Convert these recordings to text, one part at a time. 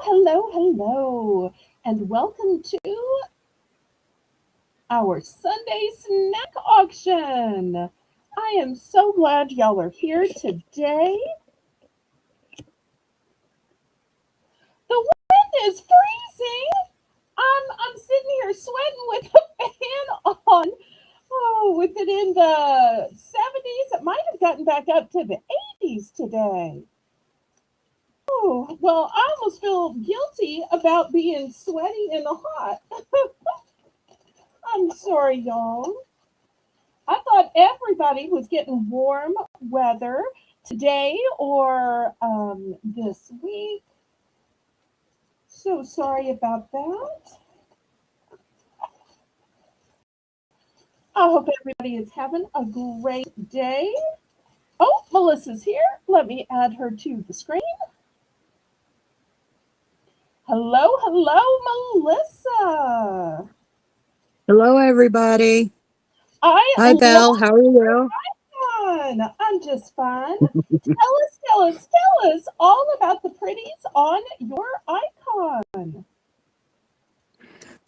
hello, and welcome to our Sunday snack auction. I am so glad y'all are here today. The wind is freezing. I'm sitting here sweating with the fan on. Oh, with it in the 70s, it might have gotten back up to the 80s today. Oh, well, I almost feel guilty about being sweaty and hot. I'm sorry, y'all. I thought everybody was getting warm weather today or this week. So sorry about that. I hope everybody is having a great day. Oh, Melissa's here. Let me add her to the screen. Hello, Melissa. Hello, everybody. I Hi, love Belle. How are you? fun. I'm just fine. Tell us all about the pretties on your icon.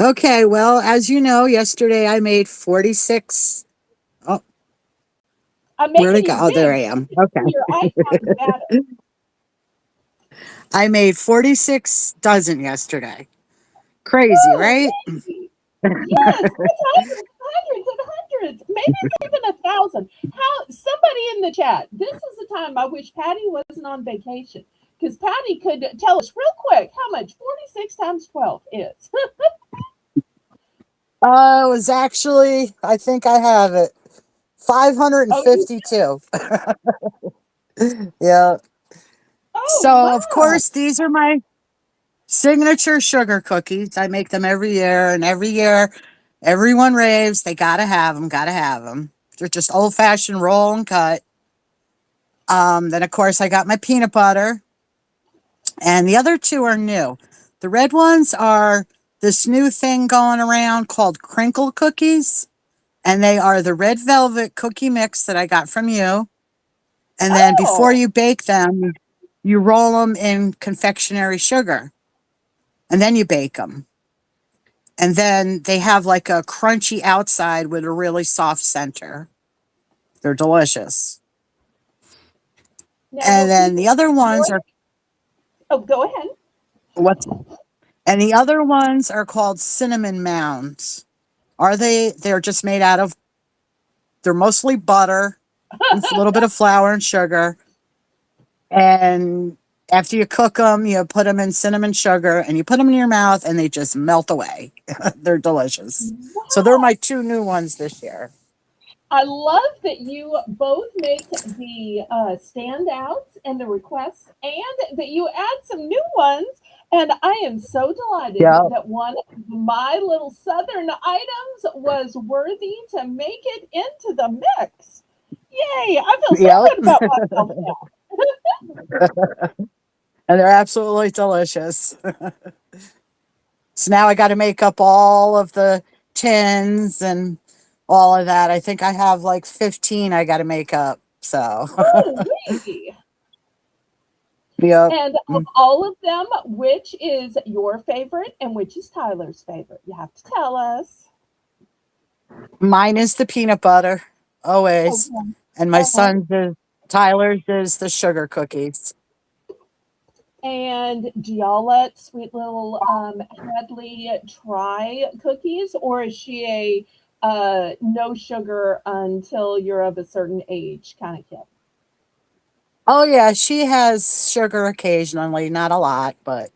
Okay, well, as you know, yesterday I made 46. Oh, I'm where'd making it go? you Oh, there big I so I am. can see your Okay. icon better. I made 46 dozen yesterday. Crazy, Woo! right? Yes, it's hundreds. Maybe it's even 1,000. How somebody in the chat. This is the time I wish Patty wasn't on vacation because Patty could tell us real quick how much 46 times 12 is. It was actually, I think I have it, Oh, you 552. Yeah. oh So, of wow. course, these are my signature sugar cookies. I make them every year, and every year everyone raves they gotta have them, gotta have them. They're just old fashioned roll and cut. Then, of course, I got my peanut butter, and the other two are new. The red ones are this new thing going around called crinkle cookies, and they are the red velvet cookie mix that I got from you. And then before Oh, you bake them, you roll them in confectionery sugar, and then you bake them. And then they have like a crunchy outside with a really soft center. They're delicious. now And will then the people other enjoy? ones are Oh, go ahead. what's and the other ones are called cinnamon mounds. Are they? They're just made out of. They're mostly butter and a little bit of flour and sugar. And after you cook them, you put them in cinnamon sugar and you put them in your mouth, and they just melt away. They're delicious. So they're Wow. my two new ones this year. I love that you both make the standouts and the requests, and that you add some new ones. And I am so delighted Yeah. that one of my little southern items was worthy to make it into the mix. Yay! I feel so Yep. good about myself now. And they're absolutely delicious. So now I got to make up all of the tins and all of that. I think I have like 15 I got to make up. So, Ooh, wee. yep. And of all of them, which is your favorite and which is Tyler's favorite? You have to tell us. Mine is the peanut butter, always. Okay. And my Uh-huh. son's is Tyler's is the sugar cookies. And do y'all let sweet little Hadley try cookies, or is she a no sugar until you're of a certain age kind of kid? Oh yeah, she has sugar occasionally, not a lot, but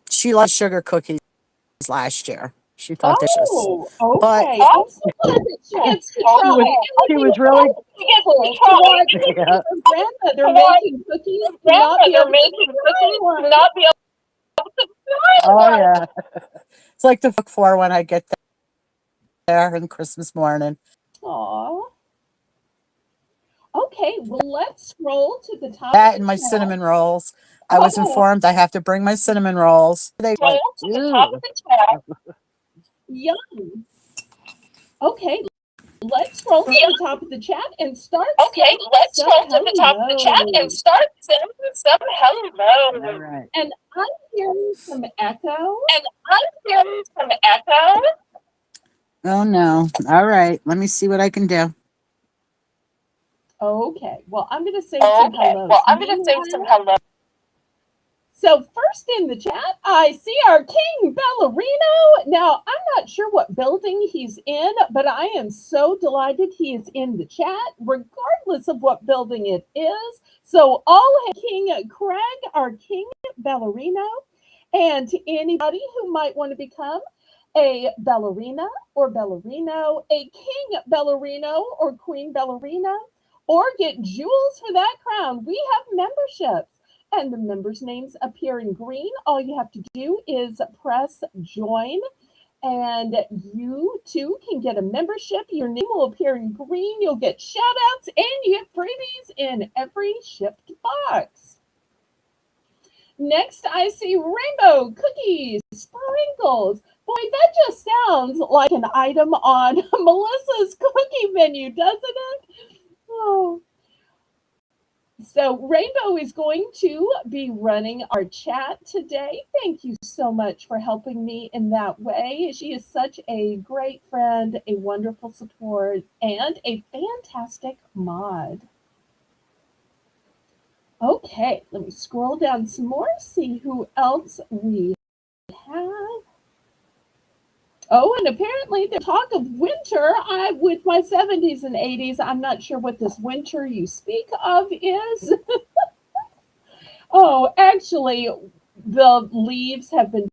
she liked sugar cookies last year. She thought delicious. Oh, But okay. I'm so glad that she gets to she try. was It would she be was really so painful to watch yeah. her grandmother making cookies to not be able to try one. Oh yeah. It's like the look for when I get there on Christmas morning. Aw. Okay, well, let's scroll to the top of That the and my chat. cinnamon rolls. I was Oh, informed I have to bring my cinnamon rolls. They like, ew. yum. Okay, let's scroll to the top of the chat and start sending some hellos. All right. And I'm hearing some echo. And I'm hearing some echo. Oh no. All right. Let me see what I can do. Okay, well, I'm going to say some Okay. hellos. Well, I'm going to say some Meanwhile, hello. so first in the chat, I see our King Ballerino. Now, I'm not sure what building he's in, but I am so delighted he is in the chat, regardless of what building it is. So all hail King Craig, our King Ballerino, and to anybody who might want to become a ballerina or ballerino, a king ballerino or queen ballerina, or get jewels for that crown, we have memberships and the members' names appear in green. All you have to do is press join, and you too can get a membership. Your name will appear in green. You'll get shout outs, and you get freebies in every shipped box. Next, I see rainbow cookies, sprinkles. Boy, that just sounds like an item on Melissa's cookie menu, doesn't it? Oh, so Rainbow is going to be running our chat today. Thank you so much for helping me in that way. She is such a great friend, a wonderful support, and a fantastic mod. Okay, let me scroll down some more, see who else we have. Oh, and apparently the talk of winter. With my 70s and 80s, I'm not sure what this winter you speak of is. Oh, actually, the leaves have been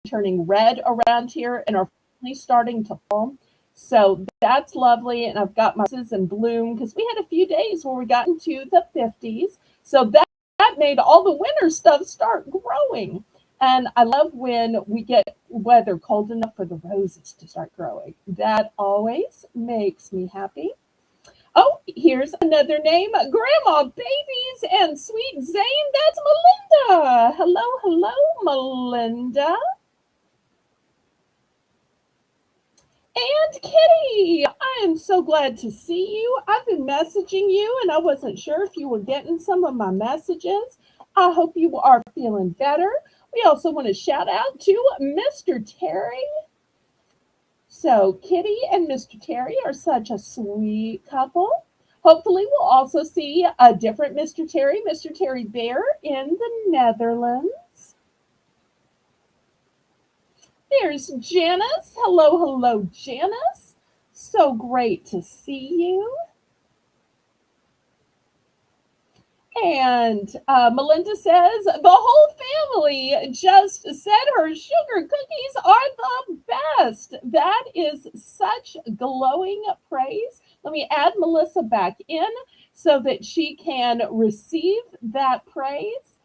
turning red around here and are finally starting to fall. So that's lovely. And I've got my roses in bloom because we had a few days where we got into the 50s. So that made all the winter stuff start growing. And I love when we get weather cold enough for the roses to start growing. That always makes me happy. Oh, here's another name, Grandma Babies and Sweet Zane. That's Melinda. Hello, hello, Melinda. And Kitty, I am so glad to see you. I've been messaging you and I wasn't sure if you were getting some of my messages. I hope you are feeling better. We also want to shout out to Mr. Terry. So Kitty and Mr. Terry are such a sweet couple. Hopefully, we'll also see a different Mr. Terry Bear in the Netherlands. There's Janice. Hello, hello, Janice. So great to see you. And Melinda says the whole family just said her sugar cookies are the best. That is such glowing praise. Let me add Melissa back in so that she can receive that praise.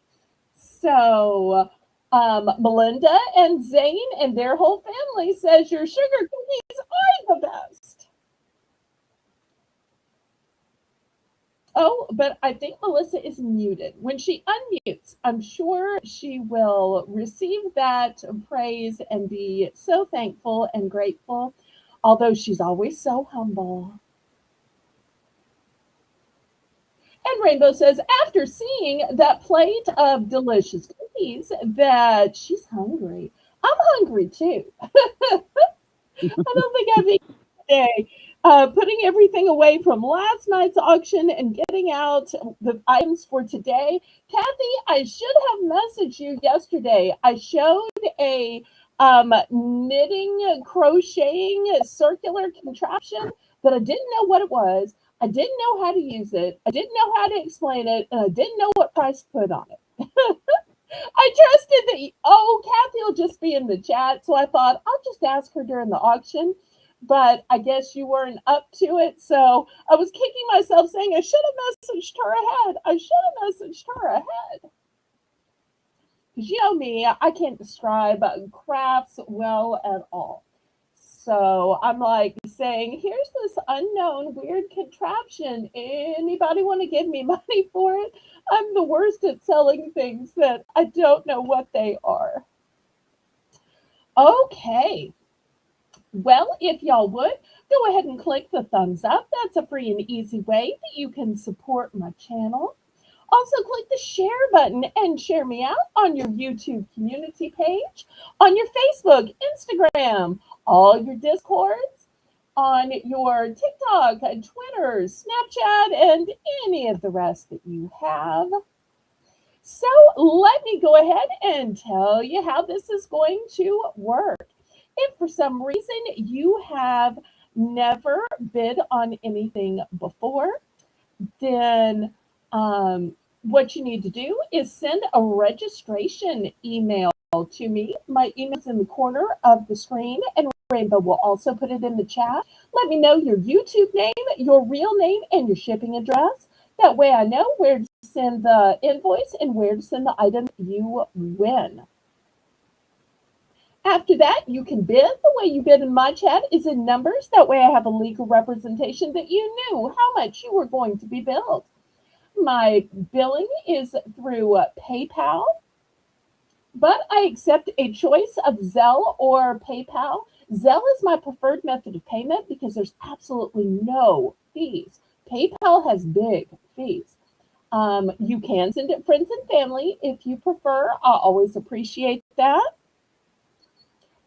So Melinda and Zane and their whole family says your sugar cookies are the best. Oh, but I think Melissa is muted. When she unmutes, I'm sure she will receive that praise and be so thankful and grateful, although she's always so humble. And Rainbow says, after seeing that plate of delicious cookies, that she's hungry. I'm hungry too. I don't think I've eaten today. Putting everything away from last night's auction and getting out the items for today. Kathy, I should have messaged you yesterday. I showed a knitting, crocheting, circular contraption that I didn't know what it was. I didn't know how to use it. I didn't know how to explain it. And I didn't know what price to put on it. I trusted that, Kathy will just be in the chat. So I thought I'll just ask her during the auction. But I guess you weren't up to it. So I was kicking myself saying I should have messaged her ahead. I should have messaged her ahead. Because you know me, I can't describe crafts well at all. So I'm like saying, here's this unknown weird contraption. Anybody want to give me money for it? I'm the worst at selling things that I don't know what they are. Okay. Well, if y'all would, go ahead and click the thumbs up. That's a free and easy way that you can support my channel. Also, click the share button and share me out on your YouTube community page, on your Facebook, Instagram, all your Discords, on your TikTok, Twitter, Snapchat, and any of the rest that you have. So let me go ahead and tell you how this is going to work. If for some reason you have never bid on anything before, then what you need to do is send a registration email to me. My email's in the corner of the screen, and Rainbow will also put it in the chat. Let me know your YouTube name, your real name, and your shipping address. That way I know where to send the invoice and where to send the item you win. After that, you can bid. The way you bid in my chat is in numbers. That way I have a legal representation that you knew how much you were going to be billed. My billing is through PayPal, but I accept a choice of Zelle or PayPal. Zelle is my preferred method of payment because there's absolutely no fees. PayPal has big fees. You can send it friends and family if you prefer. I always appreciate that.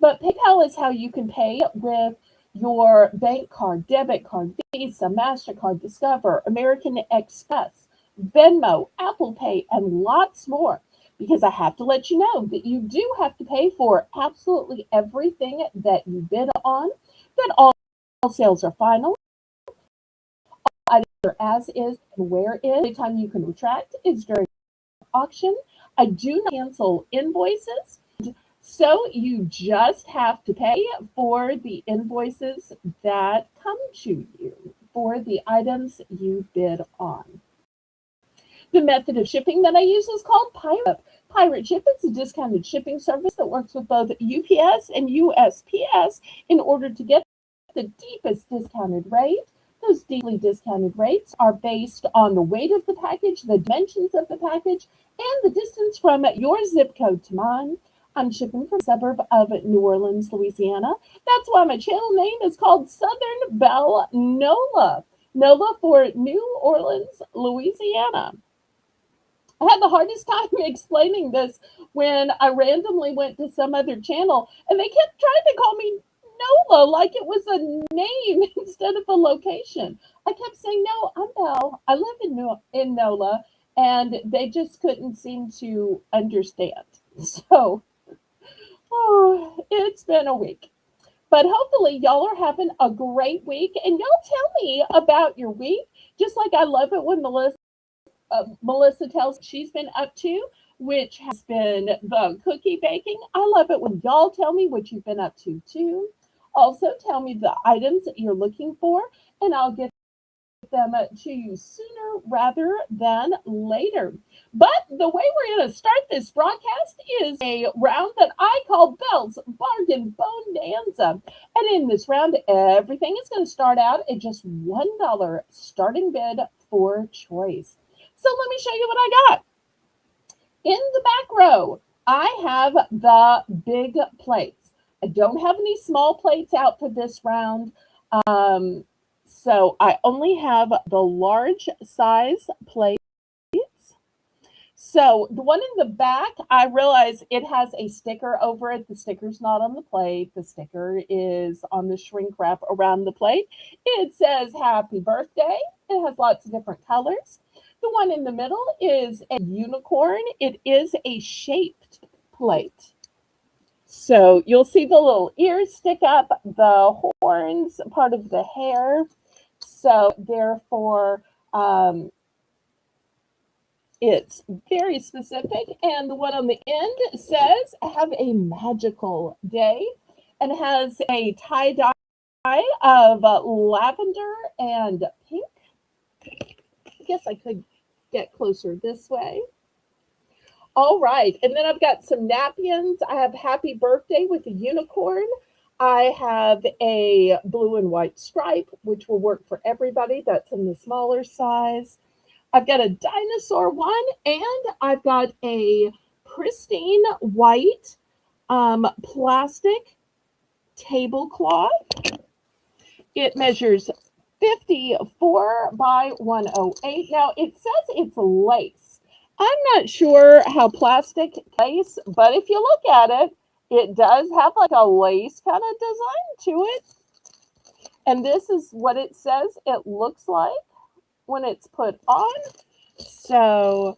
But PayPal is how you can pay with your bank card, debit card, Visa, MasterCard, Discover, American Express, Venmo, Apple Pay, and lots more. Because I have to let you know that you do have to pay for absolutely everything that you bid on, that all sales are final, items are as is and where is. The only time you can retract is during auction. I do not cancel invoices. So you just have to pay for the invoices that come to you for the items you bid on. The method of shipping that I use is called Pirate. Pirate Ship is a discounted shipping service that works with both UPS and USPS in order to get the deepest discounted rate. Those deeply discounted rates are based on the weight of the package, the dimensions of the package, and the distance from your zip code to mine. I'm shipping from a suburb of New Orleans, Louisiana. That's why my channel name is called Southern Belle NOLA. NOLA for New Orleans, Louisiana. I had the hardest time explaining this when I randomly went to some other channel and they kept trying to call me NOLA like it was a name instead of a location. I kept saying, no, I'm Belle. I live in NOLA, and they just couldn't seem to understand. So, it's been a week. But hopefully, y'all are having a great week, and y'all tell me about your week. Just like I love it when Melissa tells she's been up to, which has been the cookie baking. I love it when y'all tell me what you've been up to too. Also, tell me the items that you're looking for, and I'll get them to you sooner rather than later. But the way we're going to start this broadcast is a round that I call Belle's Bargain Bonanza. And in this round, everything is going to start out at just $1 starting bid for choice. So let me show you what I got. In the back row, I have the big plates. I don't have any small plates out for this round. So I only have the large size plates. So the one in the back, I realize it has a sticker over it. The sticker's not on the plate. The sticker is on the shrink wrap around the plate. It says happy birthday. It has lots of different colors. The one in the middle is a unicorn. It is a shaped plate. So you'll see the little ears stick up, the horns, part of the hair. So therefore, it's very specific. And the one on the end says, have a magical day, and has a tie-dye of lavender and pink. I guess I could get closer this way. All right. And then I've got some napkins. I have happy birthday with a unicorn. I have a blue and white stripe, which will work for everybody. That's in the smaller size. I've got a dinosaur one, and I've got a pristine white plastic tablecloth. It measures 50 4 by 108. Now it says it's lace. I'm not sure how plastic lace, but if you look at it, it does have like a lace kind of design to it. And this is what it says it looks like when it's put on. So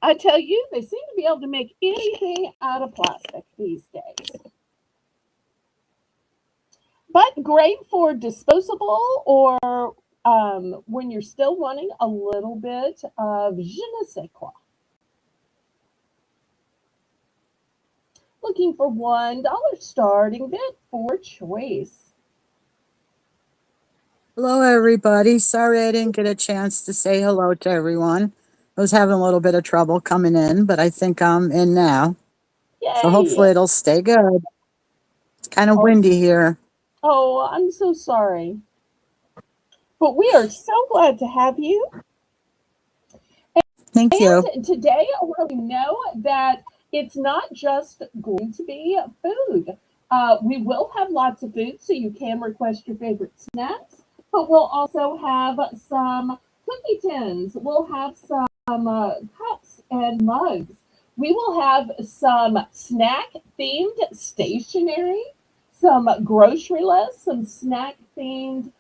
I tell you, they seem to be able to make anything out of plastic these days. But great for disposable or when you're still wanting a little bit of je ne sais quoi. Looking for $1 starting bid for choice. Hello, everybody. Sorry I didn't get a chance to say hello to everyone. I was having a little bit of trouble coming in, but I think I'm in now. So Yay! hopefully it'll stay good. It's kind of Oh, windy here. oh, I'm so sorry. But we are so glad to have you. Thank you. And today we know that it's not just going to be food. We will have lots of food, so you can request your favorite snacks. But we'll also have some cookie tins. We'll have some cups and mugs. We will have some snack themed stationery, some grocery lists, some snack themed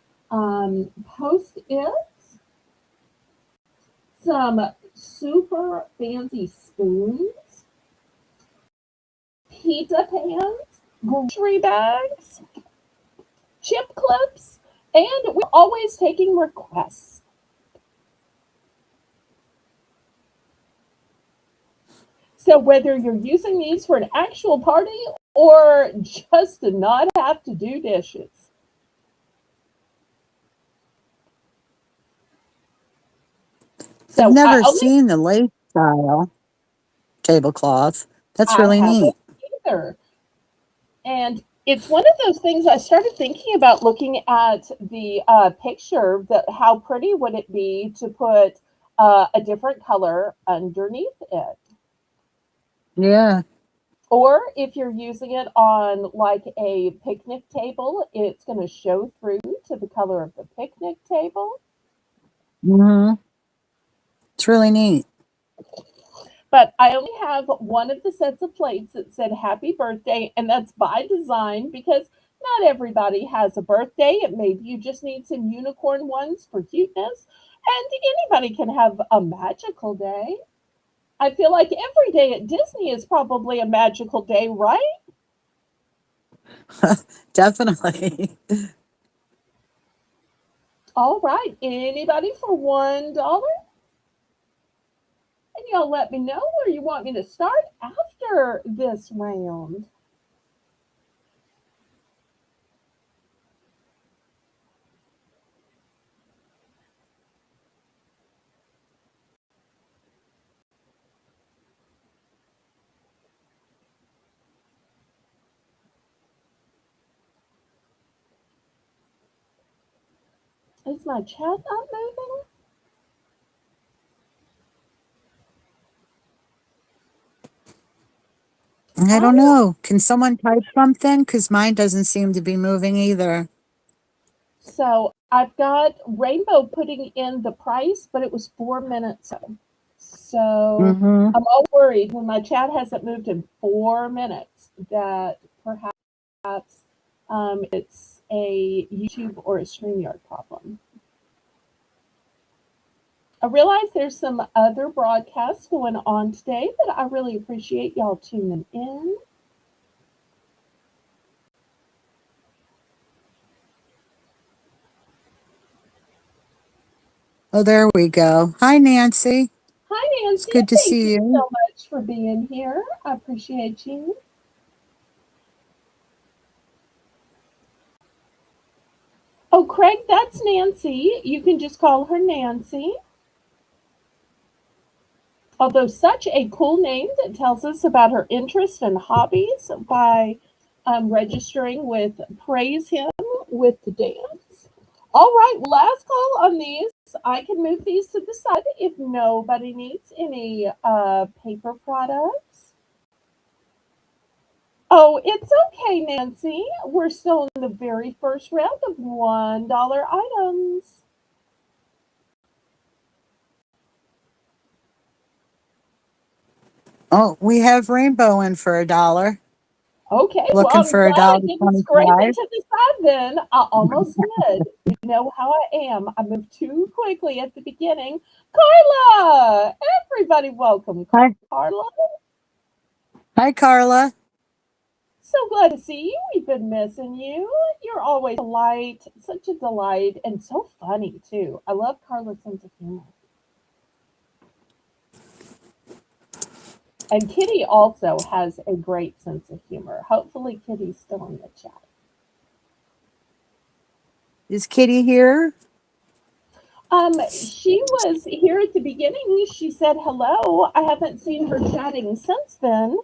post its, some super fancy spoons, pizza pans, grocery bags, chip clips, and we're always taking requests. So whether you're using these for an actual party or just to not have to do dishes. I've So never seen the lace style tablecloth. That's I really haven't neat. either. And it's one of those things I started thinking about looking at the picture that how pretty would it be to put a different color underneath it. Yeah. Or if you're using it on like a picnic table, it's going to show through to the color of the picnic table. Hmm. It's really neat. But I only have one of the sets of plates that said happy birthday, and that's by design because not everybody has a birthday. And maybe you just need some unicorn ones for cuteness. And anybody can have a magical day. I feel like every day at Disney is probably a magical day, right? Definitely. All right. Anybody for $1? And y'all let me know where you want me to start after this round. Is my chat not moving? I I don't don't. know. Can someone type something? Because mine doesn't seem to be moving either. So I've got Rainbow putting in the price, but it was 4 minutes ago. So Hmm. I'm all worried when my chat hasn't moved in 4 minutes that perhaps it's a YouTube or a StreamYard problem. I realize there's some other broadcasts going on today, but I really appreciate y'all tuning in. Oh, there we go. Hi, Nancy. Hi, It's Nancy. good to Thank see you you. so much for being here. I appreciate you. Oh, Craig, that's Nancy. You can just call her Nancy. Although such a cool name that tells us about her interests and hobbies by registering with Praise Him with the dance. All right, last call on these. I can move these to the side if nobody needs any paper products. Oh, it's okay, Nancy. We're still in the very first round of $1 items. Oh, we have rainbow in for $1. Okay, well, Looking I'm for a glad I dollar didn't scrape it twenty-five. to the side then. I almost did. You know how I am. I moved too quickly at the beginning. Carla! Everybody welcome, Hi, Carla. hi, Carla. So glad to see you. We've been missing you. You're always a delight, such a delight, and so funny too. I love Carla's sense of humor. And Kitty also has a great sense of humor. Hopefully, Kitty's still in the chat. Is Kitty here? She was here at the beginning. She said hello. I haven't seen her chatting since then,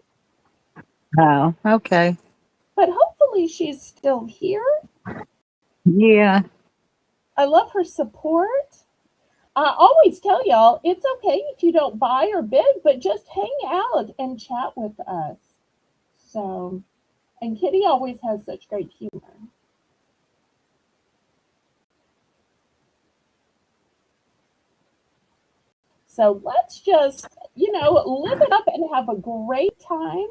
Oh, okay. but hopefully she's still here. Yeah. I love her support. I always tell y'all it's okay if you don't buy or bid, but just hang out and chat with us. So, and Kitty always has such great humor. So let's just, live it up and have a great time.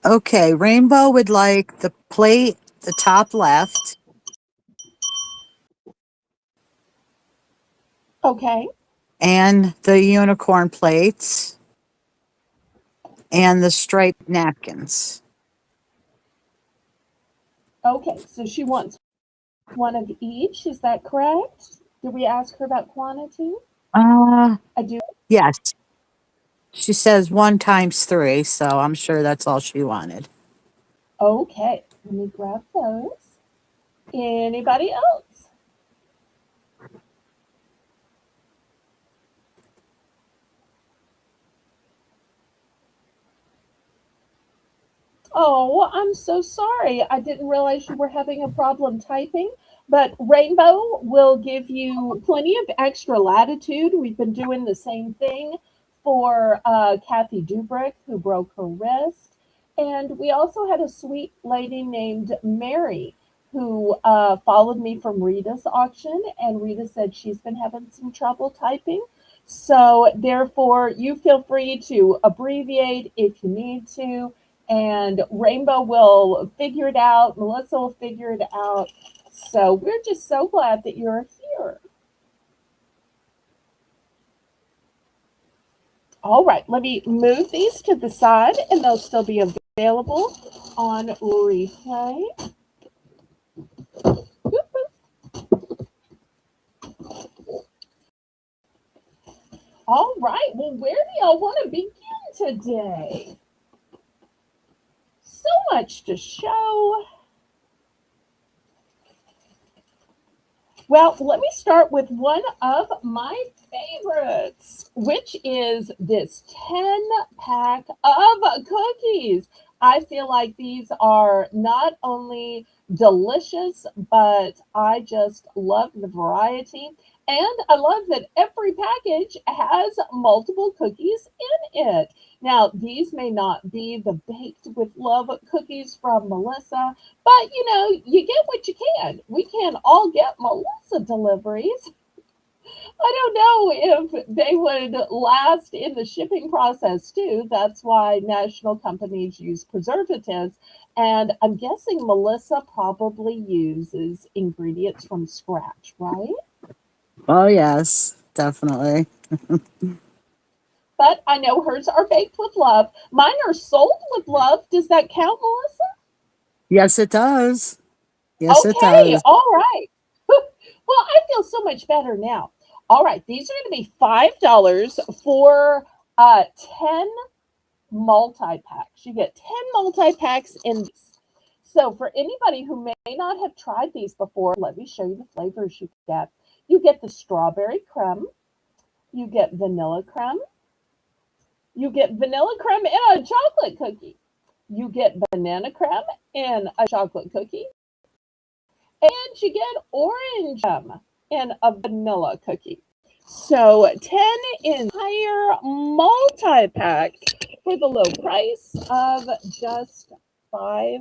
Okay. Rainbow would like the plate, the top left, Okay. and the unicorn plates, and the striped napkins. Okay. So she wants one of each. Is that correct? Did we ask her about quantity? Uh, I do. yes. She says 1 times 3, so I'm sure that's all she wanted. Okay. Let me grab those. Anybody else? Oh, well, I'm so sorry. I didn't realize you were having a problem typing. But Rainbow will give you plenty of extra latitude. We've been doing the same thing for Kathy Dubrick, who broke her wrist. And we also had a sweet lady named Mary who followed me from Rita's auction. And Rita said she's been having some trouble typing. So, therefore, you feel free to abbreviate if you need to, and Rainbow will figure it out. Melissa will figure it out. So we're just so glad that you're here. All right, let me move these to the side and they'll still be available on replay. All right, well, where do y'all want to begin today? So much to show. Well, let me start with one of my favorites, which is this 10-pack of cookies. I feel like these are not only delicious, but I just love the variety. And I love that every package has multiple cookies in it. Now, these may not be the baked with love cookies from Melissa, but you get what you can. We can all get Melissa deliveries. I don't know if they would last in the shipping process too. That's why national companies use preservatives. And I'm guessing Melissa probably uses ingredients from scratch, right? Oh, yes, definitely. But I know hers are baked with love. Mine are sold with love. Does that count, Melissa? Yes, it does. Yes, it Okay, does. all right. Well, I feel so much better now. All right, these are going to be $5 for 10 multi packs. You get 10 multi packs in this. So, for anybody who may not have tried these before, let me show you the flavors you get. You get the strawberry creme, you get vanilla creme, you get vanilla creme in a chocolate cookie, you get banana creme in a chocolate cookie, and you get orange in a vanilla cookie. So 10 entire multi-pack for the low price of just $5.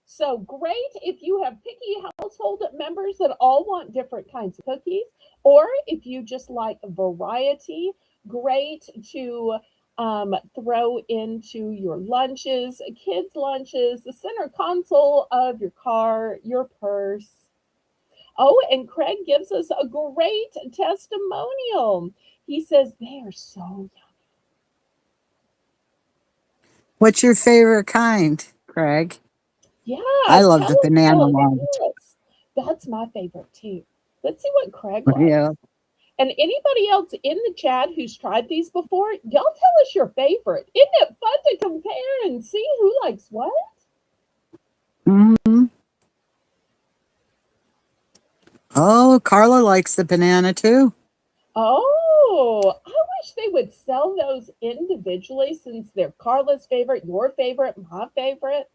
So great if you have picky household members that all want different kinds of cookies, Or if you just like variety, great to throw into your lunches, kids' lunches, the center console of your car, your purse. Oh, and Craig gives us a great testimonial. He says they are so What's your favorite kind, Craig? yeah, I love the tell banana us, ones. tell us. That's my favorite too. Let's see what Craig likes. Yeah. And anybody else in the chat who's tried these before, y'all tell us your favorite. Isn't it fun to compare and see who likes what? Hmm. Oh, Carla likes the banana too. Oh, I wish they would sell those individually since they're Carla's favorite, your favorite, my favorite.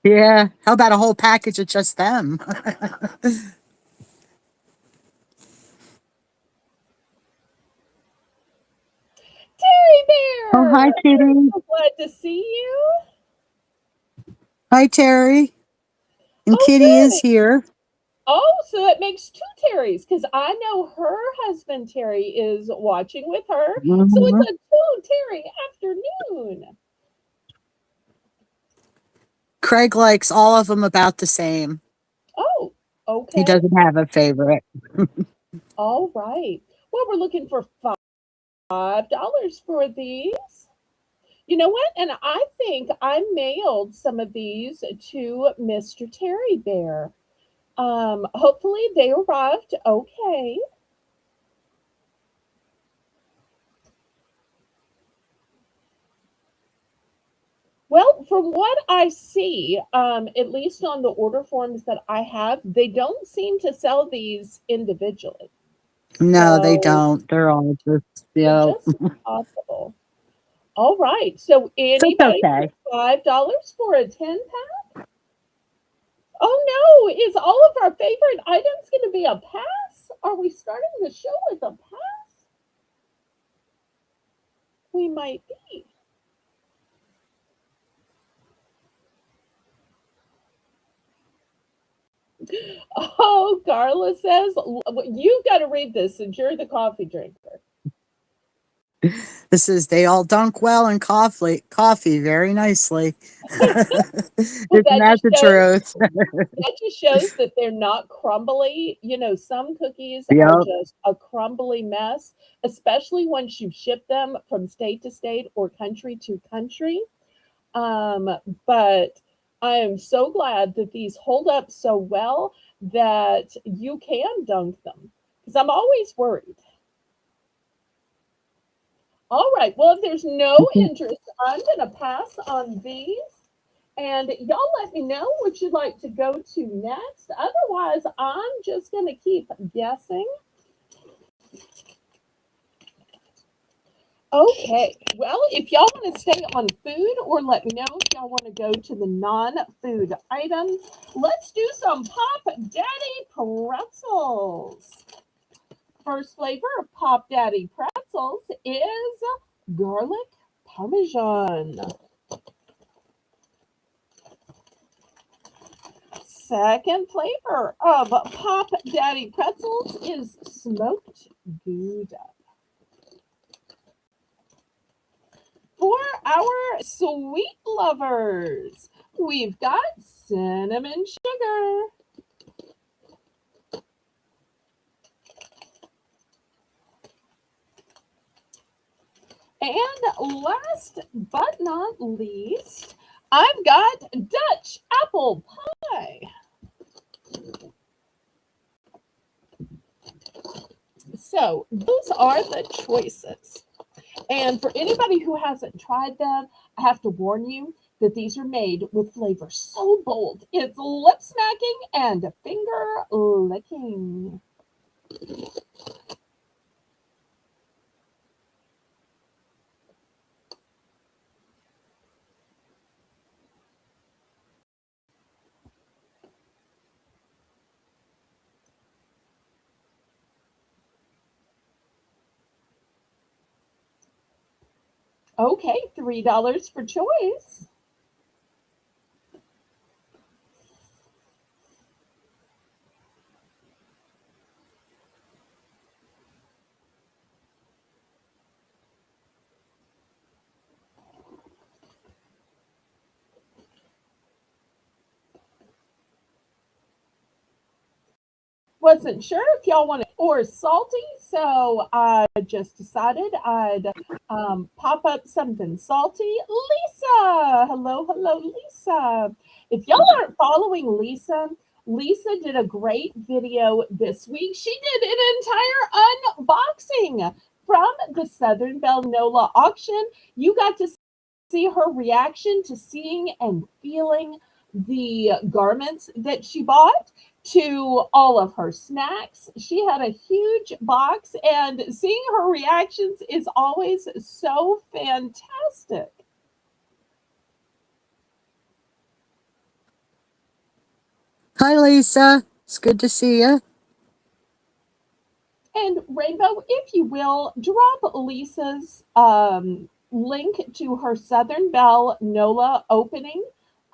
Yeah. How about a whole package of just them? Terry Oh, hi, Bear! I'm Kitty. so glad to see you. Hi, Terry. And Oh, Kitty is good. here. Oh, so that makes two Terrys because I know her husband Terry is watching with her. So it's Mhm. a two Terry afternoon. Craig likes all of them about the same. Oh, He okay. doesn't have a favorite. All right. Well, we're looking for $5 for these. You know what? And I think I mailed some of these to Mr. Terry Bear. Hopefully they arrived okay. Well, from what I see, at least on the order forms that I have, they don't seem to sell these individually. No, they So don't. They're all just, just impossible. All right. So it's anybody for okay. $5 for a 10-pack? Oh no, is all of our favorite items going to be a pass? Are we starting the show with a pass? We might be. Oh, Carla says, you've got to read this since you're the coffee drinker. This is they all dunk well in coffee very nicely. Well, Isn't that the truth? that just shows that they're not crumbly. You know, some cookies are Yep. just a crumbly mess, especially once you ship them from state to state or country to country. Um, but I am so glad that these hold up so well that you can dunk them because I'm always worried. All right. Well, if there's no interest, I'm going to pass on these. And y'all let me know what you'd like to go to next. Otherwise, I'm just going to keep guessing. Okay. Well, if y'all want to stay on food or let me know if y'all want to go to the non food items, let's do some Pop Daddy pretzels. First flavor of Pop Daddy pretzels is garlic parmesan. Second flavor of Pop Daddy pretzels is smoked Gouda. For our sweet lovers, we've got cinnamon sugar. And last but not least, I've got Dutch apple pie. So those are the choices. And for anybody who hasn't tried them, I have to warn you that these are made with flavor so bold. It's lip smacking and finger licking. Okay, $3 for choice. Wasn't sure if y'all wanted or salty, so I just decided I'd pop up something salty. Lisa, hello, hello, Lisa. If y'all aren't following Lisa, Lisa did a great video this week. She did an entire unboxing from the Southern Belle Nola auction. You got to see her reaction to seeing and feeling the garments that she bought, to all of her snacks. She had a huge box, and seeing her reactions is always so fantastic. Hi, Lisa. It's good to see you. And Rainbow, if you will, drop Lisa's link to her Southern Belle NOLA opening.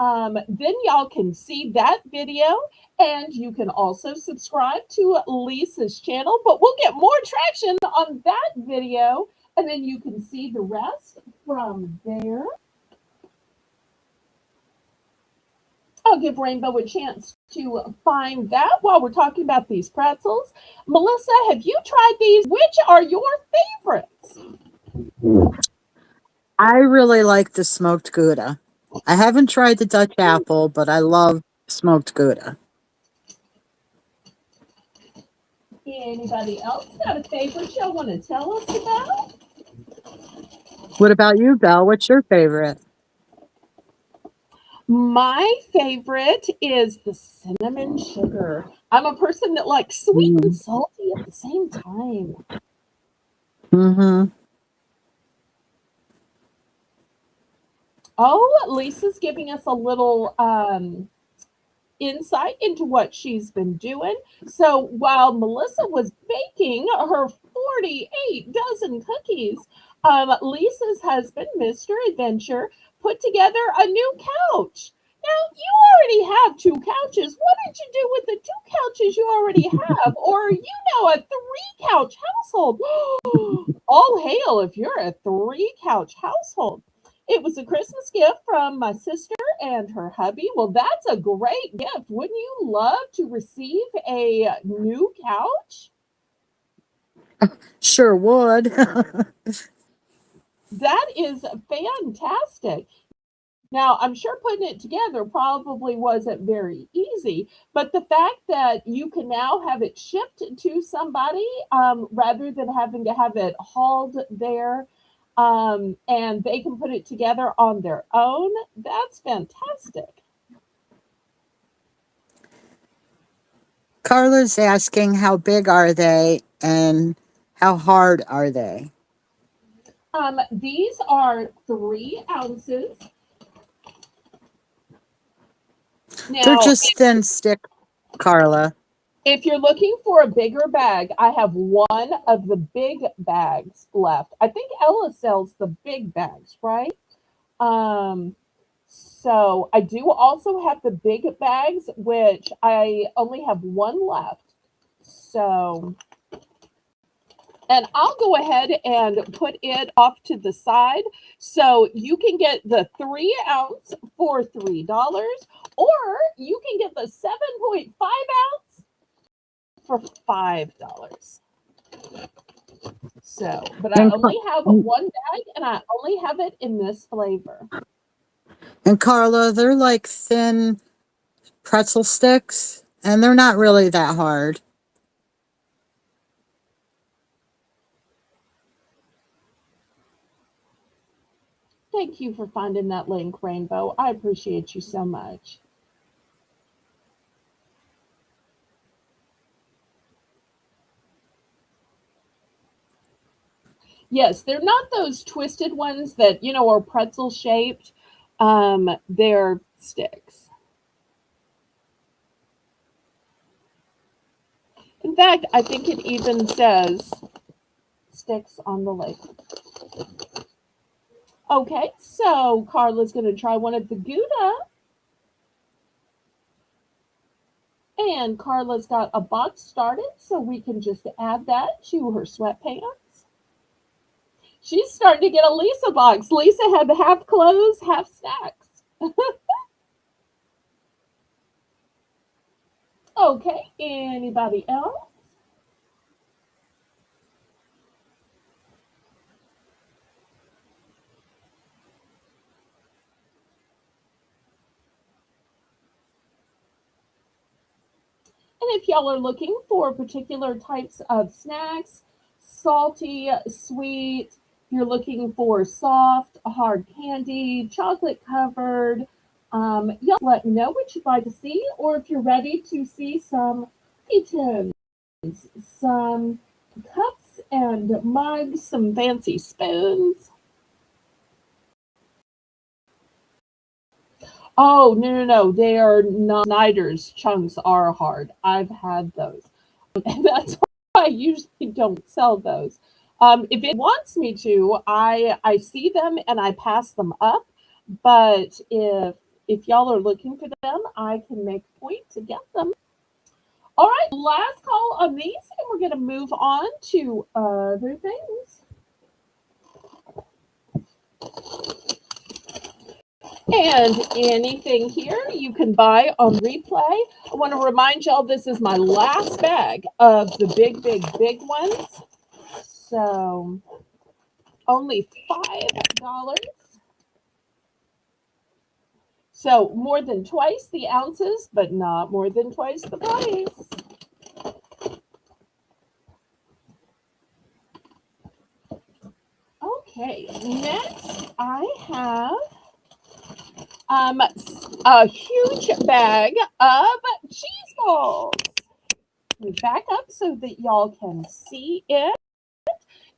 Then y'all can see that video, and you can also subscribe to Lisa's channel. But we'll get more traction on that video, and then you can see the rest from there. I'll give Rainbow a chance to find that while we're talking about these pretzels. Melissa, have you tried these? Which are your favorites? I really like the smoked Gouda. I haven't tried the Dutch apple, but I love smoked Gouda. Anybody else got a favorite y'all want to tell us about? What about you, Belle? What's your favorite? My favorite is the cinnamon sugar. I'm a person that likes sweet and Mm-hmm. salty at the same time. Mm-hmm. Oh, Lisa's giving us a little insight into what she's been doing. So while Melissa was baking her 48 dozen cookies, Lisa's husband, Mr. Adventure, put together a new couch. Now, you already have two couches. What did you do with the two couches you already have? Or, a three couch household? All hail if you're a three couch household. It was a Christmas gift from my sister and her hubby. Well, that's a great gift. Wouldn't you love to receive a new couch? Sure would. That is fantastic. Now, I'm sure putting it together probably wasn't very easy, but the fact that you can now have it shipped to somebody rather than having to have it hauled there, and they can put it together on their own, that's fantastic. Carla's asking how big are they and how hard are they? These are 3 ounces. They're Now, just thin stick, Carla. if you're looking for a bigger bag, I have one of the big bags left. I think Ella sells the big bags, right? Um, so I do also have the big bags, which I only have one left. So, and I'll go ahead and put it off to the side. So you can get the 3 ounce for $3, or you can get the 7.5 ounce for $5. So, but I And, only have one bag, and I only have it in this flavor. and Carla, they're like thin pretzel sticks, and they're not really that hard. Thank you for finding that link, Rainbow. I appreciate you so much. Yes, they're not those twisted ones that, are pretzel shaped. They're sticks. In fact, I think it even says sticks on the label. Okay, so Carla's going to try one of the Gouda. And Carla's got a box started, so we can just add that to her sweatpants. She's starting to get a Lisa box. Lisa had half clothes, half snacks. Okay, anybody else? And if y'all are looking for particular types of snacks, salty, sweet, you're looking for soft, hard candy, chocolate covered, y'all let me know what you'd like to see, or if you're ready to see some tea some cups and mugs, some fancy spoons. Oh, no, no, no. They are not. Snyder's chunks are hard. I've had those. And that's why I usually don't sell those. If it wants me to, I see them and I pass them up. But if y'all are looking for them, I can make a point to get them. All right, last call on these, and we're gonna move on to other things. And anything here you can buy on replay. I want to remind y'all this is my last bag of the big, big, big ones. So only $5. So more than twice the ounces, but not more than twice the price. Okay, next I have a huge bag of cheese balls. We back up so that y'all can see it.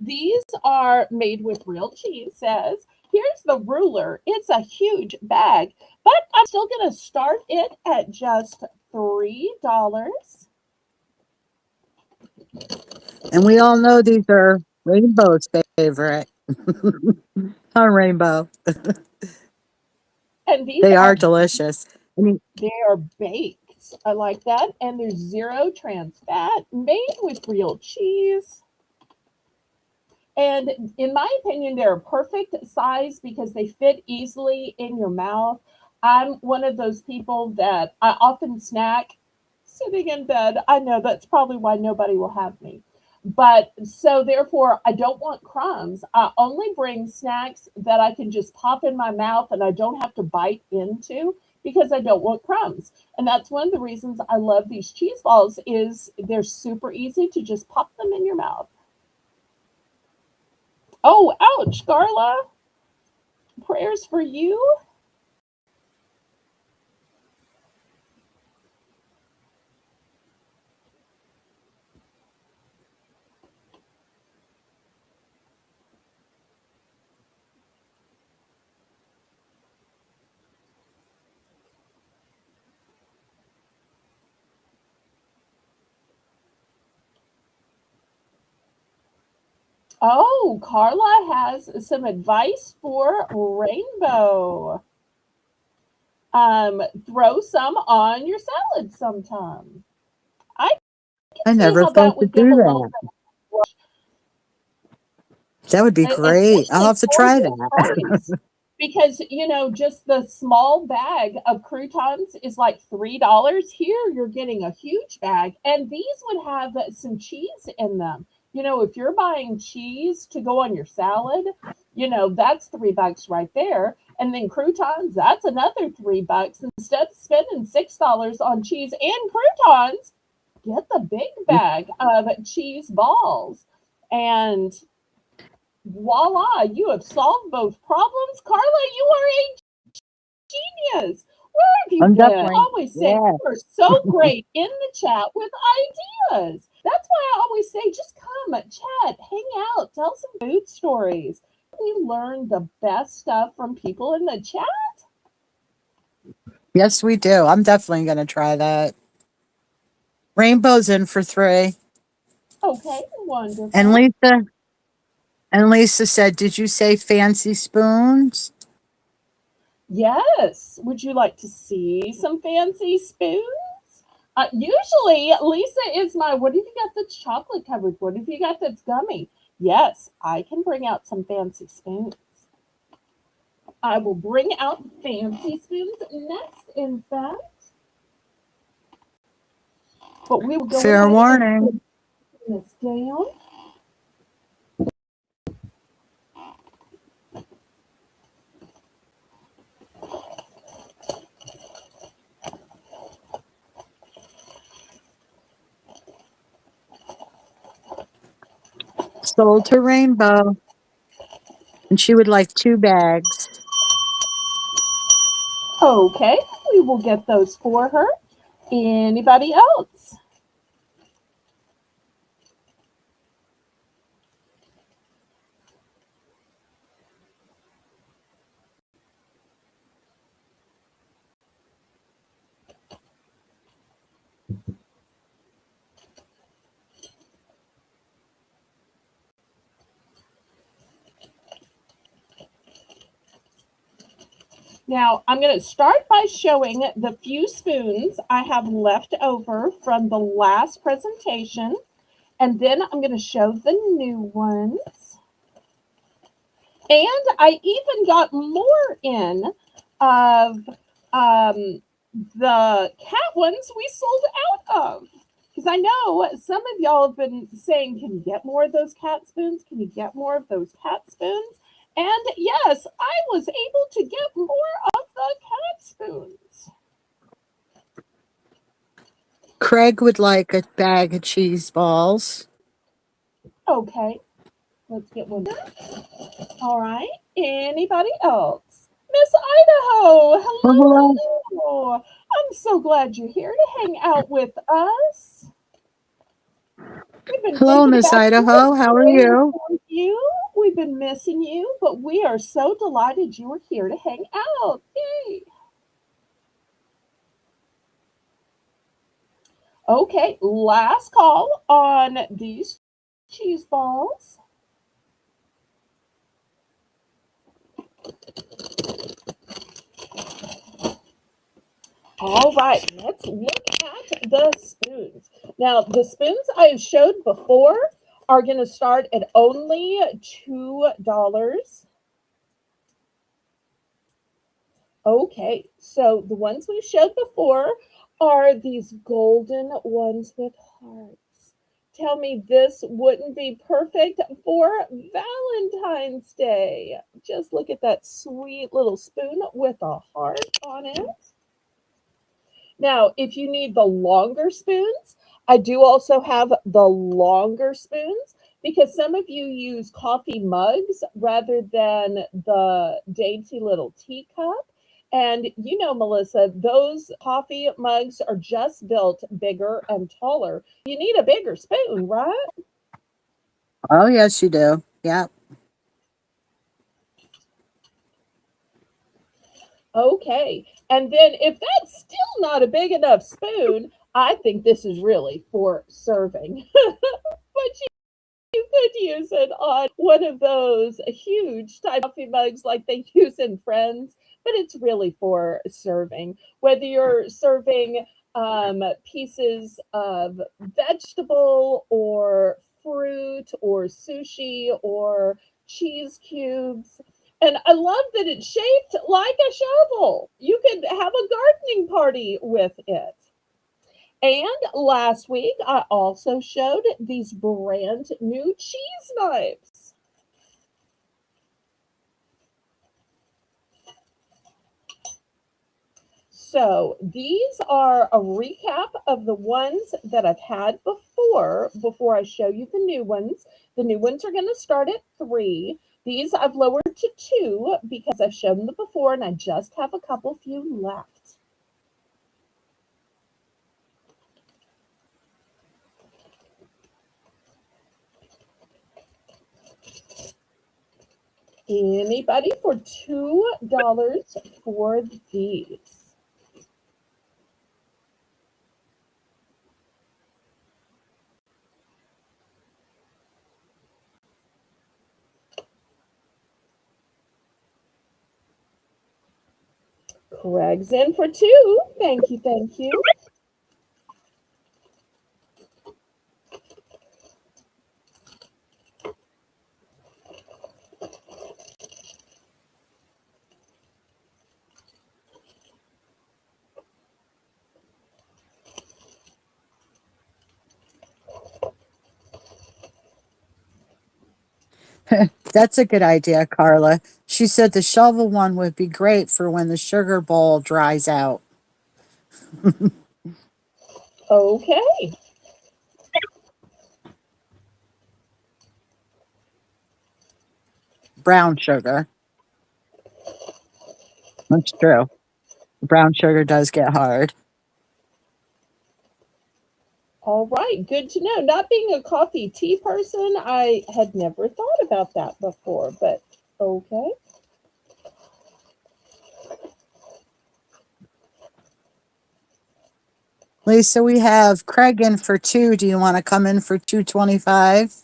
These are made with real cheese, says. Here's the ruler. It's a huge bag, but I'm still going to start it at just $3. And we all know these are Rainbow's favorite. Huh, Rainbow. And these They are are delicious. I mean, they are baked. I like that. And there's zero trans fat, made with real cheese. And in my opinion, they're a perfect size because they fit easily in your mouth. I'm one of those people that I often snack sitting in bed. I know that's probably why nobody will have me. But so therefore, I don't want crumbs. I only bring snacks that I can just pop in my mouth and I don't have to bite into because I don't want crumbs. And that's one of the reasons I love these cheese balls is they're super easy to just pop them in your mouth. Oh, ouch, Carla. Prayers for you. Oh, Carla has some advice for Rainbow. Throw some on your salad sometime. I can I see never how that thought to would give do a little that. That would be bit, great. I'll especially have to for try this that. price. Because, just the small bag of croutons is like $3. Here, you're getting a huge bag, and these would have some cheese in them. If you're buying cheese to go on your salad, that's $3 right there. And then croutons, that's another $3. Instead of spending $6 on cheese and croutons, get the big bag of cheese balls. And voila, you have solved both problems. Carla, you are a genius. Where have you I'm been? definitely, Always say yeah. you are so great in the chat with ideas. That's why I always say just come, chat, hang out, tell some food stories. We learn the best stuff from people in the chat. Yes, we do. I'm definitely going to try that. Rainbow's in for 3. Okay, And wonderful. Lisa said, "Did you say fancy spoons?" Yes. Would you like to see some fancy spoons? Usually, Lisa is my, what have you got that's chocolate covered? What have you got that's gummy? Yes, I can bring out some fancy spoons. I will bring out fancy spoons next, in fact. But we will go Fair ahead and warning. put this down. Sold to Rainbow, and she would like 2 bags. Okay, we will get those for her. Anybody else? Now, I'm going to start by showing the few spoons I have left over from the last presentation, and then I'm going to show the new ones. And I even got more in of the cat ones we sold out of. Because I know some of y'all have been saying, can you get more of those cat spoons? Can you get more of those cat spoons? And yes, I was able to get more of the cat spoons. Craig would like a bag of cheese balls. Okay, let's get one. All right, anybody else? Miss Idaho, Oh, hello, hello. hello. I'm so glad you're here to hang out with us. We've been Hello, thinking Miss about you Idaho. and How are praying you? for you. We've been missing you, but we are so delighted you were here to hang out. Yay. Okay, last call on these cheese balls. All right, let's look at the spoons. Now, the spoons I showed before are going to start at only $2. Okay, so the ones we showed before are these golden ones with hearts. Tell me this wouldn't be perfect for Valentine's Day. Just look at that sweet little spoon with a heart on it. Now, if you need the longer spoons, I do also have the longer spoons because some of you use coffee mugs rather than the dainty little teacup. And you know, Melissa, those coffee mugs are just built bigger and taller. You need a bigger spoon, right? Oh, yes, you do. Yeah. Okay. And then if that's still not a big enough spoon, I think this is really for serving. But you could use it on one of those huge type coffee mugs like they use in Friends, but it's really for serving. Whether you're serving pieces of vegetable or fruit or sushi or cheese cubes. And I love that it's shaped like a shovel. You could have a gardening party with it. And last week, I also showed these brand new cheese knives. So these are a recap of the ones that I've had before I show you the new ones. The new ones are going to start at 3. These I've lowered to 2 because I've shown them before and I just have a couple few left. Anybody for $2 for these? Craig's in for 2. Thank you, thank you. That's a good idea, Carla. She said the shovel one would be great for when the sugar bowl dries out. Okay. Brown sugar. That's true. Brown sugar does get hard. All right. Good to know. Not being a coffee tea person, I had never thought about that before, but okay. Lisa, we have Craig in for two. Do you want to come in for 225?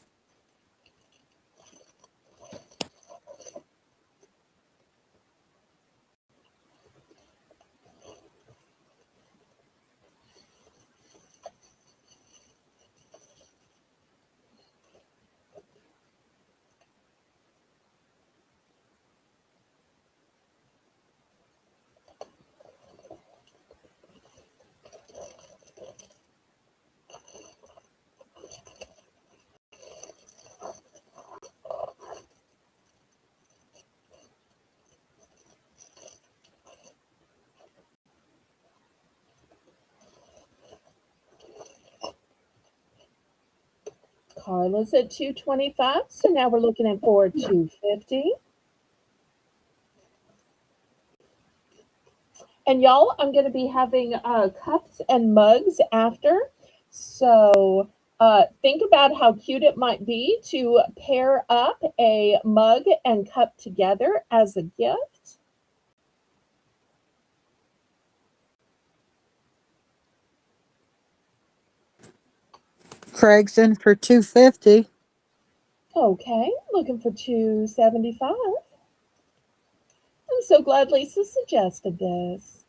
Carla's at 225, so now we're looking at for 250. And y'all, I'm going to be having cups and mugs after. So think about how cute it might be to pair up a mug and cup together as a gift. Craig's in for 250. Okay, looking for 275. I'm so glad Lisa suggested this.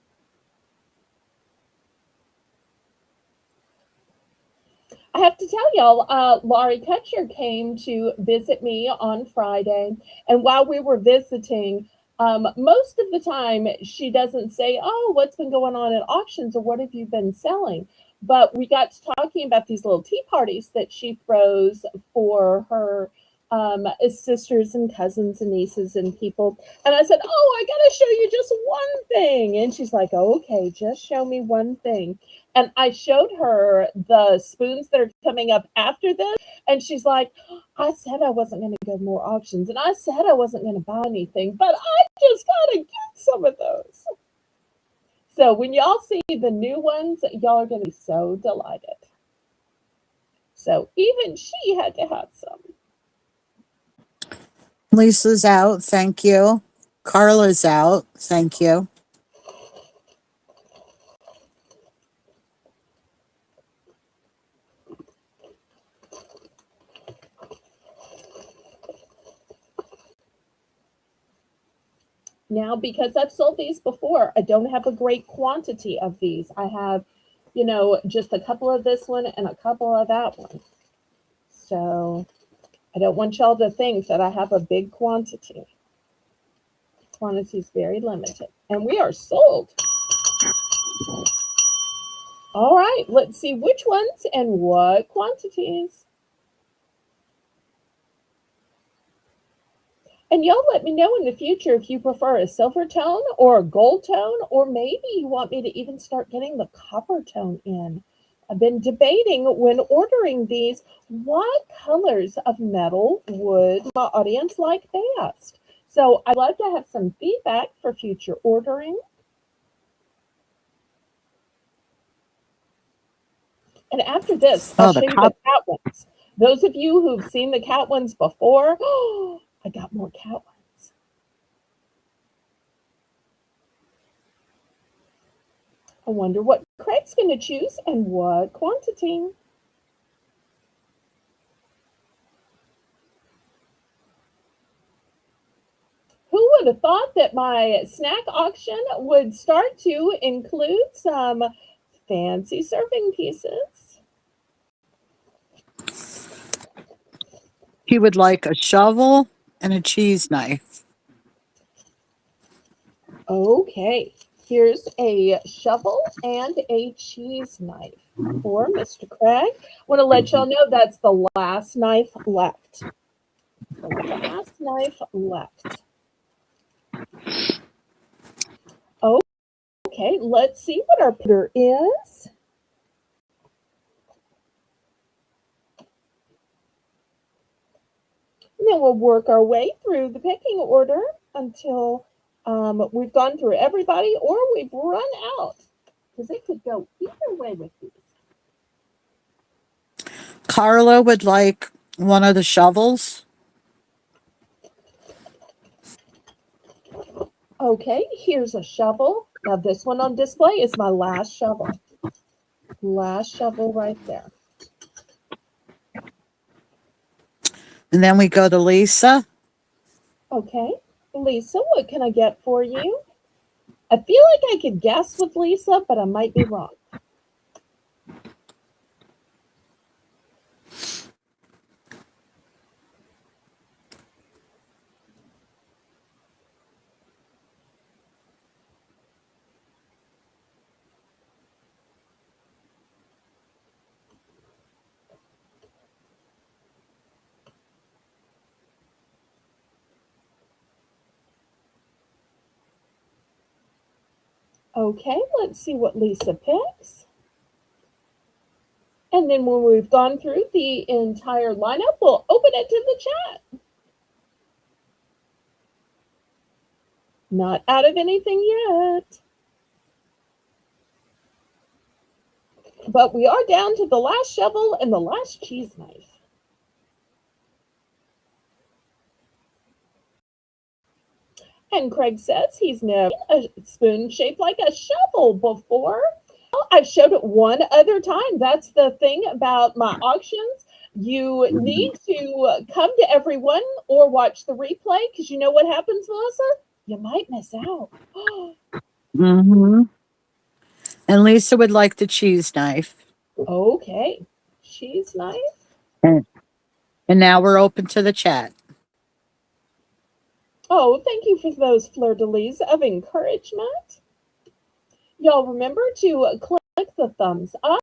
I have to tell y'all, Laurie Kutcher came to visit me on Friday. And while we were visiting, most of the time she doesn't say, "Oh, what's been going on at auctions or what have you been selling?" But we got to talking about these little tea parties that she throws for her sisters and cousins and nieces and people. And I said, "Oh, I got to show you just one thing." And she's like, "Oh, okay, just show me one thing." And I showed her the spoons that are coming up after this. And she's like, "I said I wasn't going to go to more auctions. And I said I wasn't going to buy anything, but I just got to get some of those." So when y'all see the new ones, y'all are going to be so delighted. So even she had to have some. Lisa's out. Thank you. Carla's out. Thank you. Now, because I've sold these before, I don't have a great quantity of these. I have, just a couple of this one and a couple of that one. So I don't want y'all to think that I have a big quantity. Quantity is very limited. And we are sold. All right, let's see which ones and what quantities. And y'all let me know in the future if you prefer a silver tone or a gold tone, or maybe you want me to even start getting the copper tone in. I've been debating when ordering these, what colors of metal would my audience like best? So I'd love to have some feedback for future ordering. And after this, I'll Oh, the show you the cop. cat ones. Those of you who've seen the cat ones before, oh, I got more cat ones. I wonder what Craig's going to choose and what quantity. Who would have thought that my snack auction would start to include some fancy serving pieces? He would like a shovel and a cheese knife. Okay, here's a shovel and a cheese knife for Mr. Craig. I want to let y'all know that's the last knife left. the last knife left. Okay, let's see what our picture is. And then we'll work our way through the picking order until we've gone through everybody or we've run out. Because it could go either way with these. Carla would like one of the shovels. Okay, here's a shovel. Now this one on display is my last shovel. Last shovel right there. And then we go to Lisa. Okay, Lisa, what can I get for you? I feel like I could guess with Lisa, but I might be wrong. Okay, let's see what Lisa picks. And then when we've gone through the entire lineup, we'll open it to the chat. Not out of anything yet. But we are down to the last shovel and the last cheese knife. And Craig says he's never seen a spoon shaped like a shovel before. Well, I've showed it one other time. That's the thing about my auctions. You need to come to every one or watch the replay because you know what happens, Melissa? You might miss out. Mm-hmm. And Lisa would like the cheese knife. Okay, cheese knife. And now we're open to the chat. Oh, thank you for those fleur-de-lis of encouragement. Y'all remember to click the thumbs up.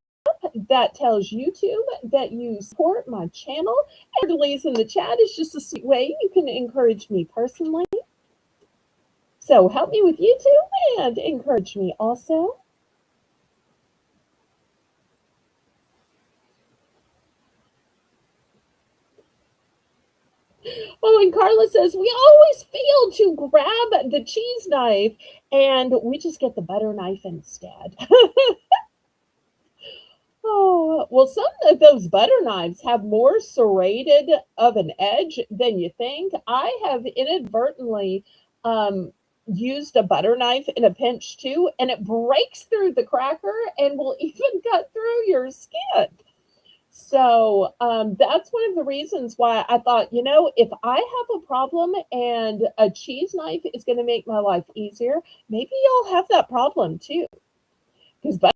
That tells YouTube that you support my channel. And fleur-de-lis in the chat is just a sweet way you can encourage me personally. So help me with YouTube and encourage me also. Oh, and Carla says, we always fail to grab the cheese knife and we just get the butter knife instead. Oh, well, some of those butter knives have more serrated of an edge than you think. I have inadvertently used a butter knife in a pinch too, and it breaks through the cracker and will even cut through your skin. So that's one of the reasons why I thought, you know, if I have a problem and a cheese knife is going to make my life easier, maybe you'll have that problem too. Because butter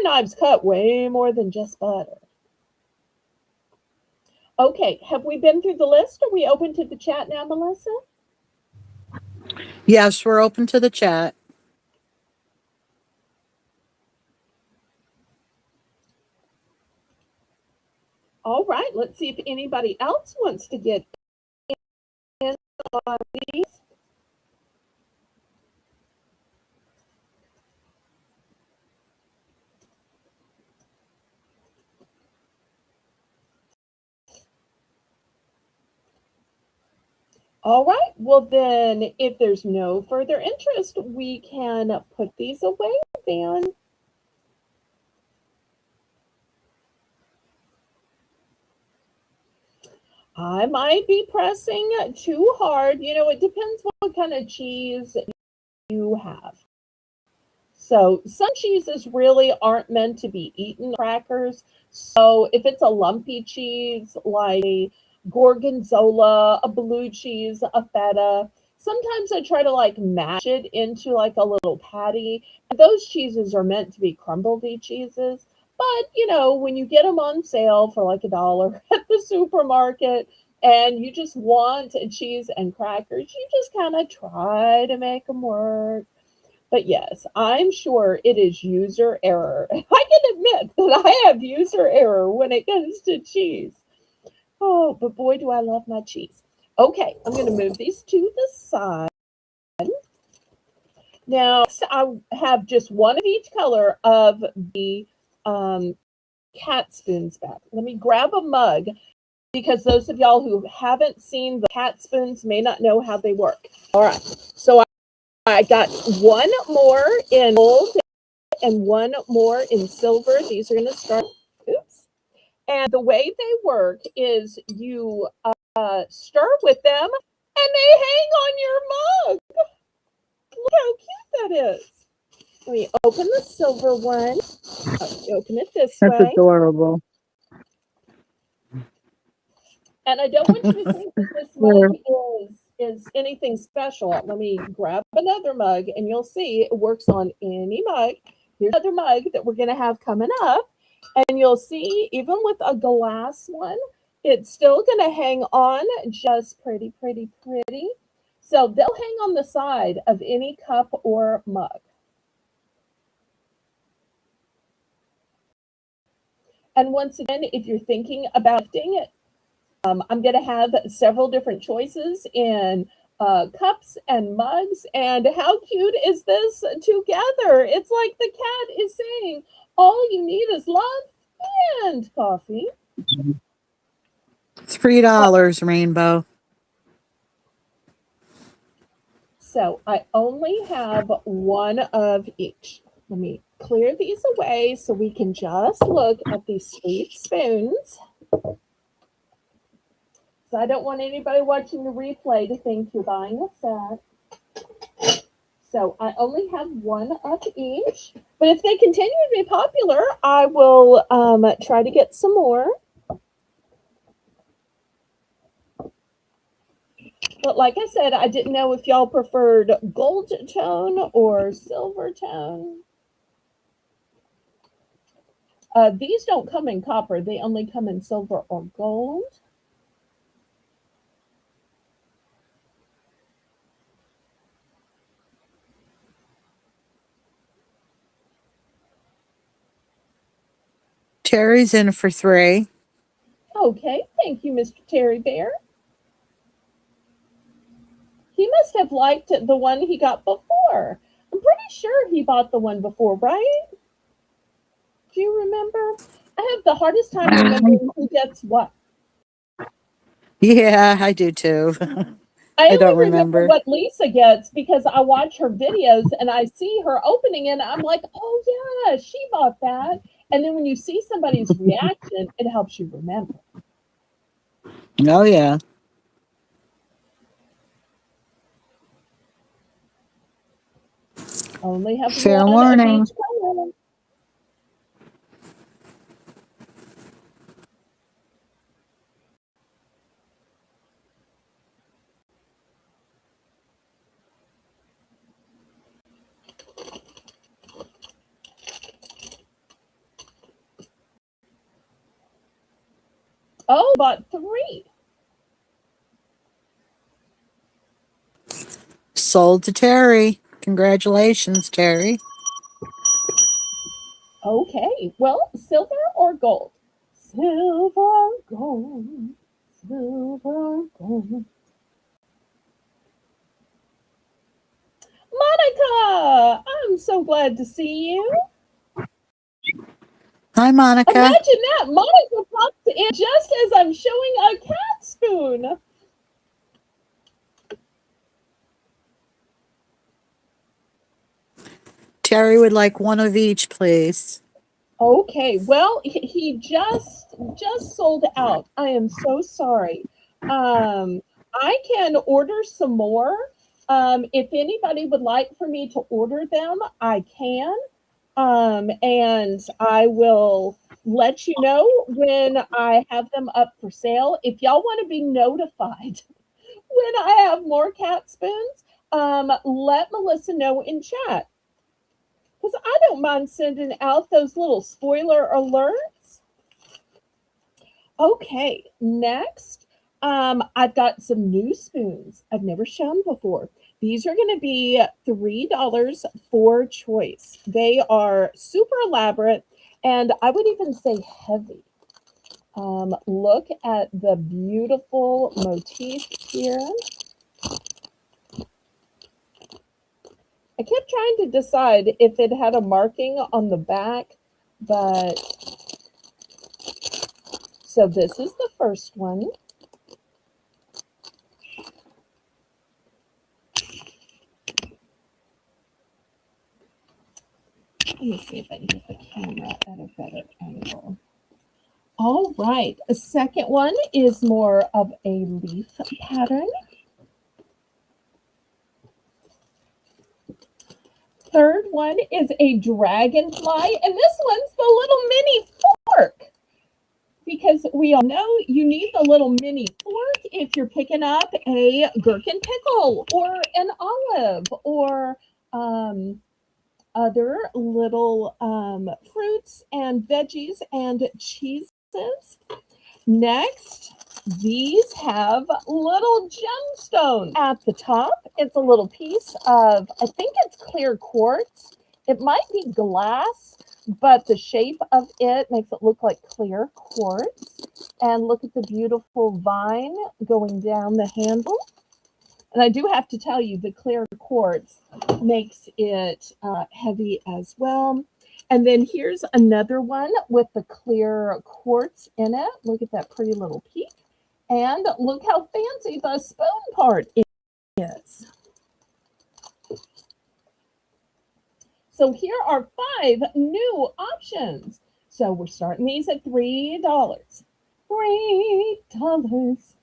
knives cut way more than just butter. Okay, have we been through the list? Are we open to the chat now, Melissa? Yes, we're open to the chat. All right, let's see if anybody else wants to get in on these. All right, well then, if there's no further interest, we can put these away then. I might be pressing too hard. You know, it depends what kind of cheese you have. So some cheeses really aren't meant to be eaten crackers. So if it's a lumpy cheese like a gorgonzola, a blue cheese, a feta, sometimes I try to like mash it into like a little patty. And those cheeses are meant to be crumbledy cheeses. But you know, when you get them on sale for like $1 at the supermarket and you just want cheese and crackers, you just kind of try to make them work. But yes, I'm sure it is user error. I can admit that I have user error when it comes to cheese. Oh, but boy, do I love my cheese. Okay, I'm going to move these to the side. Now, I have just one of each color of the cat spoons back. Let me grab a mug because those of y'all who haven't seen the cat spoons may not know how they work. All right, so I got one more in gold and one more in silver. These are going to start. Oops. And the way they work is you stir with them and they hang on your mug. Look how cute that is. Let me open the silver one. Open it this That's way. adorable. And I don't want you to think that this mug is anything special. Let me grab another mug and you'll see it works on any mug. Here's another mug that we're going to have coming up. And you'll see, even with a glass one, it's still going to hang on just pretty, pretty, pretty. So they'll hang on the side of any cup or mug. And once again, if you're thinking about gifting it, I'm going to have several different choices in cups and mugs. And how cute is this together? It's like the cat is saying, all you need is love and coffee. $3, Rainbow. So I only have one of each. Let me clear these away so we can just look at these sweet spoons. So I don't want anybody watching the replay to think you're buying a set. So I only have one of each. But if they continue to be popular, I will try to get some more. But like I said, I didn't know if y'all preferred gold tone or silver tone. These don't come in copper. They only come in silver or gold. Terry's in for 3. Okay, thank you, Mr. Terry Bear. He must have liked the one he got before. I'm pretty sure he bought the one before, right? Do you remember? I have the hardest time remembering who gets what. Yeah, I do too. I I don't only remember remember. what Lisa gets because I watch her videos and I see her opening it and I'm like, oh yeah, she bought that. And then when you see somebody's reaction, it helps you remember. Oh, yeah. Only have Fair one of warning. each color. Oh, bought 3. Sold to Terry. Congratulations, Terry. Okay, well, silver or gold? Silver, gold, silver, gold. Monica, I'm so glad to see you. Hi, Monica. Imagine that. Monica pops in just as I'm showing a cat spoon. Terry would like one of each, please. Okay, well, he just sold out. I am so sorry. I can order some more. If anybody would like for me to order them, I can. And I will let you know when I have them up for sale. If y'all want to be notified when I have more cat spoons, let Melissa know in chat. Because I don't mind sending out those little spoiler alerts. Okay, next, I've got some new spoons I've never shown before. These are going to be $3 for choice. They are super elaborate and I would even say heavy. Look at the beautiful motif here. I kept trying to decide if it had a marking on the back, but so this is the first one. Let me see if I can get the camera at a better angle. All right, the second one is more of a leaf pattern. Third one is a dragonfly, and this one's the little mini fork. Because we all know you need the little mini fork if you're picking up a gherkin pickle or an olive or other little fruits and veggies and cheeses. Next, these have little gemstones at the top. It's a little piece of, I think it's clear quartz. It might be glass, but the shape of it makes it look like clear quartz. And look at the beautiful vine going down the handle. And I do have to tell you, the clear quartz makes it heavy as well. And then here's another one with the clear quartz in it. Look at that pretty little peak. And look how fancy the spoon part is. So here are 5 new options. So we're starting these at $3. $3.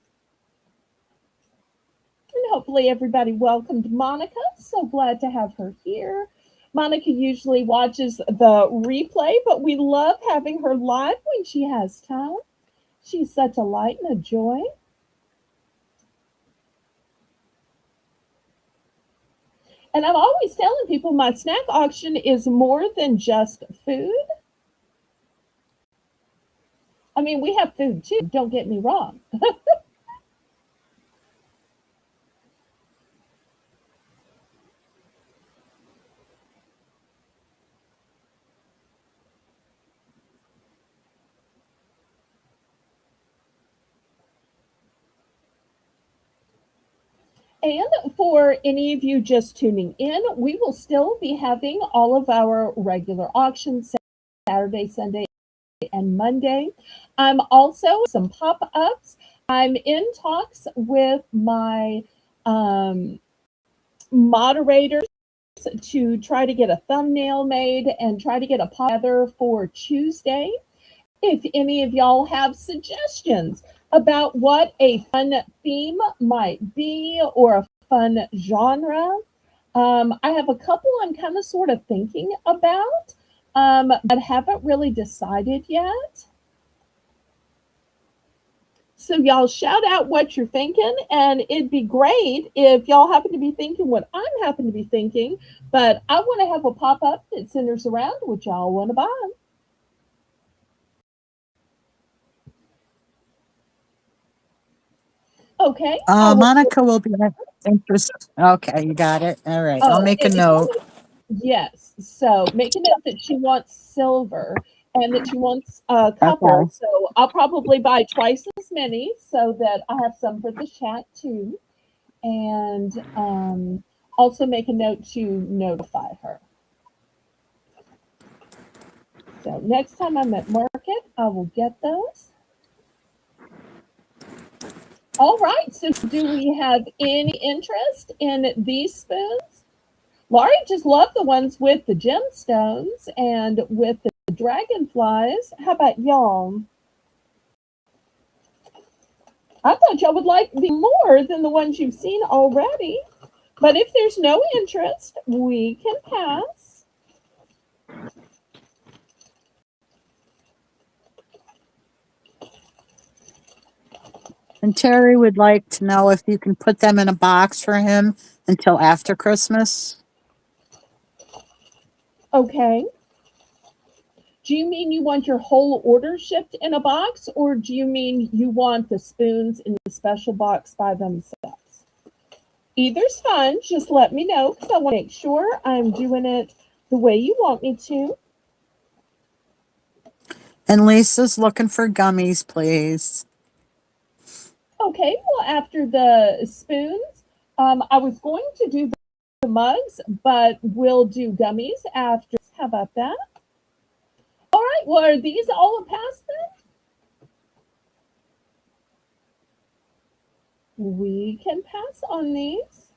And hopefully everybody welcomed Monica. So glad to have her here. Monica usually watches the replay, but we love having her live when she has time. She's such a light and a joy. And I'm always telling people my snack auction is more than just food. I mean, we have food too, don't get me wrong. And for any of you just tuning in, we will still be having all of our regular auctions Saturday, Sunday, and Monday. I'm also some pop-ups. I'm in talks with my moderators to try to get a thumbnail made and try to get a pop together for Tuesday. If any of y'all have suggestions about what a fun theme might be or a fun genre, I have a couple I'm kind of sort of thinking about, but haven't really decided yet. So y'all shout out what you're thinking, and it'd be great if y'all happen to be thinking what I'm happen to be thinking, but I want to have a pop-up that centers around what y'all want to buy. Okay. Monica will be interested. Okay, you got it. All right, I'll Oh, make a note. yes. So make a note that she wants silver and that she wants a couple. Okay. So I'll probably buy twice as many so that I have some for the chat too. And also make a note to notify her. So next time I'm at market, I will get those. All right. So do we have any interest in these spoons? Laurie just loved the ones with the gemstones and with the dragonflies. How about y'all? I thought y'all would like the more than the ones you've seen already. But if there's no interest, we can pass. And Terry would like to know if you can put them in a box for him until after Christmas. Okay. Do you mean you want your whole order shipped in a box, or do you mean you want the spoons in the special box by themselves? Either's fine. Just let me know because I want to make sure I'm doing it the way you want me to. And Lisa's looking for gummies, please. Okay, well, after the spoons, I was going to do the mugs, but we'll do gummies after. How about that? All right, well, are these all a pass then? We can pass on these.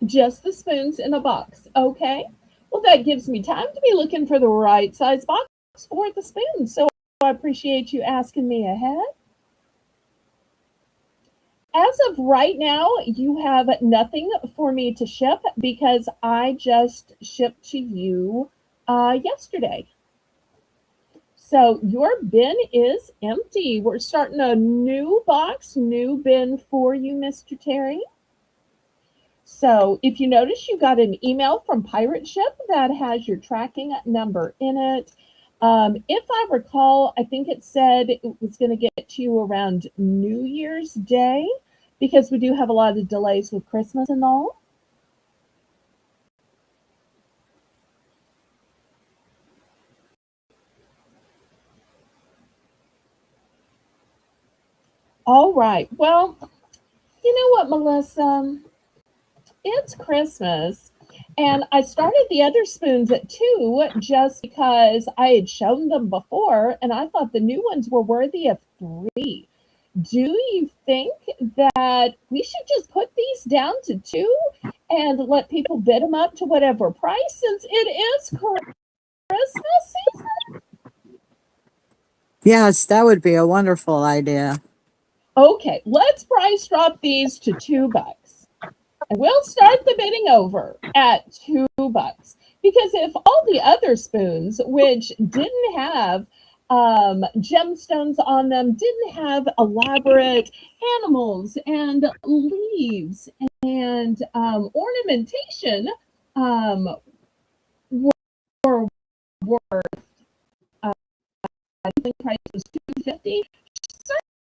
Just the spoons in a box. Okay. Well, that gives me time to be looking for the right size box for the spoons. So I appreciate you asking me ahead. As of right now, you have nothing for me to ship because I just shipped to you yesterday. So your bin is empty. We're starting a new box, new bin for you, Mr. Terry. So if you notice, you got an email from Pirate Ship that has your tracking number in it. If I recall, I think it said it was going to get to you around New Year's Day because we do have a lot of delays with Christmas and all. All right. Well, you know what, Melissa? It's Christmas. And I started the other spoons at 2 just because I had shown them before and I thought the new ones were worthy of 3. Do you think that we should just put these down to 2 and let people bid them up to whatever price since it is Christmas season? Yes, that would be a wonderful idea. Okay, let's price drop these to $2. And we'll start the bidding over at $2 because if all the other spoons, which didn't have gemstones on them, didn't have elaborate animals and leaves and ornamentation, um, were worth I think price was 250.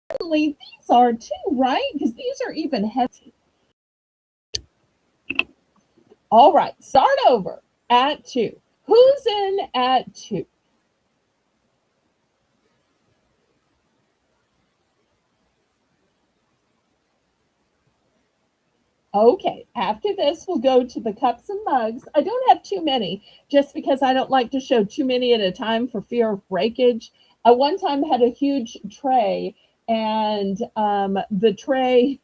Certainly, these are too, right? Because these are even heavy. All right, start over at 2. Who's in at 2? Okay, after this, we'll go to the cups and mugs. I don't have too many just because I don't like to show too many at a time for fear of breakage. I one time had a huge tray and the tray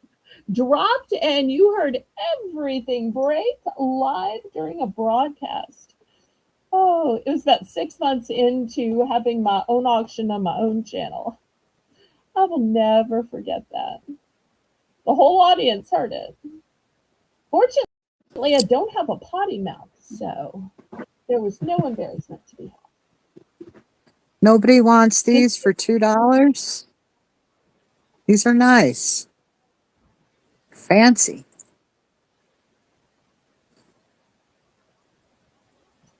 dropped and you heard everything break live during a broadcast. Oh, it was about 6 months into having my own auction on my own channel. I will never forget that. The whole audience heard it. Fortunately, I don't have a potty mouth, so there was no embarrassment to be had. Nobody wants Did these for $2. These are nice. Fancy.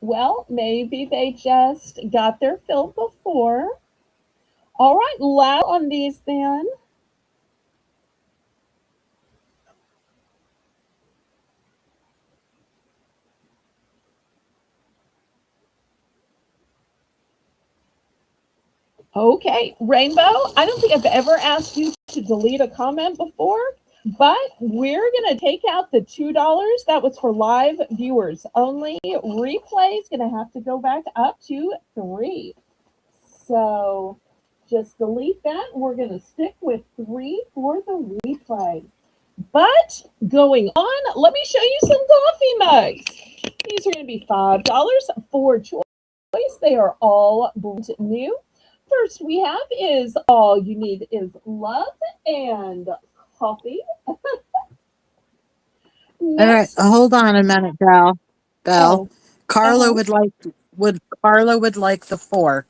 well, maybe they just got their fill before. All right, loud on these then. Okay, Rainbow, I don't think I've ever asked you to delete a comment before, but we're going to take out the $2. That was for live viewers only. Replay is going to have to go back up to 3. So just delete that. We're going to stick with 3 for the replay. But going on, let me show you some coffee mugs. These are going to be $5 for choice. They are all brand new. First we have is all you need is love and coffee. All right, Next, hold on a minute, Belle. Belle, oh, Carla uh-huh. would like the fork.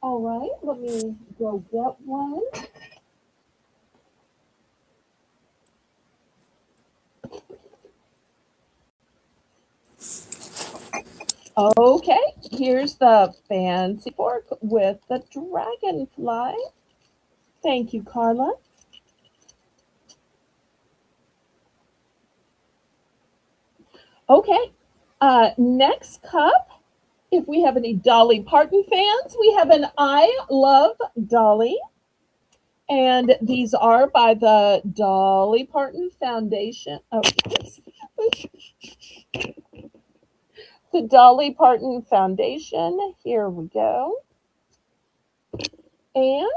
All right, let me go get one. Okay, here's the fancy fork with the dragonfly. Thank you, Carla. Okay. Next cup, if we have any Dolly Parton fans, we have an I Love Dolly. And these are by the Dolly Parton Foundation. Oh, the Dolly Parton Foundation. Here we go. And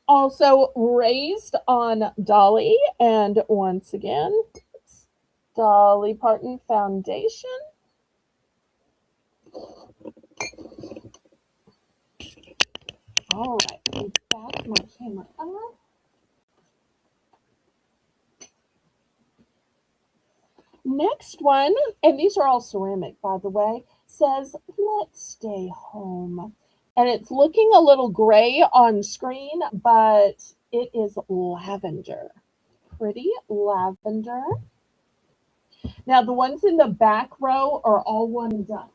also raised on Dolly. And once again, Dolly Parton Foundation. All right, let's back my camera up. Next one, and these are all ceramic, by the way, says, "Let's stay home." And it's looking a little gray on screen, but it is lavender. Pretty lavender. Now, the ones in the back row are all one and done.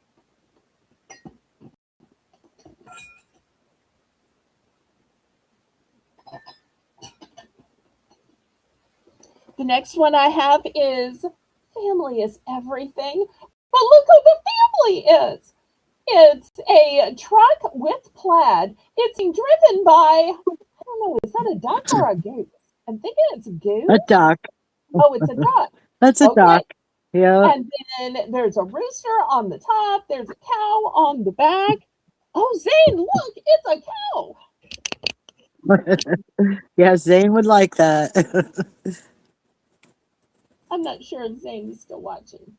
The next one I have is "Family is Everything." But look who the family is. It's a truck with plaid. It's being driven by, I don't know, is that a duck or a goose? I'm thinking it's a goose. A duck. Oh, it's a duck. That's a Okay. duck. Yeah. And then there's a rooster on the top. There's a cow on the back. Oh, Zane, look, it's a cow. Yeah, Zane would like that. I'm not sure if Zane is still watching.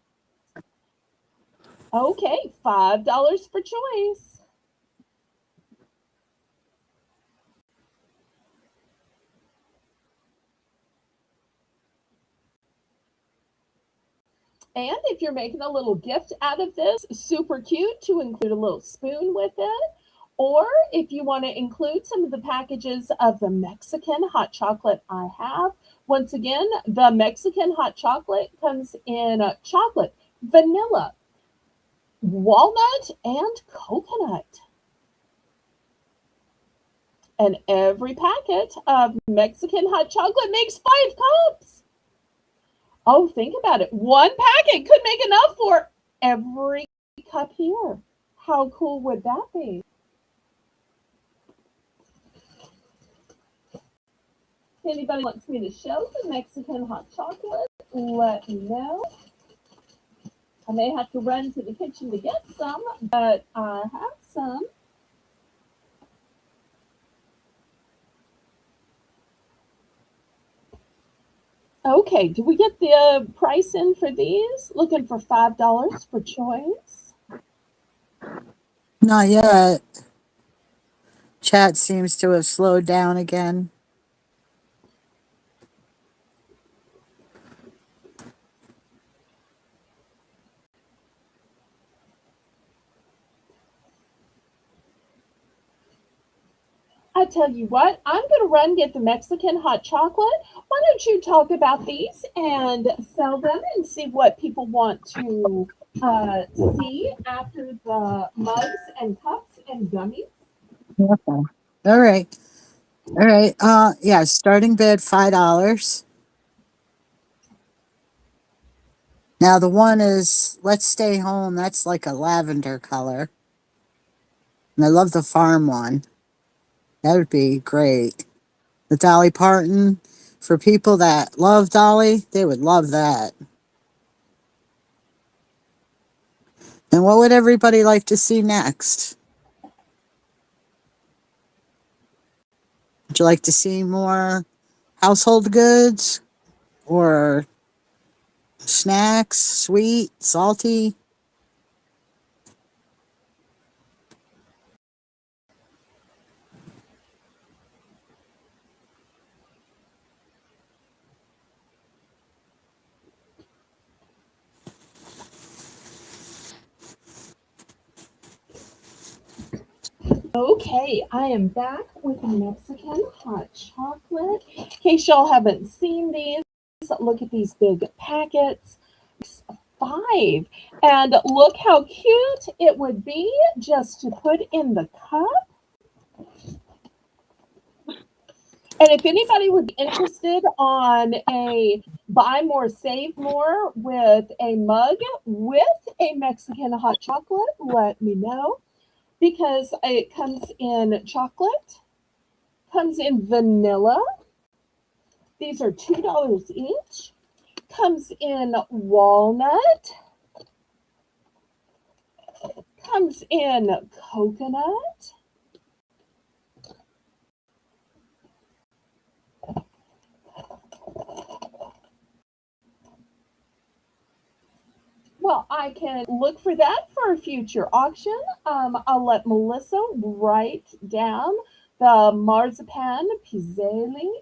Okay, $5 for choice. And if you're making a little gift out of this, super cute to include a little spoon with it. Or if you want to include some of the packages of the Mexican hot chocolate I have. Once again, the Mexican hot chocolate comes in chocolate, vanilla, walnut, and coconut. And every packet of Mexican hot chocolate makes 5 cups. Oh, think about it. One packet could make enough for every cup here. How cool would that be? If anybody wants me to show the Mexican hot chocolate, let me know. I may have to run to the kitchen to get some, but I have some. Okay, do we get the price in for these? Looking for $5 for choice. Not yet. Chat seems to have slowed down again. I tell you what, I'm going to run get the Mexican hot chocolate. Why don't you talk about these and sell them and see what people want to see after the mugs and cups and gummies? Okay. All right. All right. Yeah, starting bid $5. Now the one is "Let's Stay Home." That's like a lavender color. And I love the farm one. That would be great. The Dolly Parton, for people that love Dolly, they would love that. And what would everybody like to see next? Would you like to see more household goods or snacks, sweet, salty? Okay, I am back with Mexican hot chocolate. In case y'all haven't seen these, look at these big packets. 5. And look how cute it would be just to put in the cup. And if anybody would be interested on a buy more, save more with a mug with a Mexican hot chocolate, let me know because it comes in chocolate, comes in vanilla. These are $2 each. Comes in walnut, comes in coconut. Well, I can look for that for a future auction. I'll let Melissa write down the marzipan pizzelle.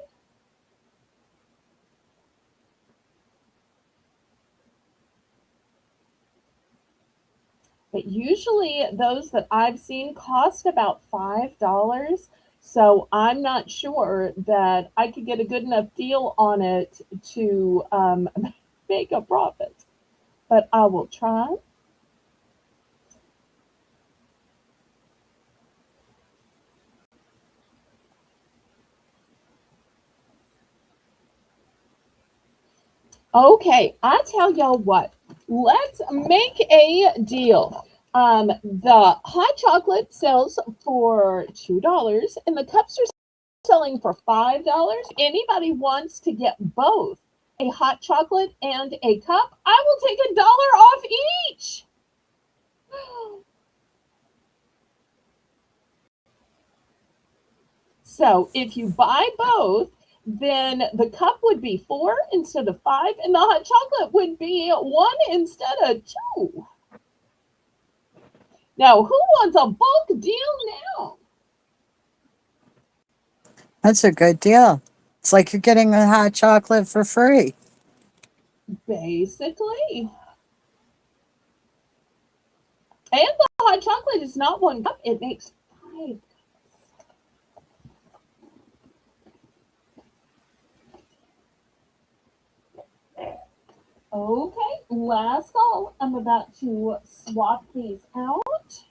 But usually those that I've seen cost about $5. So I'm not sure that I could get a good enough deal on it to make a profit. But I will try. Okay, I tell y'all what. Let's make a deal. The hot chocolate sells for $2, and the cups are selling for $5. Anybody wants to get both a hot chocolate and a cup? I will take $1 off each. So if you buy both, then the cup would be 4 instead of 5, and the hot chocolate would be 1 instead of 2. Now, who wants a bulk deal now? That's a good deal. It's like you're getting a hot chocolate for free. Basically. And the hot chocolate is not 1 cup, it makes 5. Okay, last call. I'm about to swap these out.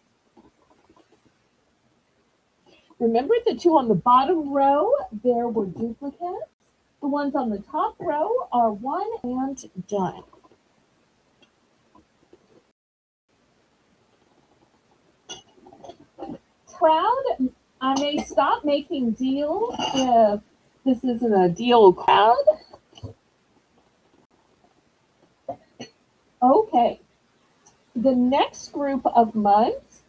Remember the two on the bottom row, there were duplicates. The ones on the top row are one and done. Crowd, I may stop making deals if this isn't a deal crowd. Okay, the next group of mugs.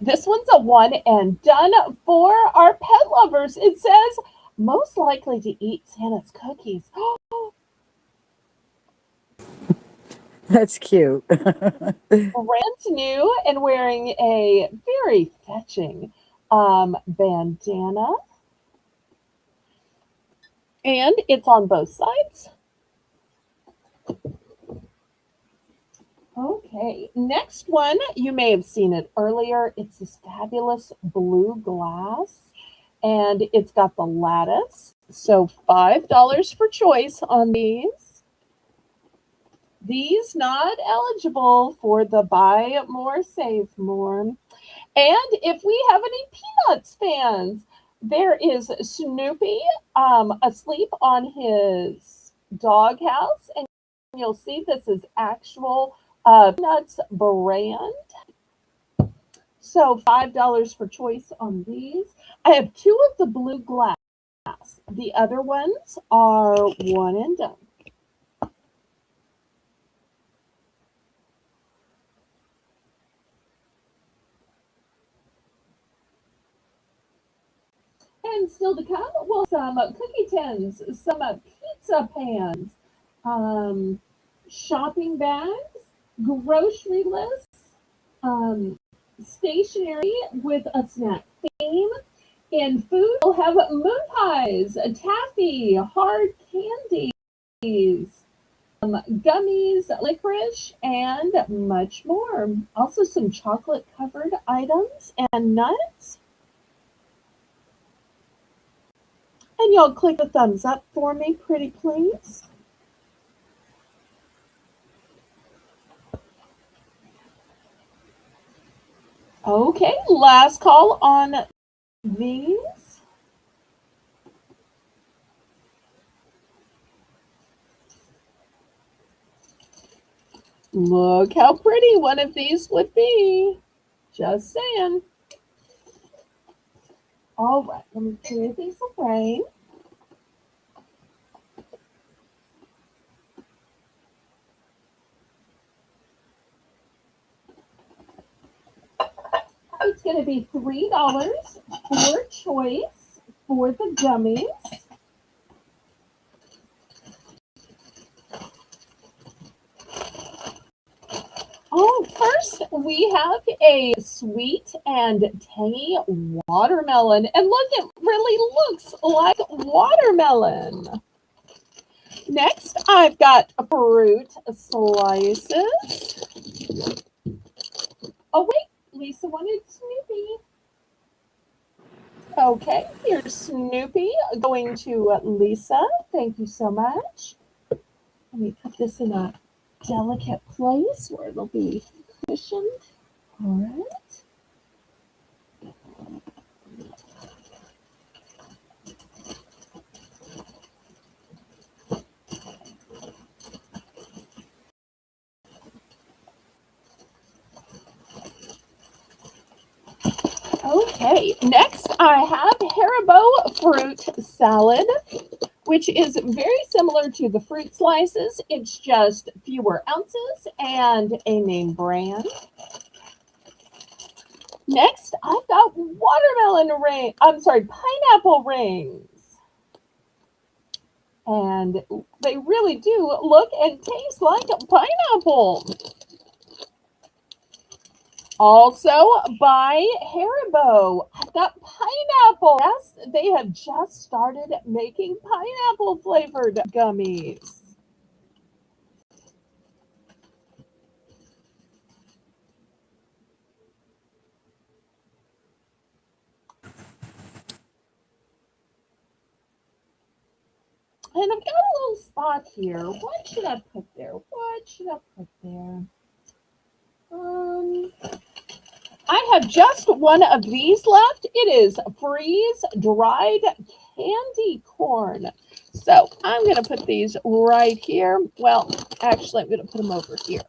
This one's a one and done for our pet lovers. It says most likely to eat Santa's cookies. That's cute. Brand new and wearing a very fetching bandana. And it's on both sides. Okay, next one, you may have seen it earlier. It's this fabulous blue glass, and it's got the lattice. So $5 for choice on these. These not eligible for the buy more, save more. And if we have any Peanuts fans, there is Snoopy asleep on his doghouse, and you'll see this is actual Peanuts brand. So $5 for choice on these. I have two of the blue glass. The other ones are one and done. And still to come, well, some cookie tins, some pizza pans, um, shopping bags, grocery lists, um, stationery with a snack theme. In food, we'll have moon pies, taffy, hard candies, gummies, licorice, and much more. Also, some chocolate covered items and nuts. And y'all click the thumbs up for me, pretty please. Okay, last call on these. Look how pretty one of these would be. Just saying. All right, let me clear these away. It's going to be $3 for choice for the gummies. Oh, first we have a sweet and tangy watermelon. And look, it really looks like watermelon. Next, I've got fruit slices. Oh, wait, Lisa wanted Snoopy. Okay, here's Snoopy going to Lisa. Thank you so much. Let me put this in a delicate place where it'll be cushioned. All right. Okay, next I have Haribo fruit salad, which is very similar to the fruit slices. It's just fewer ounces and a name brand. Next, I've got pineapple rings. And they really do look and taste like a pineapple. Also by Haribo, I've got pineapple. Yes, they have just started making pineapple flavored gummies. And I've got a little spot here. What should I put there? What should I put there? I have just one of these left. It is freeze dried candy corn. So I'm going to put these right here. Well, actually, I'm going to put them over here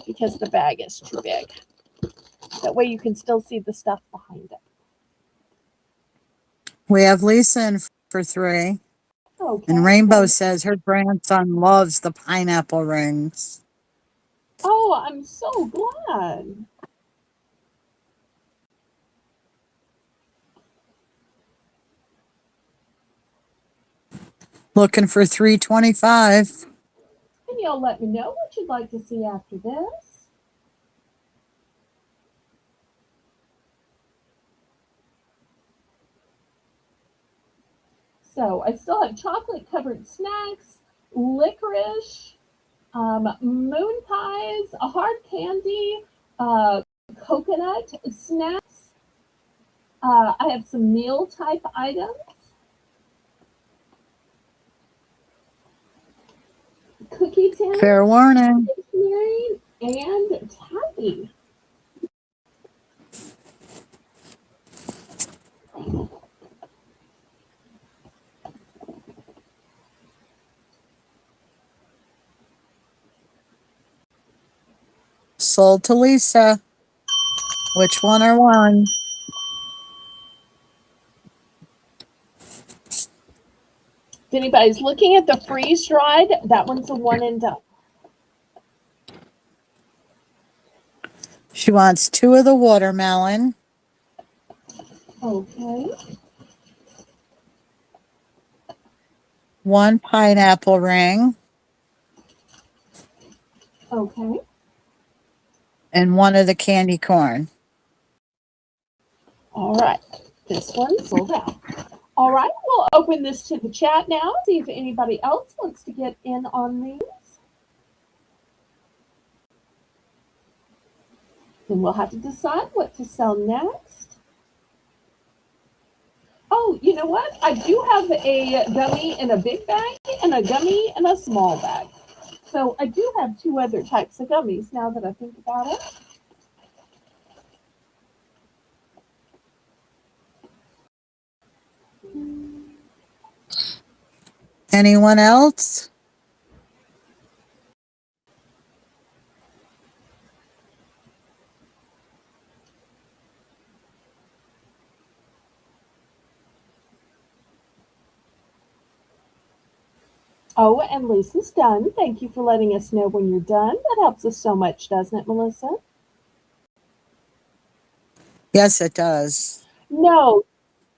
because the bag is too big. That way you can still see the stuff behind it. We have Lisa in for 3. Okay. And Rainbow says her grandson loves the pineapple rings. Oh, I'm so glad. Looking for 325. And you'll let me know what you'd like to see after this. So I still have chocolate covered snacks, licorice, moon pies, a hard candy, coconut snacks. I have some meal type items. Cookie tin, Fair warning. and taffy. Sold to Lisa. Which one are one? If anybody's looking at the freeze dried, that one's a one and done. She wants 2 of the watermelon. Okay. 1 pineapple ring. Okay. And 1 of the candy corn. All right. This one's sold out. All right. We'll open this to the chat now. See if anybody else wants to get in on these. Then we'll have to decide what to sell next. Oh, you know what? I do have a gummy in a big bag and a gummy in a small bag. So I do have 2 other types of gummies now that I think about it. Anyone else? Oh, and Lisa's done. Thank you for letting us know when you're done. That helps us so much, doesn't it, Melissa? Yes, it does. No,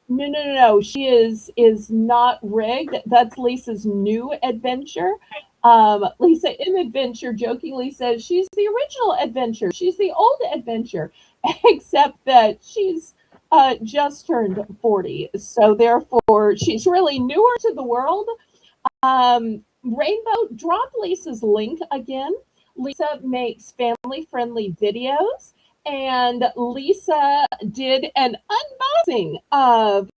no. She is not rigged. That's Lisa's new adventure. Lisa in Adventure jokingly says she's the original adventure. She's the old adventure, except that she's just turned 40. So therefore, she's really newer to the world. Rainbow, drop Lisa's link again. Lisa makes family friendly videos, and Lisa did an unboxing of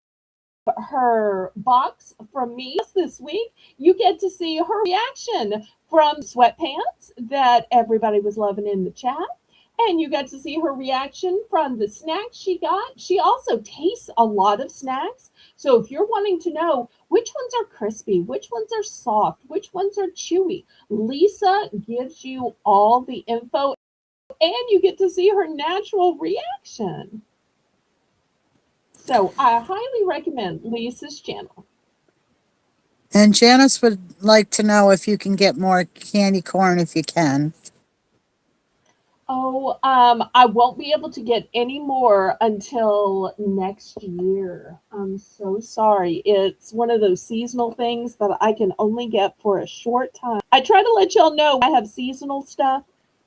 her box from me this week. You get to see her reaction from sweatpants that everybody was loving in the chat. And you got to see her reaction from the snacks she got. She also tastes a lot of snacks. So if you're wanting to know which ones are crispy, which ones are soft, which ones are chewy, Lisa gives you all the info and you get to see her natural reaction. So I highly recommend Lisa's channel. And Janice would like to know if you can get more candy corn if you can. Oh, I won't be able to get any more until next year. I'm so sorry. It's one of those seasonal things that I can only get for a short time. I try to let y'all know I have seasonal stuff.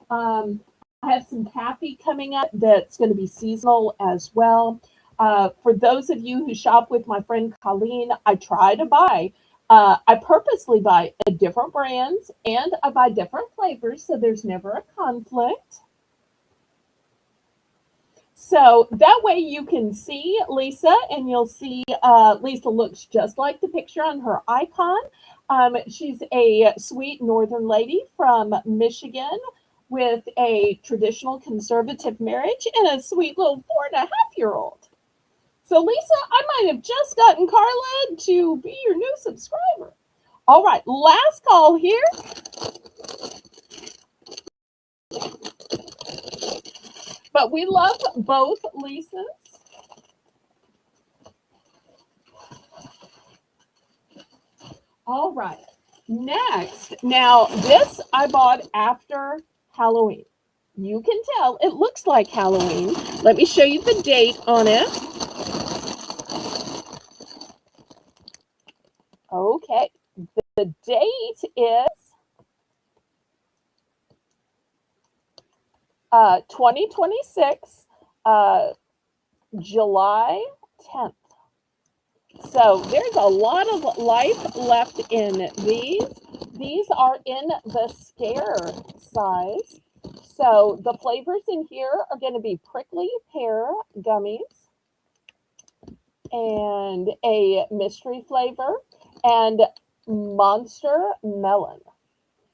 Um, I have some taffy coming up that's going to be seasonal as well. For those of you who shop with my friend Colleen, I try to buy. I purposely buy a different brands and I buy different flavors so there's never a conflict. So that way you can see Lisa and you'll see Lisa looks just like the picture on her icon. She's a sweet northern lady from Michigan with a traditional conservative marriage and a sweet little 4.5-year-old. So Lisa, I might have just gotten Carla to be your new subscriber. All right, last call here. But we love both Lisas. All right. Next. Now, this I bought after Halloween. You can tell it looks like Halloween. Let me show you the date on it. Okay. The date is 2026, July 10th. So there's a lot of life left in these. These are in the scare size. So the flavors in here are going to be prickly pear gummies and a mystery flavor and monster melon.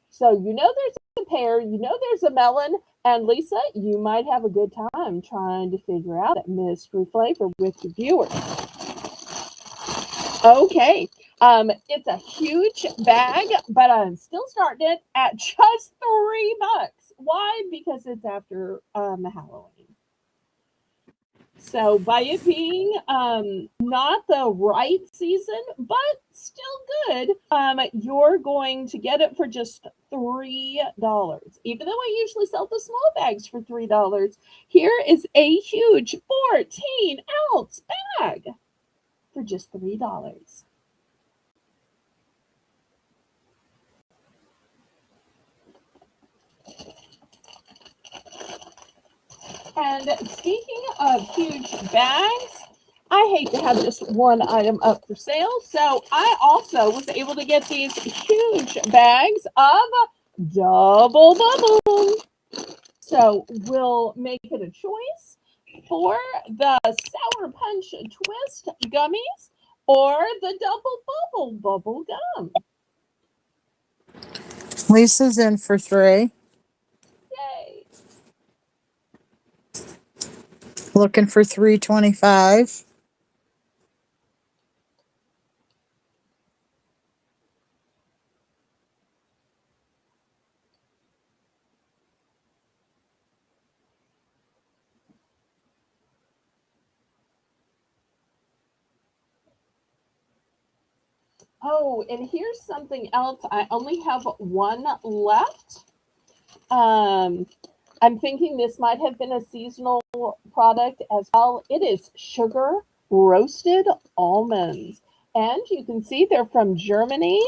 So you know there's a pear, you know there's a melon, and Lisa, you might have a good time trying to figure out that mystery flavor with your viewers. Okay. It's a huge bag, but I'm still starting it at just $3. Why? Because it's after Halloween. So by it being not the right season, but still good, you're going to get it for just $3. Even though I usually sell the small bags for $3, here is a huge 14-ounce bag for just $3. And speaking of huge bags, I hate to have just one item up for sale. So I also was able to get these huge bags of double bubble. So we'll make it a choice for the Sour Punch Twist gummies or the double bubble gum. Lisa's in for 3. Yay. Looking for 325. Oh, and here's something else. I only have one left. Um, I'm thinking this might have been a seasonal product as well. It is sugar roasted almonds. And you can see they're from Germany.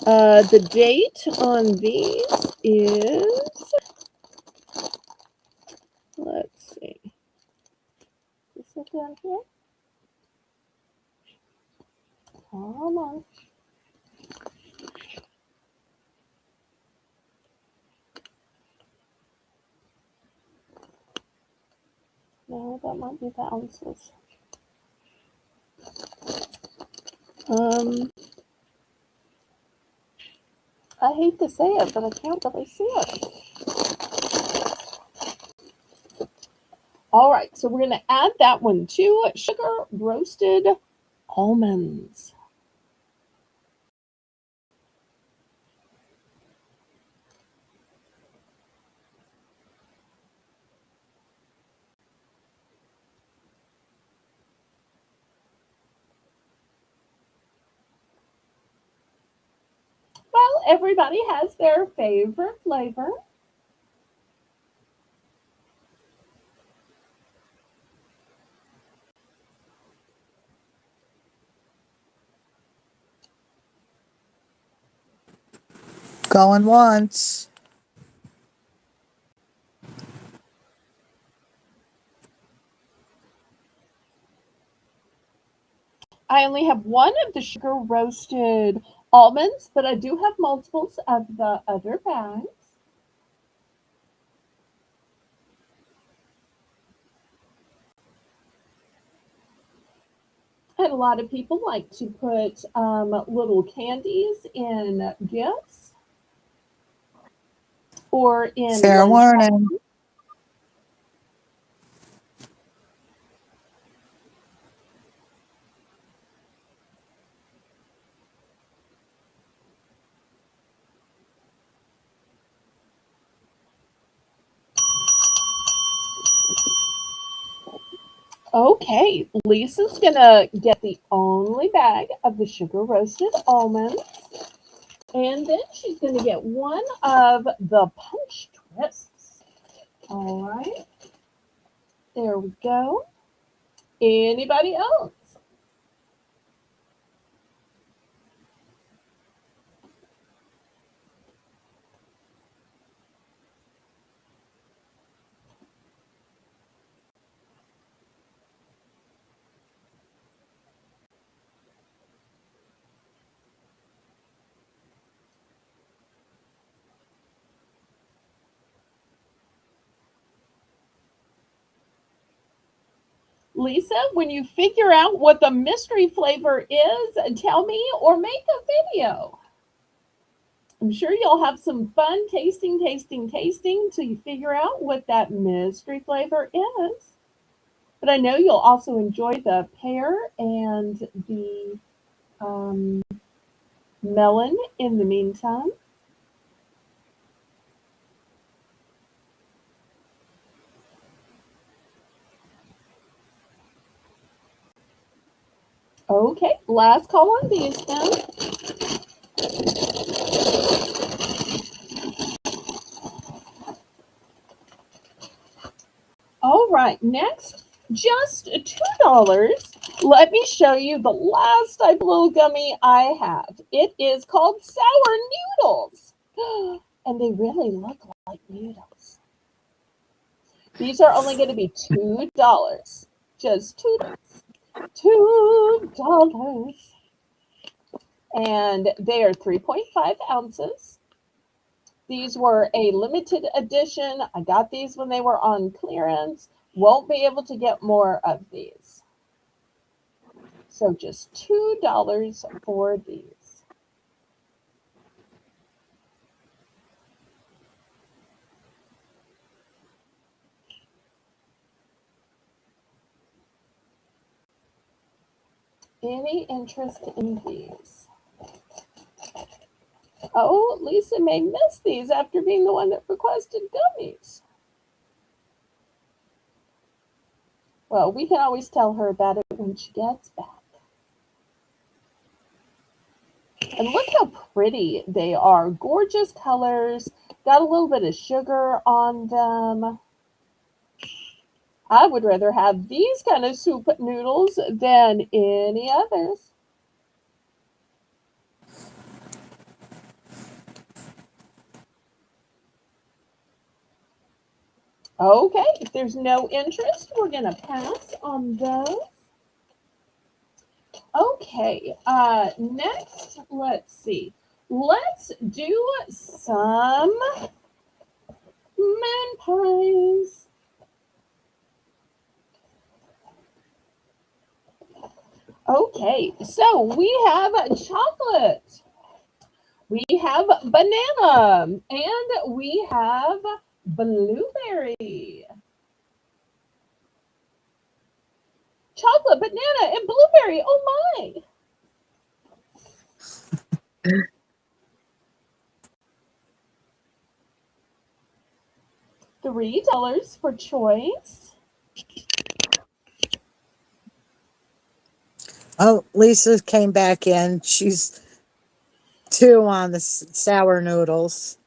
The date on these is, let's see, is it down here? Come on. No, that might be the ounces. Um, I hate to say it, but I can't really see it. All right, so we're going to add that one to sugar roasted almonds. Well, everybody has their favorite flavor. Going once. I only have one of the sugar roasted almonds, but I do have multiples of the other bags. And a lot of people like to put little candies in gifts or in Fair lunch. warning. Okay, Lisa's gonna get the only bag of the sugar roasted almonds. And then she's gonna get one of the punch twists. All right, there we go. Anybody else? Lisa, when you figure out what the mystery flavor is, tell me or make a video. I'm sure you'll have some fun tasting till you figure out what that mystery flavor is. But I know you'll also enjoy the pear and the um, melon in the meantime. Okay, last call on these then. All right, next, just $2. Let me show you the last type of little gummy I have. It is called sour noodles. And they really look like noodles. These are only going to be $2. Just $2. And they are 3.5 ounces. These were a limited edition. I got these when they were on clearance. Won't be able to get more of these. So just $2 for these. Any interest in these? Oh, Lisa may miss these after being the one that requested gummies. Well, we can always tell her about it when she gets back. And look how pretty they are. Gorgeous colors. Got a little bit of sugar on them. I would rather have these kind of soup noodles than any others. Okay, if there's no interest, we're going to pass on those. Okay, next, let's see. Let's do some moon pies. Okay, so we have chocolate, we have banana, and we have blueberry. Chocolate, banana, and blueberry. Oh my. $3 for choice. Oh, Lisa came back in. She's 2 on the sour noodles.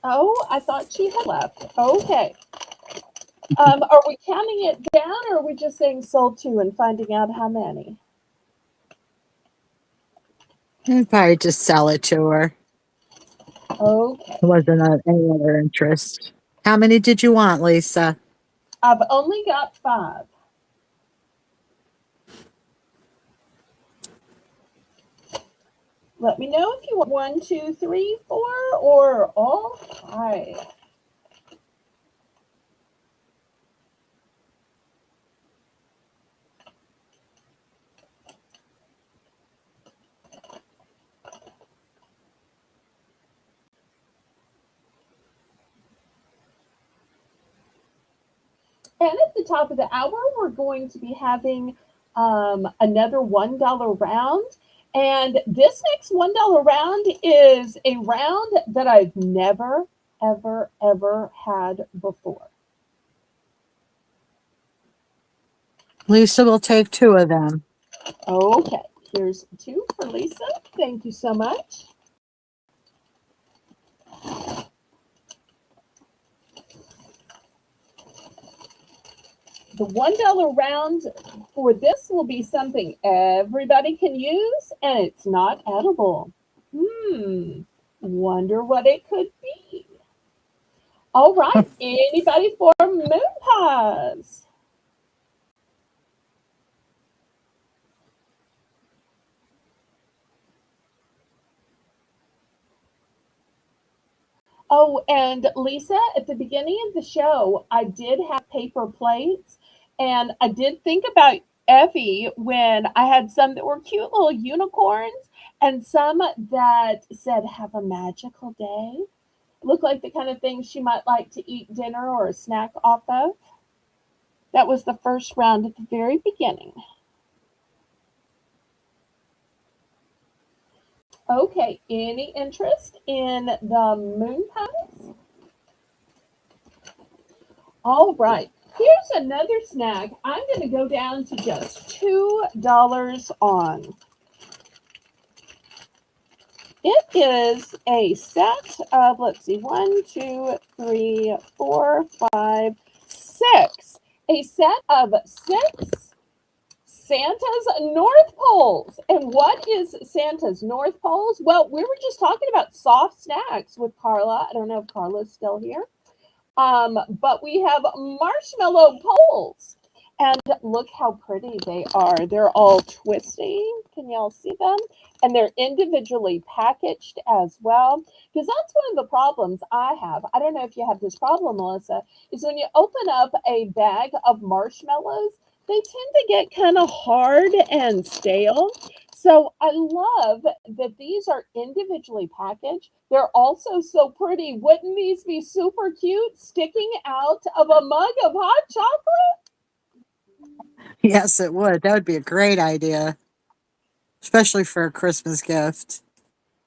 Oh, I thought she had left. Okay. Are we counting it down or are we just saying sold two and finding out how many? I'd probably just sell it to her. Okay. There wasn't any other interest. How many did you want, Lisa? I've only got 5. Let me know if you want 1, 2, 3, 4, or all 5. And at the top of the hour, we're going to be having another $1 round. And this next $1 round is a round that I've never, ever, ever had before. Lisa will take 2 of them. Okay, here's 2 for Lisa. Thank you so much. The $1 round for this will be something everybody can use, and it's not edible. Wonder what it could be. All right, anybody for moon pies? Oh, and Lisa, at the beginning of the show, I did have paper plates, and I did think about Effie when I had some that were cute little unicorns and some that said, "Have a magical day." Look like the kind of thing she might like to eat dinner or a snack off of. That was the first round at the very beginning. Okay, any interest in the moon pies? All right, here's another snack. I'm going to go down to just $2 on. It is a set of, let's see, 1, 2, 3, 4, 5, 6. A set of 6 Santa's North Poles. And what is Santa's North Poles? Well, we were just talking about soft snacks with Carla. I don't know if Carla's still here. But we have marshmallow poles. And look how pretty they are. They're all twisty. Can y'all see them? And they're individually packaged as well. Because that's one of the problems I have. I don't know if you have this problem, Melissa, is when you open up a bag of marshmallows, they tend to get kind of hard and stale. So I love that these are individually packaged. They're also so pretty. Wouldn't these be super cute sticking out of a mug of hot chocolate? Yes, it would. That would be a great idea, especially for a Christmas gift.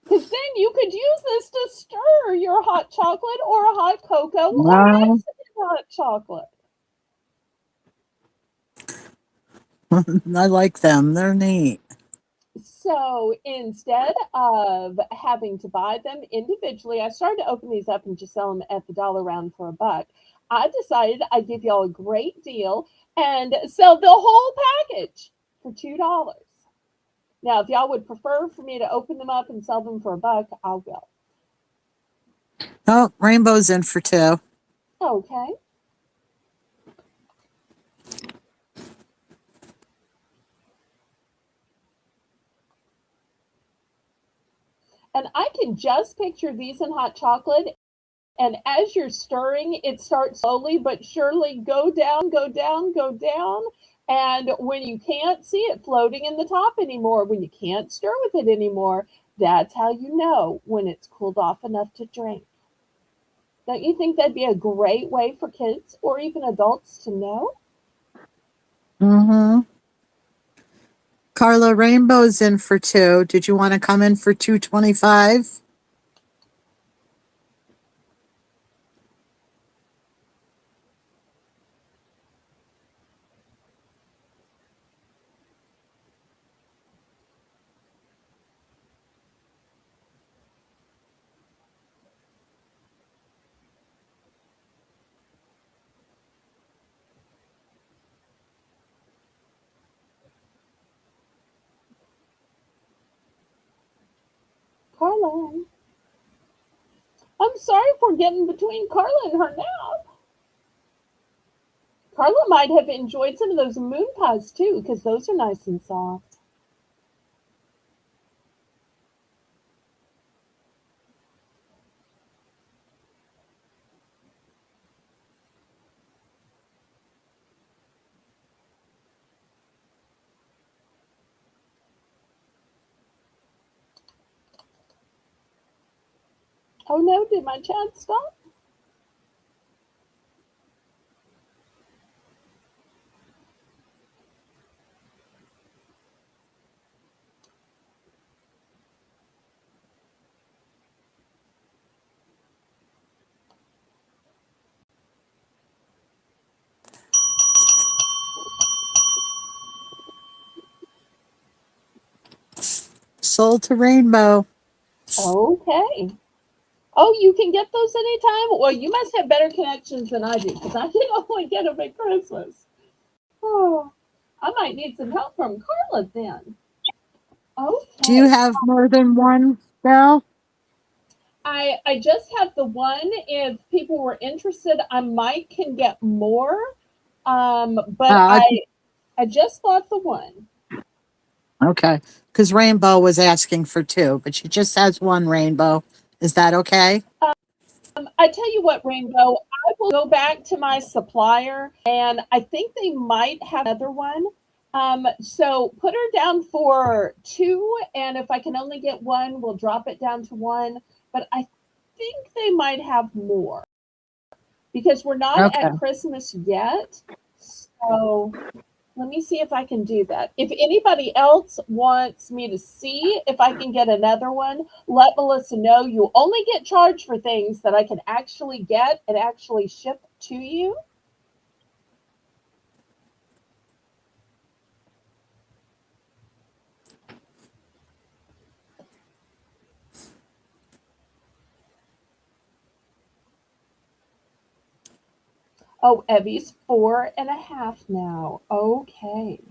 Because then you could use this to stir your hot chocolate or a hot cocoa or Well, mix it in hot chocolate. I like them. They're neat. So instead of having to buy them individually, I started to open these up and just sell them at the dollar round for a buck. I decided I'd give y'all a great deal and sell the whole package for $2. Now, if y'all would prefer for me to open them up and sell them for a buck, I will. Oh, rainbow's in for 2. Okay. And I can just picture these in hot chocolate. And as you're stirring, it starts slowly but surely go down, go down, go down. And when you can't see it floating in the top anymore, when you can't stir with it anymore, that's how you know when it's cooled off enough to drink. Don't you think that'd be a great way for kids or even adults to know? Mm-hmm. Carla, rainbow's in for 2. Did you want to come in for 225? Carla, I'm sorry for getting between Carla and her nap. Carla might have enjoyed some of those moon pies too, because those are nice and soft. Oh no, did my chat stop? Sold to rainbow. Okay. Oh, you can get those anytime? Well, you must have better connections than I do, because I can only get them at Christmas. Oh, I might need some help from Carla then. Do you Okay. have more than one, Belle? I just have the one. If people were interested, I might can get more. But Uh, I just bought the one. okay. Because rainbow was asking for 2, but she just has one rainbow. Is that okay? I tell you what, Rainbow, I will go back to my supplier, and I think they might have another one. So put her down for 2, and if I can only get one, we'll drop it down to 1. But I think they might have more because we're not Okay. at Christmas yet. So let me see if I can do that. If anybody else wants me to see if I can get another one, let Melissa know. You only get charged for things that I can actually get and actually ship to you. Oh, Evie's 4.5 now. Okay.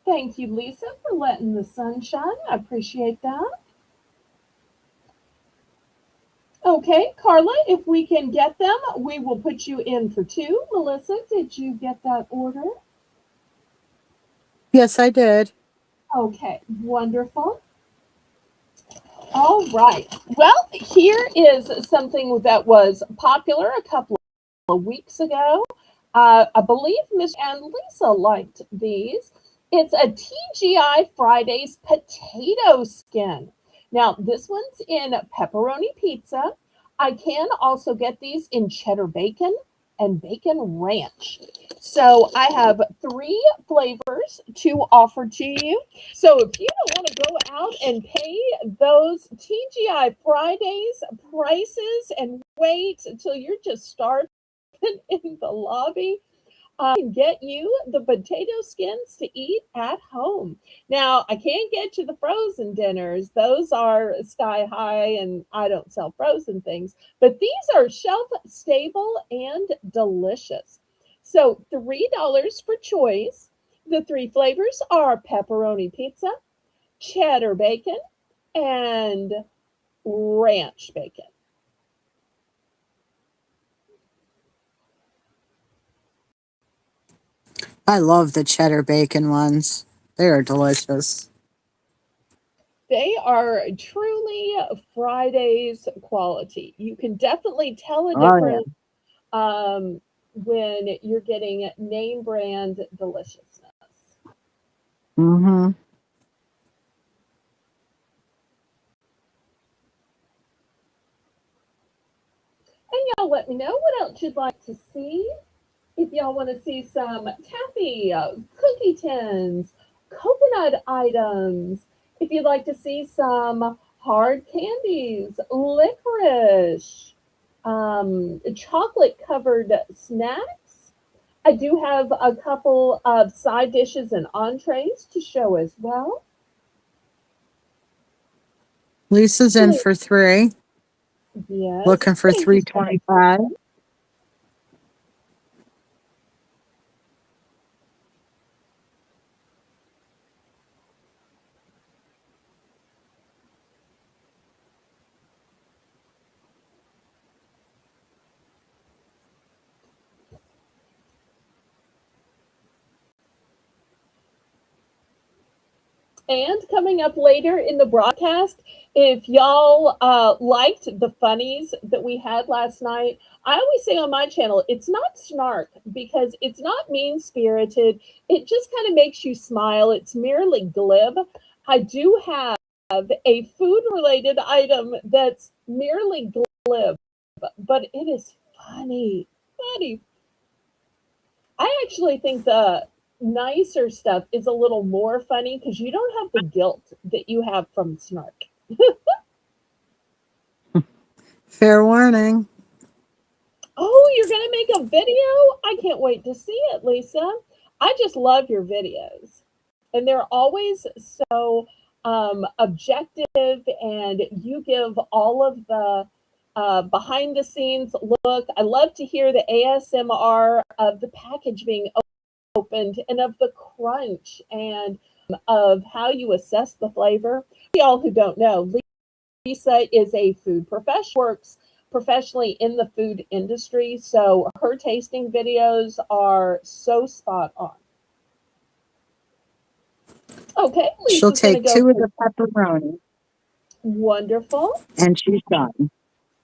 Thank you, Lisa, for letting the sun shine. I appreciate that. Okay, Carla, if we can get them, we will put you in for 2. Melissa, did you get that order? Yes, I did. Okay, wonderful. All right. Well, here is something that was popular a couple of weeks ago. I believe Miss and Lisa liked these. It's a TGI Fridays potato skin. Now, this one's in pepperoni pizza. I can also get these in cheddar bacon and bacon ranch. So I have 3 flavors to offer to you. So if you don't want to go out and pay those TGI Fridays prices and wait until you're just starving in the lobby, can get you the potato skins to eat at home. Now, I can't get you the frozen dinners. Those are sky high, and I don't sell frozen things. But these are shelf stable and delicious. So, $3 for choice. The 3 flavors are pepperoni pizza, cheddar bacon, and ranch bacon. I love the cheddar bacon ones. They are delicious. They are truly Friday's quality. You can definitely tell a Oh yeah. difference when you're getting name brand deliciousness. Mm-hmm. And y'all let me know what else you'd like to see. If y'all want to see some taffy, cookie tins, coconut items, if you'd like to see some hard candies, licorice, chocolate covered snacks. I do have a couple of side dishes and entrees to show as well. Lisa's in Please, for 3, yes, looking for thank you so much. 325. And coming up later in the broadcast, if y'all liked the funnies that we had last night, I always say on my channel, it's not snark because it's not mean spirited. It just kind of makes you smile. It's merely glib. I do have a food related item that's merely glib, but it is funny. Funny. I actually think the nicer stuff is a little more funny because you don't have the guilt that you have from snark. Fair warning. Oh, you're going to make a video? I can't wait to see it, Lisa. I just love your videos. And they're always so objective, and you give all of the behind the scenes look. I love to hear the ASMR of the package being opened and of the crunch and of how you assess the flavor. Y'all who don't know, Lisa is a food professional, works professionally in the food industry, so her tasting videos are so spot on. Okay, She'll Lisa's going to take go 2 of for the pepperoni wonderful. and she's done.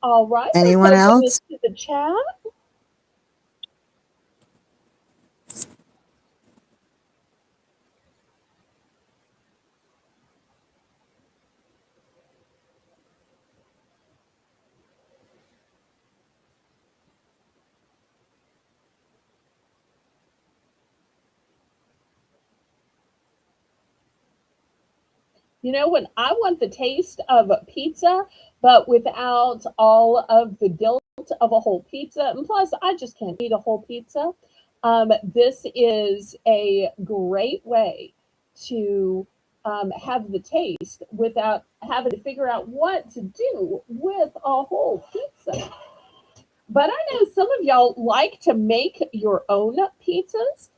All right, let's Anyone open this else? to the chat. You know, when I want the taste of pizza, but without all of the guilt of a whole pizza, and plus, I just can't eat a whole pizza. This is a great way to have the taste without having to figure out what to do with a whole pizza. But I know some of y'all like to make your own pizzas.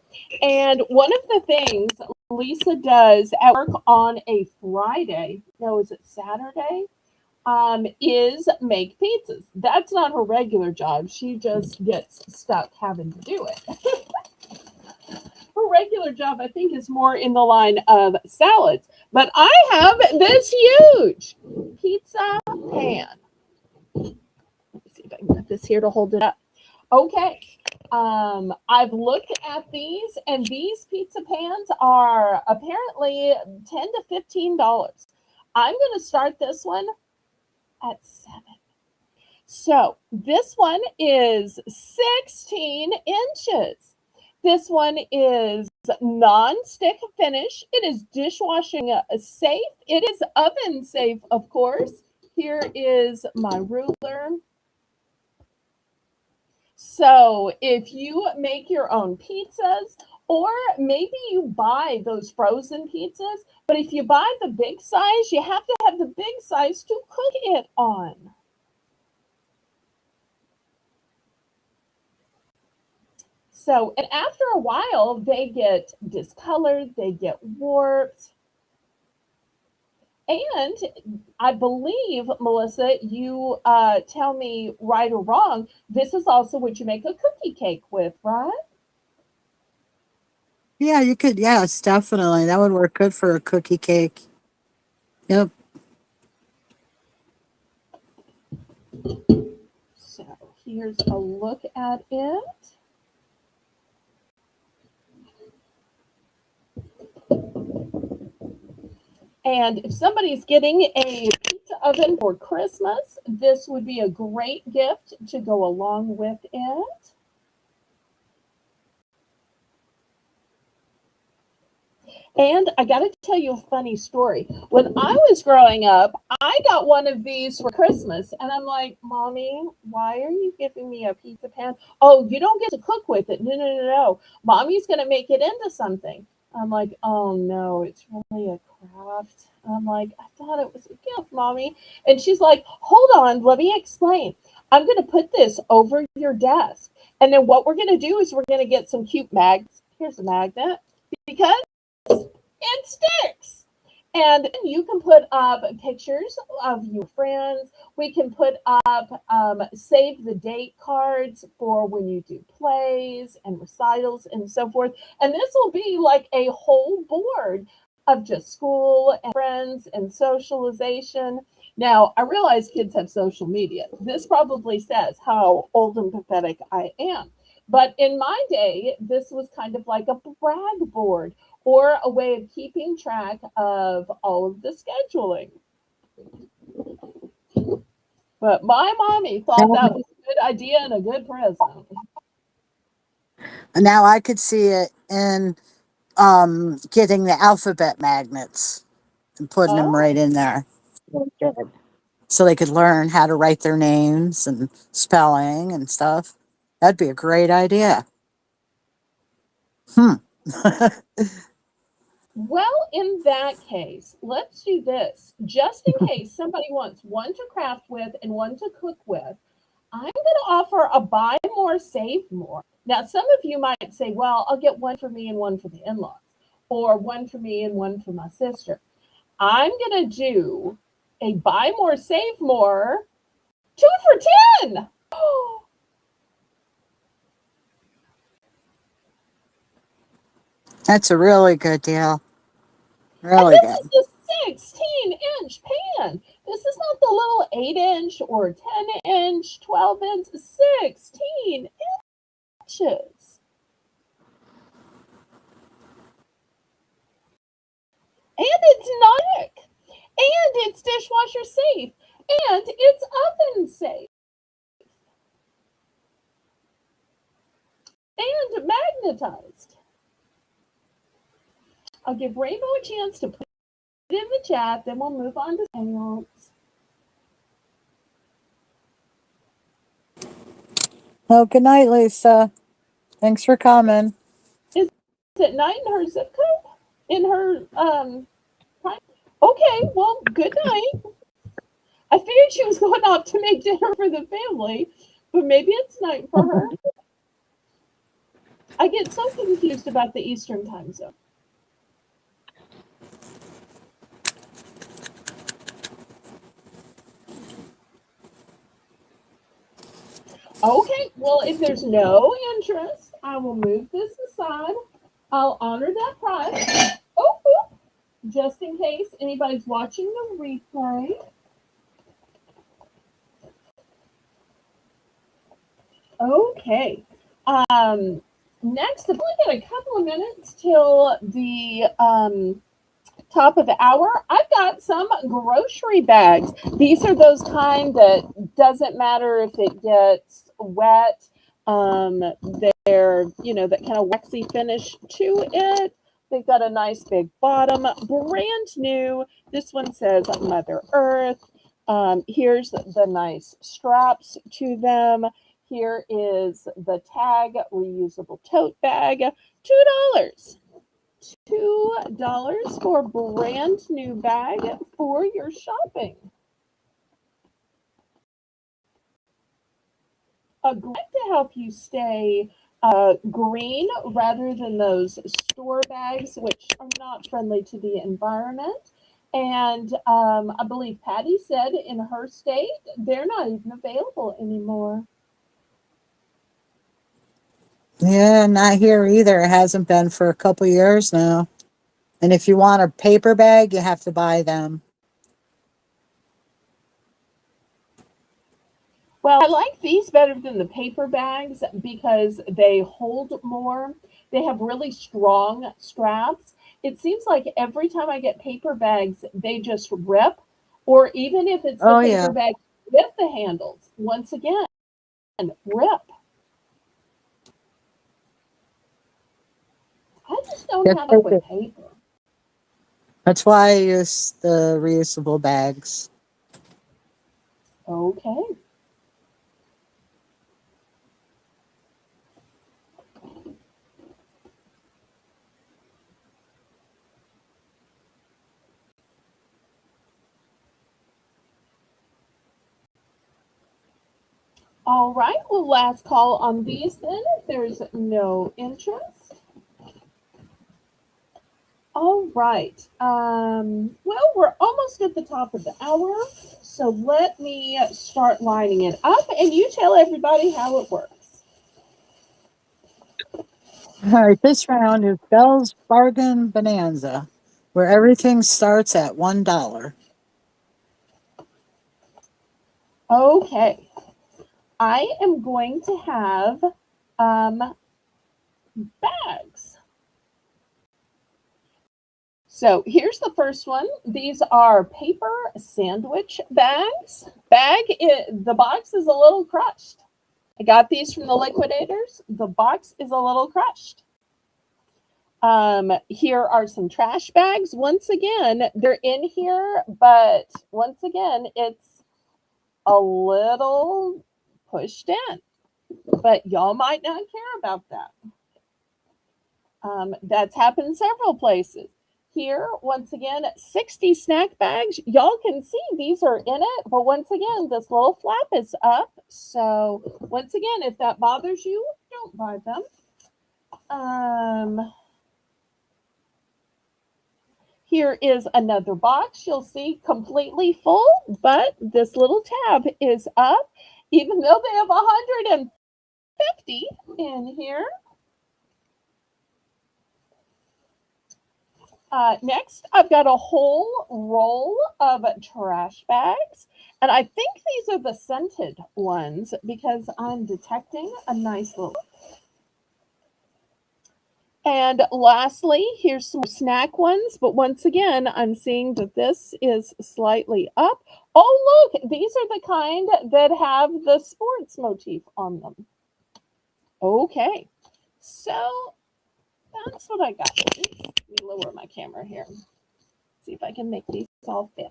And one of the things Lisa does at work on a Friday, no, is it Saturday? Is make pizzas. That's not her regular job. She just gets stuck having to do it. Her regular job, I think, is more in the line of salads. But I have this huge pizza pan. Let me see if I can get this here to hold it up. Okay. I've looked at these, and these pizza pans are apparently $10 to $15. I'm going to start this one at 7. So this one is 16 inches. This one is non-stick finish. It is dishwashing safe. It is oven safe, of course. Here is my ruler. So if you make your own pizzas, or maybe you buy those frozen pizzas, but if you buy the big size, you have to have the big size to cook it on. So, and after a while, they get discolored, they get warped. And I believe, Melissa, you tell me right or wrong, this is also what you make a cookie cake with, right? Yeah, you could. Yes, definitely. That would work good for a cookie cake. Yep. So here's a look at it. And if somebody's getting a pizza oven for Christmas, this would be a great gift to go along with it. And I got to tell you a funny story. When I was growing up, I got one of these for Christmas, and I'm like, Mommy, why are you giving me a pizza pan? Oh, you don't get to cook with it. No, no, no, no. Mommy's going to make it into something. I'm like, oh no, it's really a craft. I'm like, I thought it was a gift, Mommy. And she's like, hold on, let me explain. I'm going to put this over your desk. And then what we're going to do is we're going to get some cute mags. Here's a magnet because it sticks. And you can put up pictures of your friends. We can put up save the date cards for when you do plays and recitals and so forth. And this will be like a whole board of just school and friends and socialization. Now, I realize kids have social media. This probably says how old and pathetic I am. But in my day, this was kind of like a brag board or a way of keeping track of all of the scheduling. But my mommy thought that was a good idea and a good present. Now I could see it in getting the alphabet magnets and putting them right Oh, in there. So they could learn how to write their names and spelling and stuff. That'd be a great idea. Hmm. well, in that case, let's do this. Just in case somebody wants one to craft with and one to cook with, I'm going to offer a buy more, save more. Now, some of you might say, well, I'll get one for me and one for the in laws, or one for me and one for my sister. I'm going to do a buy more, save more, 2 for 10. That's a really good deal. And Really this good. is the 16-inch pan. This is not the little 8-inch or 10-inch, 12-inch, 16 inches. And it's not thick. And it's dishwasher safe. And it's oven safe. And magnetized. I'll give Rainbow a chance to put it in the chat, then we'll move on to something else. Well, good night, Lisa. Thanks for coming. Is it night in her zip code? In her time? Okay, well, good night. I figured she was going off to make dinner for the family, but maybe it's night for her. I get so confused about the Eastern time zone. Okay, well, if there's no interest, I will move this aside. I'll honor that price. Oh, oh, just in case anybody's watching the replay. Okay. Next, I've only got a couple of minutes till the top of the hour. I've got some grocery bags. These are those kind that doesn't matter if it gets wet. Um, they're, that kind of waxy finish to it. They've got a nice big bottom, brand new. This one says Mother Earth. Here's the nice straps to them. Here is the tag, reusable tote bag, $2. $2 for a brand new bag for your shopping. Great to help you stay green rather than those store bags, which are not friendly to the environment. And I believe Patty said in her state, they're not even available anymore. Yeah, not here either. It hasn't been for a couple years now. And if you want a paper bag, you have to buy them. Well, I like these better than the paper bags because they hold more. They have really strong straps. It seems like every time I get paper bags, they just rip, or even if it's the Oh, yeah. paper bag with the handles, once again, rip. I just don't That's have it with perfect. paper. That's why I use the reusable bags. Okay. All right. Well, last call on these then, if there's no interest. All right. Well, we're almost at the top of the hour, so let me start lining it up, and you tell everybody how it works. All right, this round is Belle's Bargain Bonanza, where everything starts at $1. Okay. I am going to have um, bags. So here's the first one. These are paper sandwich bags. The box is a little crushed. I got these from the liquidators. The box is a little crushed. Here are some trash bags. Once again, they're in here, but once again, it's a little pushed in. But y'all might not care about that. That's happened several places. Here, once again, 60 snack bags. Y'all can see these are in it, but once again, this little flap is up. So, once again, if that bothers you, don't buy them. Here is another box. You'll see completely full, but this little tab is up, even though they have 150 in here. Next, I've got a whole roll of trash bags. And I think these are the scented ones because I'm detecting a nice little. And lastly, here's some snack ones. But once again, I'm seeing that this is slightly up. Oh, look, these are the kind that have the sports motif on them. Okay, so that's what I got. Let me lower my camera here. See if I can make these all fit.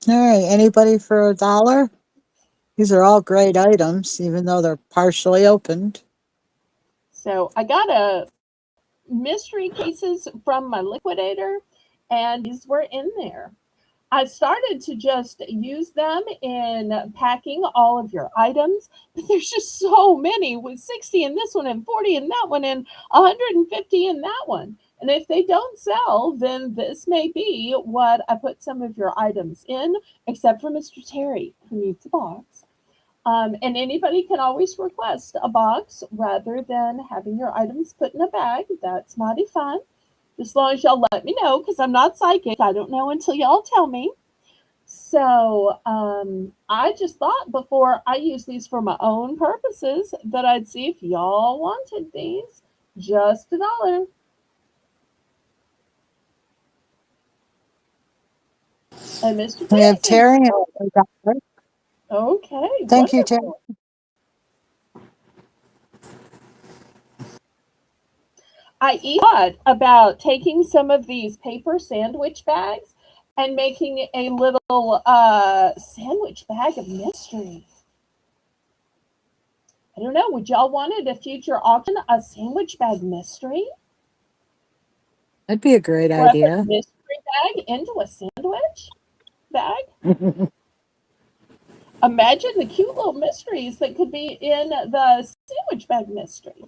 All right, anybody for $1? These are all great items, even though they're partially opened. So I got a mystery cases from my liquidator, and these were in there. I started to just use them in packing all of your items, but there's just so many with 60 in this one and 40 in that one and 150 in that one. And if they don't sell, then this may be what I put some of your items in, except for Mr. Terry, who needs a box. And anybody can always request a box rather than having your items put in a bag. That's mighty fun. As long as y'all let me know, because I'm not psychic. I don't know until y'all tell me. So I just thought before I use these for my own purposes that I'd see if y'all wanted these. Just $1. And Mr. We have Jason. Terry. Okay, Thank you, Terry. wonderful. I even thought about taking some of these paper sandwich bags and making a little sandwich bag of mystery. I don't know. Would y'all want at a future auction a sandwich bag mystery? That'd be a great Where I put idea. mystery bag into a sandwich bag? Imagine the cute little mysteries that could be in the sandwich bag mystery.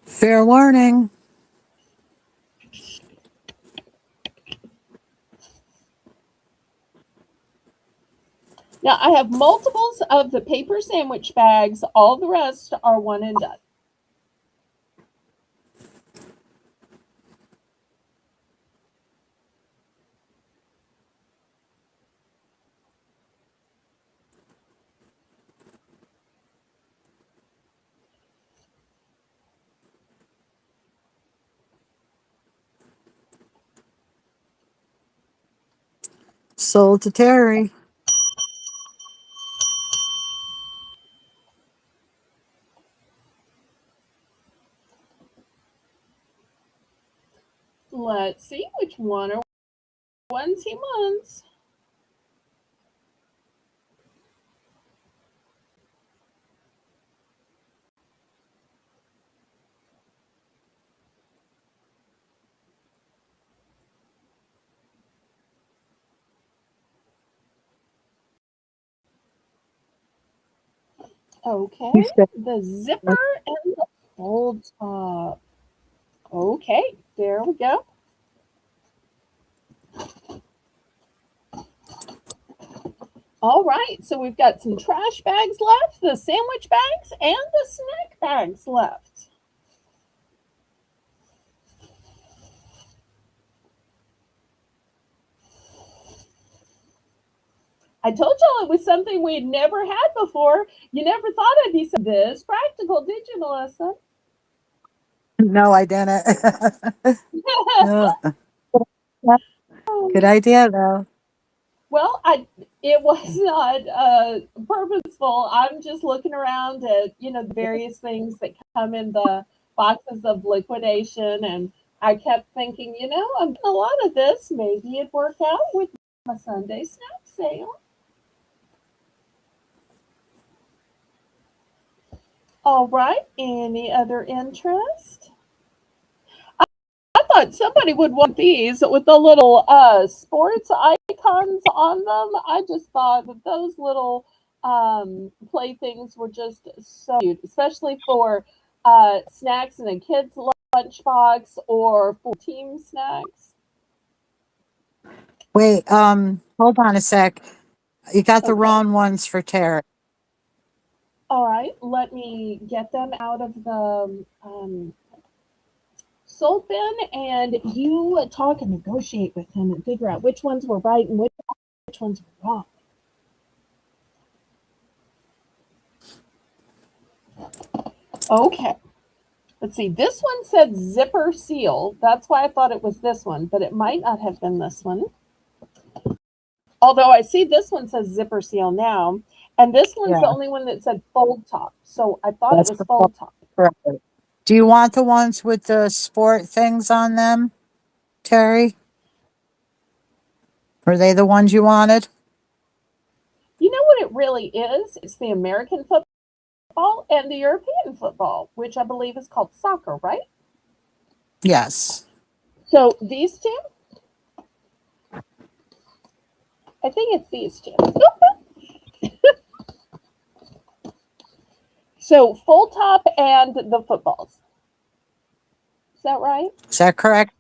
Fair warning. Now I have multiples of the paper sandwich bags. All the rest are one and done. Sold to Terry. Let's see which one are ones he wants. Okay, He said, the zipper and the fold top. Okay, there we go. All right, so we've got some trash bags left, the sandwich bags, and the snack bags left. I told y'all it was something we'd never had before. You never thought I'd be this practical, did you, Melissa? no, I didn't. No. Good idea, though. Well, it was not purposeful. I'm just looking around at the various things that come in the boxes of liquidation, and I kept thinking, I'm getting a lot of this. Maybe it'd work out with my Sunday snack sale. All right. Any other interest? I thought somebody would want these with the little sports icons on them. I just thought that those little playthings were just so cute, especially for snacks in a kid's lunchbox or for team snacks. Wait, hold on a sec. You got the Okay. wrong ones for Terry. All right. Let me get them out of the sold bin, and you talk and negotiate with him and figure out which ones were right and which ones were wrong. Okay. Let's see. This one said zipper seal. That's why I thought it was this one, but it might not have been this one. Although I see this one says zipper seal now, and this one's the Yeah, only one that said fold top. So I thought it that's was fold top. correct. Do you want the ones with the sport things on them, Terry? Were they the ones you wanted? You know what it really is? It's the American football and the European football, which I believe is called soccer, right? Yes. So these two, I think it's these two. So full top and the footballs. Is that right? Is that correct?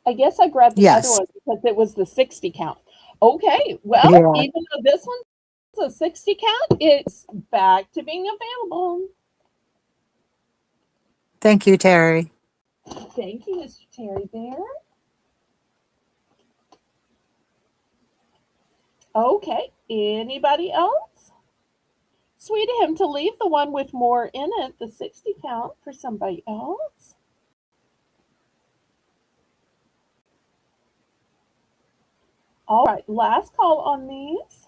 I guess I grabbed the other Yes. one because it was the 60 count. Okay, well, Yeah. even though this one's a 60 count, it's back to being available. Thank you, Terry. Thank you, Mr. Terry Bear. Okay, anybody else? Sweet of him to leave the one with more in it, the 60 count, for somebody else. All right, last call on these.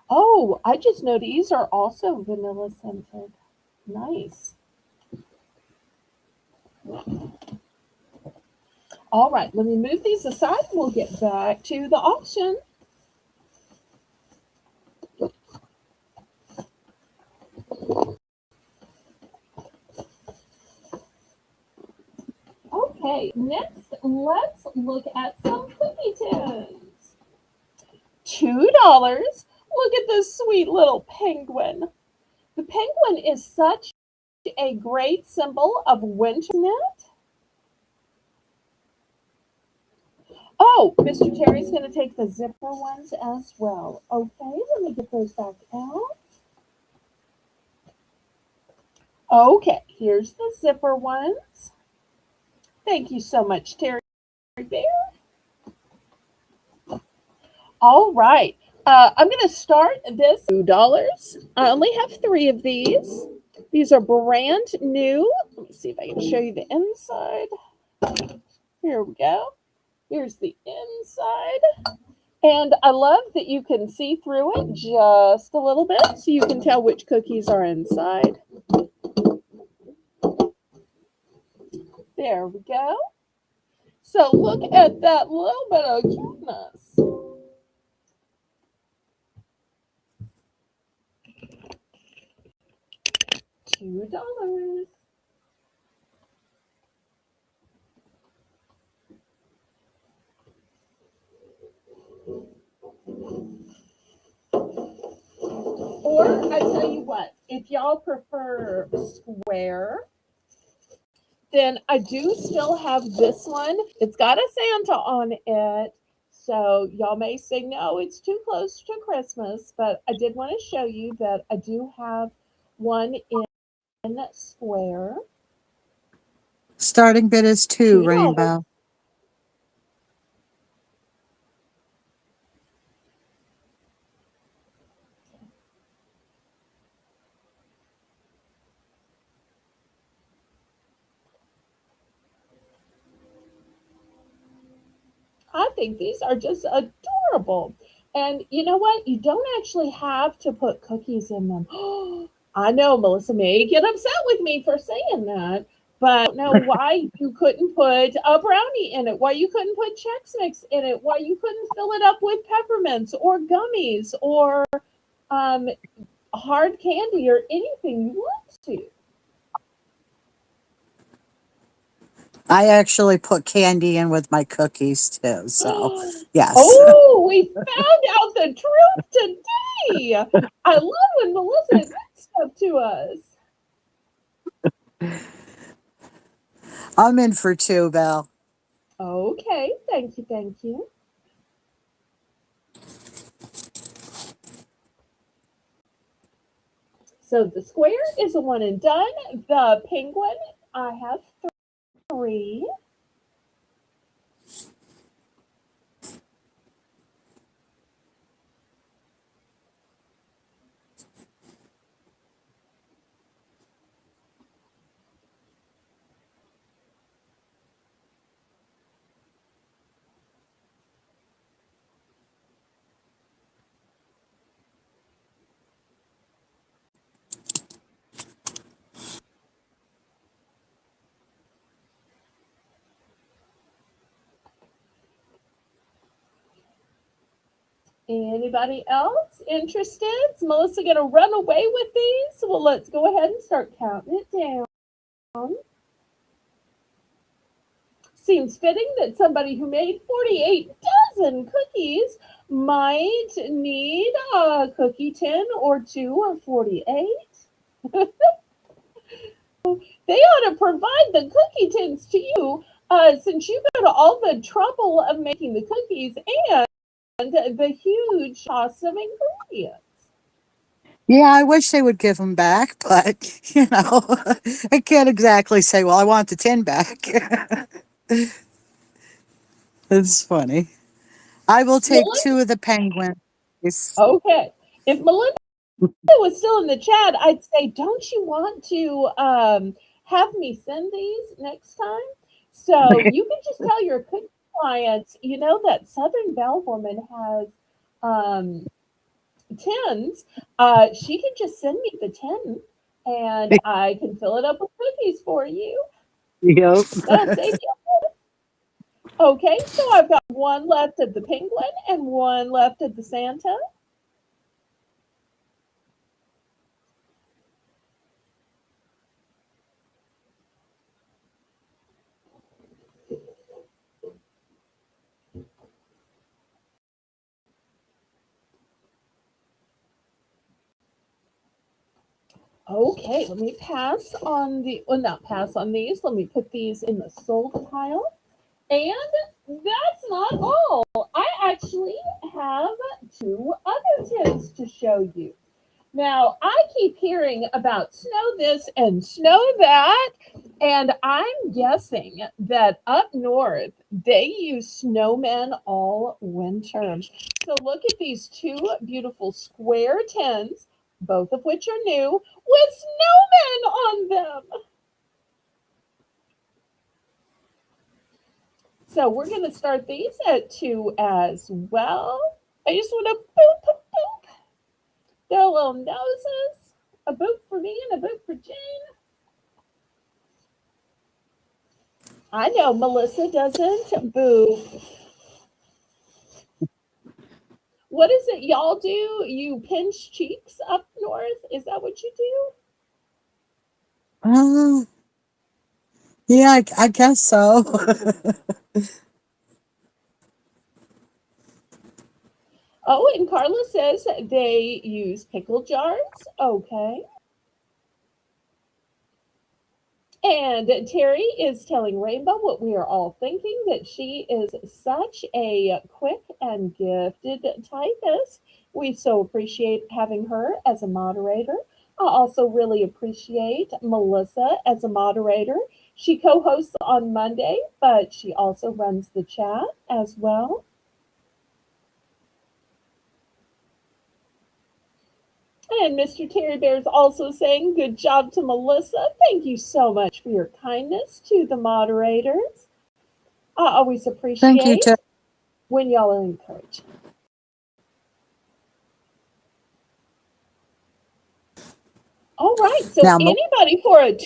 Oh, I just know these are also vanilla scented. Nice. All right, let me move these aside and we'll get back to the auction. Okay, next let's look at some cookie tins. $2. Look at this sweet little penguin. The penguin is such a great symbol of winter, isn't it? Oh, Mr. Terry's going to take the zipper ones as well. Okay, let me get those back out. Okay, here's the zipper ones. Thank you so much, Terry Bear. All right. I'm going to start this $2. I only have 3 of these. These are brand new. Let me see if I can show you the inside. Here we go. Here's the inside. And I love that you can see through it just a little bit so you can tell which cookies are inside. There we go. So look at that little bit of cuteness. $2. Or I tell you what, if y'all prefer square, then I do still have this one. It's got a Santa on it. So y'all may say, no, it's too close to Christmas. But I did want to show you that I do have one in square. Starting bid is 2, $2. Rainbow. I think these are just adorable. And you know what? You don't actually have to put cookies in them. I know Melissa may get upset with me for saying that, but I don't know why you couldn't put a brownie in it, why you couldn't put Chex Mix in it, why you couldn't fill it up with peppermints or gummies or um, hard candy or anything you want to. I actually put candy in with my cookies too. So, yes. Oh, we found out the truth today. I love when Melissa admits stuff to us. I'm in for 2, Belle. Okay, thank you, thank you. So the square is a one and done. The penguin, I have 3. Anybody else interested? Is Melissa going to run away with these? Well, let's go ahead and start counting it down. Seems fitting that somebody who made 48 dozen cookies might need a cookie tin or 2 of 48. They ought to provide the cookie tins to you since you go to all the trouble of making the cookies and the huge cost of ingredients. Yeah, I wish they would give them back, but I can't exactly say, well, I want the tin back. It's funny. I will take Melinda, two of the penguins. Yes. okay. If Melinda was still in the chat, I'd say, don't you want to have me send these next time? So you can just tell your cookie clients, that Southern Belle woman has um, tins. She can just send me the tin and I can fill it up with cookies for you. Yep. That'll save you. Okay, so I've got one left of the penguin and one left of the Santa. Okay, let me pass on well, not pass on these. Let me put these in the sold pile. And that's not all. I actually have two other tins to show you. Now, I keep hearing about snow this and snow that, and I'm guessing that up north they use snowmen all winter. So look at these two beautiful square tins, both of which are new, with snowmen on them. So we're going to start these at two as well. I just want to boop, boop, boop. Their little noses. A boop for me and a boop for Jane. I know Melissa doesn't boop. What is it y'all do? You pinch cheeks up north? Is that what you do? Uh, yeah, I guess so. Oh, and Carla says they use pickle jars. Okay. And Terry is telling Rainbow what we are all thinking, that she is such a quick and gifted typist. We so appreciate having her as a moderator. I also really appreciate Melissa as a moderator. She co hosts on Monday, but she also runs the chat as well. And Mr. Terry Bear is also saying, good job to Melissa. Thank you so much for your kindness to the moderators. I always Thank you, appreciate too. when y'all are encouraged. All right, so Now, anybody for a $2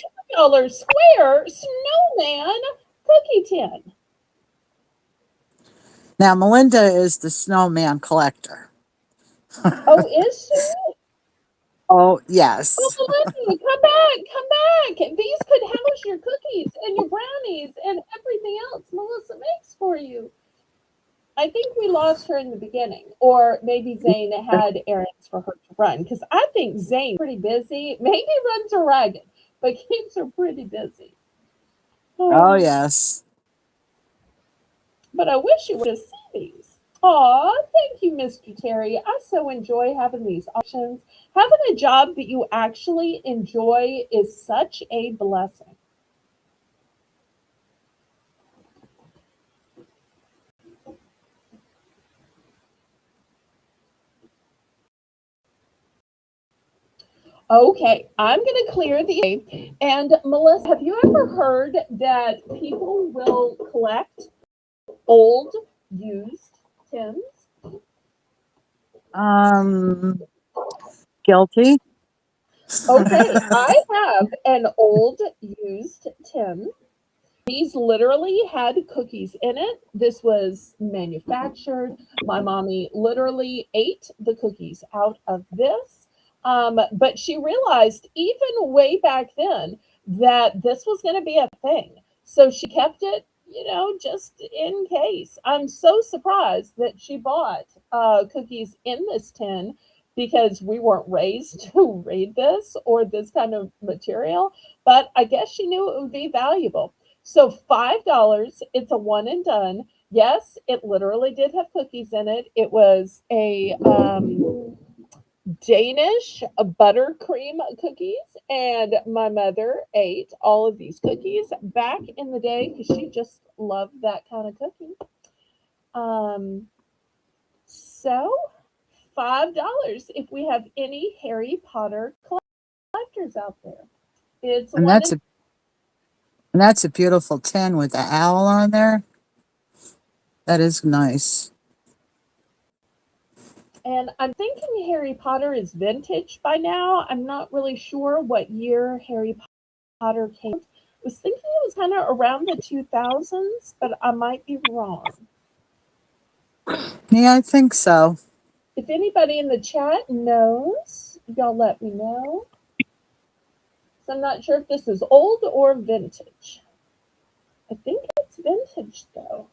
square snowman cookie tin? now, Melinda is the snowman collector. Oh, is she? Oh, Oh, yes. Melissa, come back, come back. These could house your cookies and your brownies and everything else Melissa makes for you. I think we lost her in the beginning, or maybe Zane had errands for her to run, because I think Zane's pretty busy. Maybe runs her ragged, but keeps her pretty busy. Oh, Oh, yes. but I wish you would see these. Aw, thank you, Mr. Terry. I so enjoy having these options. Having a job that you actually enjoy is such a blessing. Okay, I'm going to clear the. And Melissa, have you ever heard that people will collect old used tins? Um, Guilty. Okay, I have an old used tin. These literally had cookies in it. This was manufactured. My mommy literally ate the cookies out of this. But she realized even way back then that this was going to be a thing. So she kept it, just in case. I'm so surprised that she bought cookies in this tin because we weren't raised to read this or this kind of material. But I guess she knew it would be valuable. So $5, it's a one and done. Yes, it literally did have cookies in it. It was a Danish buttercream cookies, and my mother ate all of these cookies back in the day because she just loved that kind of cookie. Um, so $5 if we have any Harry Potter collectors out there. It's And one that's in, a and that's a beautiful tin with the owl on there. That is nice. and I'm thinking Harry Potter is vintage by now. I'm not really sure what year Harry Potter came. I was thinking it was kind of around the 2000s, but I might be wrong. Yeah, I think so. If anybody in the chat knows, y'all let me know. So I'm not sure if this is old or vintage. I think it's vintage though.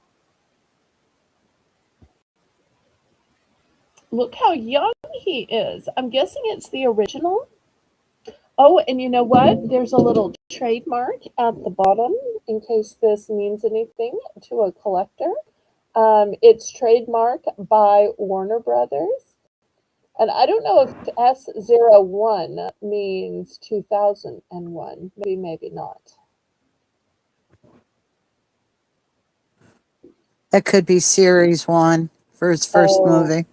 Look how young he is. I'm guessing it's the original. Oh, and you know what? There's a little trademark at the bottom in case this means anything to a collector. It's trademark by Warner Brothers. And I don't know if S01 means 2001. Maybe, maybe not. That could be series one for his first Oh, movie.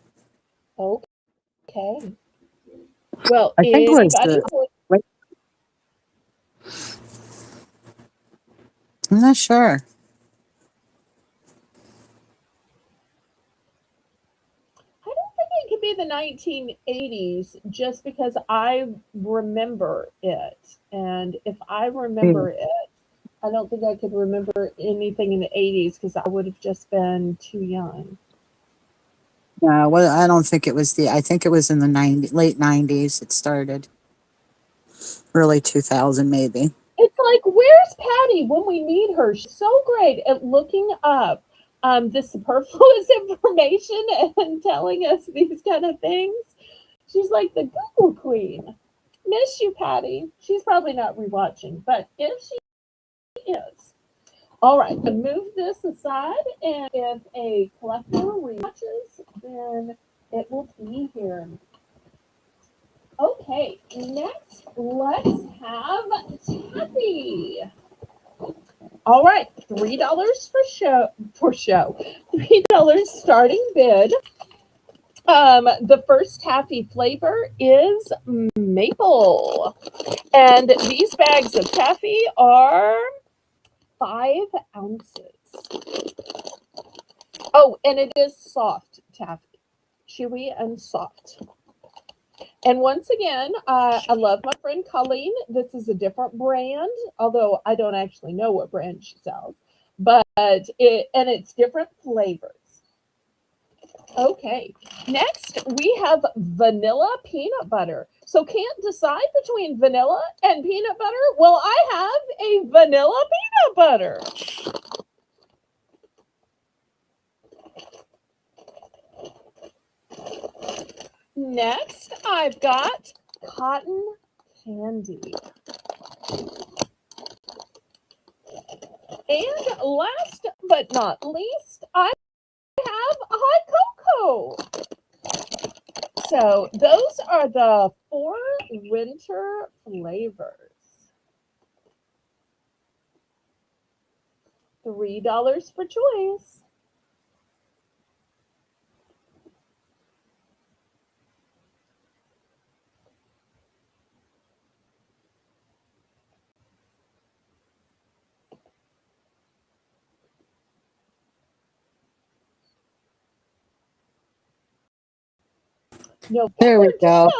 okay. Well, I think it was anybody? the. Wait, I'm not sure. I don't think it could be the 1980s just because I remember it. And if I remember it, I don't think I could remember anything in the 80s because I would have just been too young. No, well, I don't think it was the. I think it was in the late 90s. It started early 2000, maybe. It's like, where's Patty when we need her? She's so great at looking up the superfluous information and telling us these kind of things. She's like the Google queen. Miss you, Patty. She's probably not rewatching, but if she is, all right, to move this aside, and if a collector rewatches, then it will be here. Okay, next let's have Taffy. All right, $3 for show. $3 starting bid. The first taffy flavor is maple. And these bags of taffy are 5 ounces. Oh, and it is soft taffy, chewy and soft. And once again, I love my friend Colleen. This is a different brand, although I don't actually know what brand she sells. But it's different flavors. Okay, next we have vanilla peanut butter. So can't decide between vanilla and peanut butter? Well, I have a vanilla peanut butter. Next, I've got cotton candy. And last but not least, I have hot cocoa. So those are the 4 winter flavors. $3 for choice. There November we go.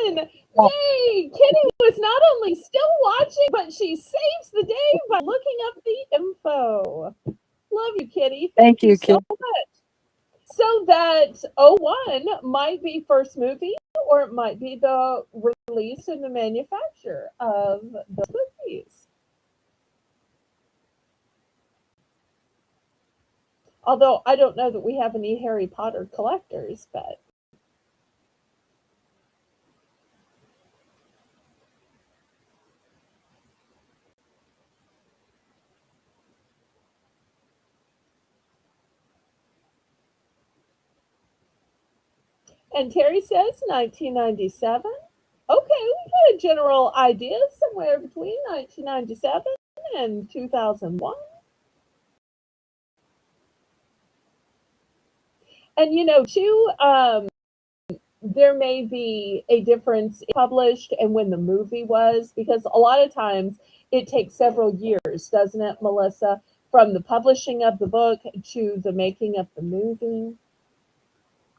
2001. Oh, Yay! Kitty was not only still watching, but she saves the day by looking up the info. Love you, Kitty. thank Thank you you, so kid. much. So that '01 might be first movie, or it might be the release and the manufacture of the cookies. Although I don't know that we have any Harry Potter collectors, but And Terry says 1997. Okay, we got a general idea somewhere between 1997 and 2001. And too, there may be a difference published and when the movie was, because a lot of times it takes several years, doesn't it, Melissa, from the publishing of the book to the making of the movie?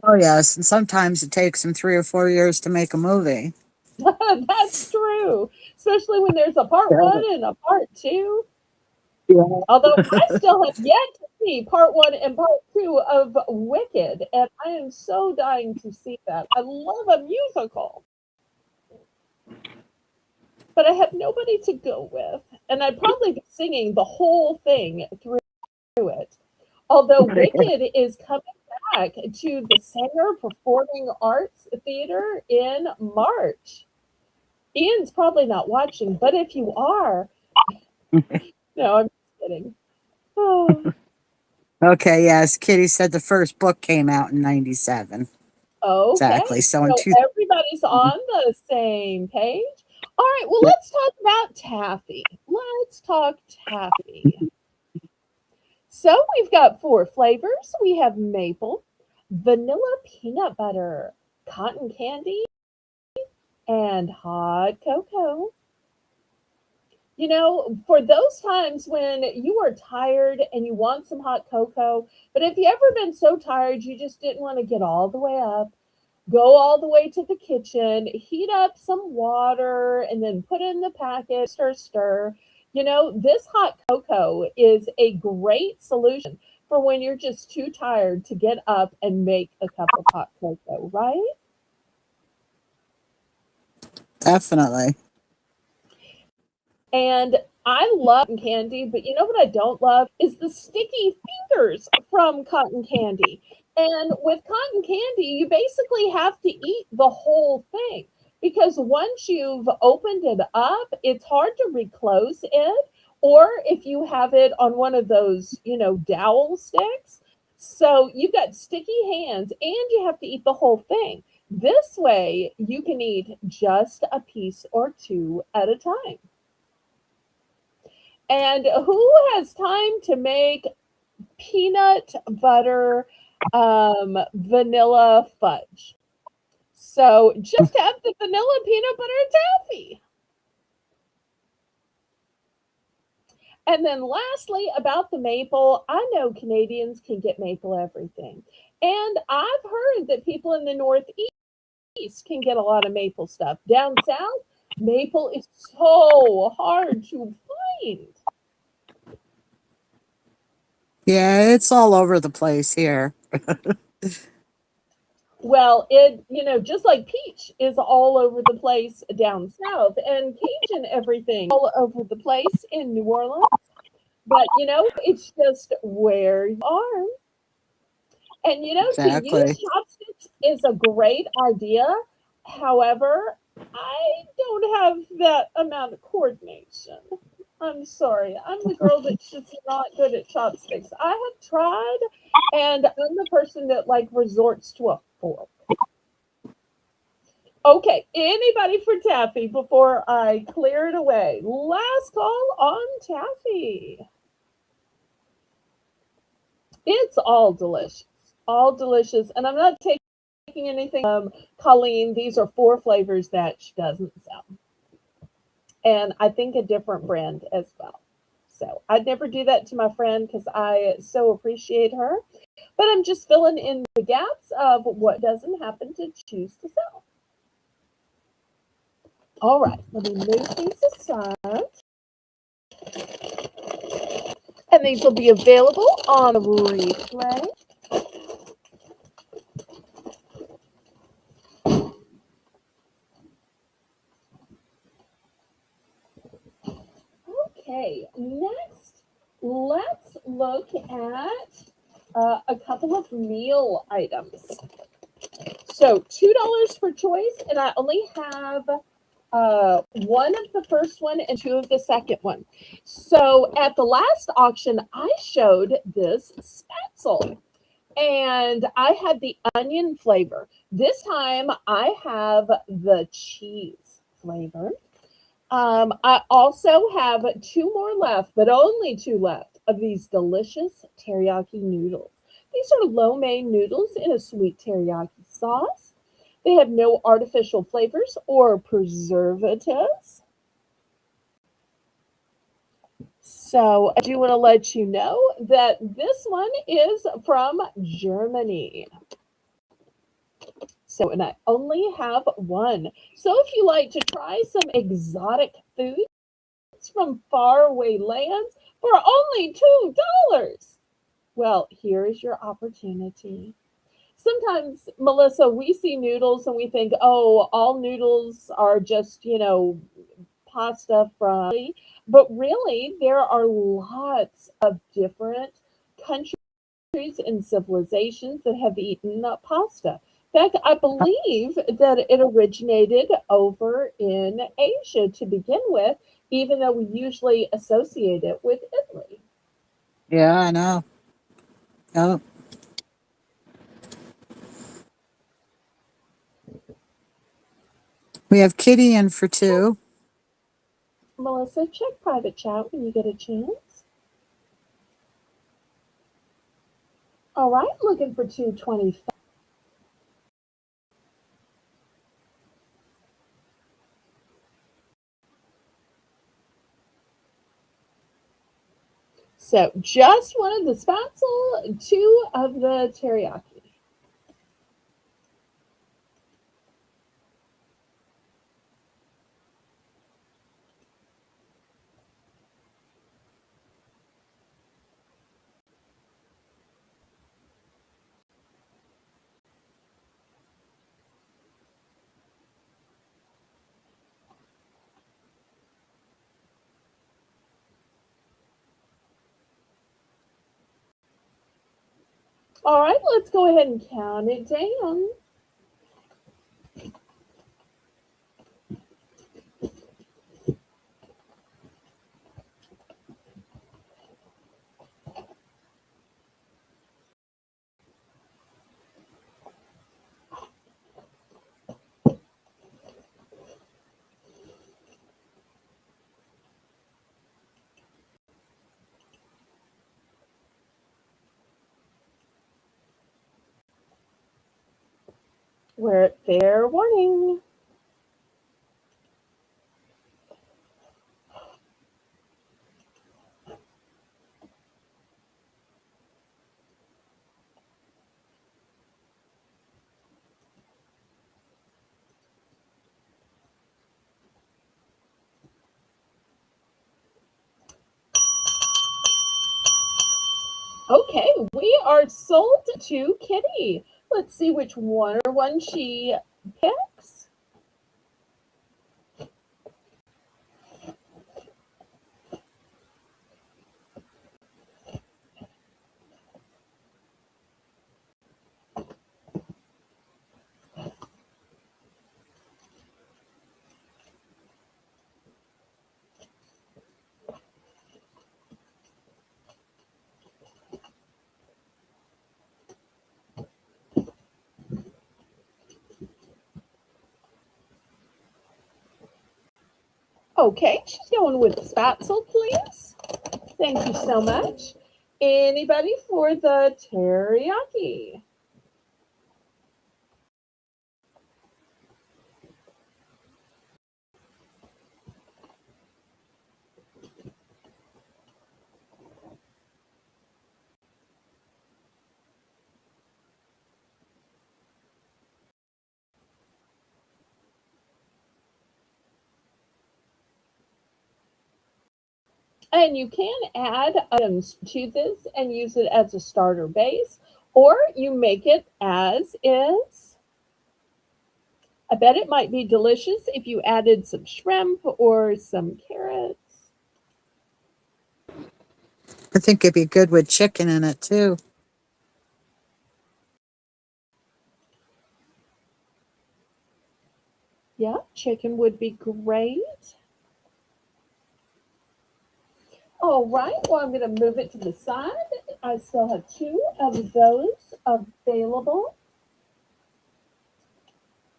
Oh yes, and sometimes it takes them 3 or 4 years to make a movie. That's true, especially when there's a part Yeah. one and a part two. Yeah. Although I still have yet to see part one and part two of Wicked, and I am so dying to see that. I love a musical, but I have nobody to go with, and I'd probably be singing the whole thing through it. Although Wicked is coming back to the Sanger Performing Arts Theater in March. Ian's probably not watching, but if you are, no, I'm just kidding. Oh, Okay, yes. Kitty said the first book came out in 97. okay, Exactly. So in so two. everybody's on the same page. All right, well, Yeah. let's talk about taffy. Let's talk taffy. So we've got four flavors. We have maple, vanilla peanut butter, cotton candy, and hot cocoa. For those times when you are tired and you want some hot cocoa, but if you ever been so tired you just didn't want to get all the way up, go all the way to the kitchen, heat up some water, and then put in the packet, stir, stir. This hot cocoa is a great solution for when you're just too tired to get up and make a cup of hot cocoa, right? Definitely. And I love cotton candy, but you know what I don't love is the sticky fingers from cotton candy. And with cotton candy, you basically have to eat the whole thing because once you've opened it up, it's hard to reclose it. Or if you have it on one of those, dowel sticks. So you've got sticky hands and you have to eat the whole thing. This way, you can eat just a piece or two at a time. And who has time to make peanut butter vanilla fudge? So just have the vanilla peanut butter taffy. And then lastly, about the maple, I know Canadians can get maple everything. And I've heard that people in the Northeast can get a lot of maple stuff. Down South, maple is so hard to find. Yeah, it's all over the place here. Well, just like peach is all over the place down south, and Cajun everything all over the place in New Orleans. But it's just where you are. And to use Exactly. chopsticks is a great idea. However, I don't have that amount of coordination. I'm sorry. I'm the girl that's just not good at chopsticks. I have tried, and I'm the person that resorts to a fork. Okay, anybody for taffy before I clear it away? Last call on taffy. It's all delicious. All delicious. And I'm not taking anything Colleen. These are four flavors that she doesn't sell. And I think a different brand as well. So I'd never do that to my friend because I so appreciate her. But I'm just filling in the gaps of what doesn't happen to choose to sell. All right, let me move these aside. And these will be available on replay. Okay, next, let's look at a couple of meal items. So $2 for choice, and I only have one of the first one and two of the second one. So at the last auction, I showed this spatzel. And I had the onion flavor. This time I have the cheese flavor. I also have two more left, but only two left of these delicious teriyaki noodles. These are lo mein noodles in a sweet teriyaki sauce. They have no artificial flavors or preservatives. So I do want to let you know that this one is from Germany. So, and I only have one. So if you like to try some exotic foods from faraway lands for only $2, well, here is your opportunity. Sometimes, Melissa, we see noodles and we think, oh, all noodles are just, pasta from, but really, there are lots of different countries and civilizations that have eaten pasta. In fact, I believe that it originated over in Asia to begin with, even though we usually associate it with Italy. Yeah, I know. Yep. We have Kitty in for two. Melissa, check private chat when you get a chance. All right, looking for 225. So just one of the spatzel, two of the teriyaki. All right, let's go ahead and count it down. We're at fair warning. Okay, we are sold to Kitty. Let's see which one she picks. Okay, she's going with the spatzel, please. Thank you so much. Anybody for the teriyaki? And you can add items to this and use it as a starter base, or you make it as is. I bet it might be delicious if you added some shrimp or some carrots. I think it'd be good with chicken in it too. Yeah, chicken would be great. All right, well, I'm going to move it to the side. I still have two of those available.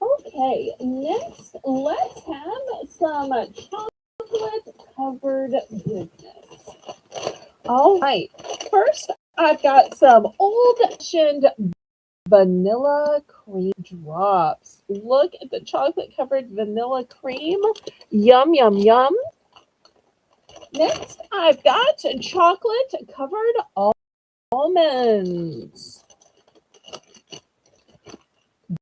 Okay, next let's have some chocolate covered goodness. All right, first I've got some old fashioned vanilla cream drops. Look at the chocolate covered vanilla cream. Yum, yum, yum. Next, I've got chocolate covered almonds.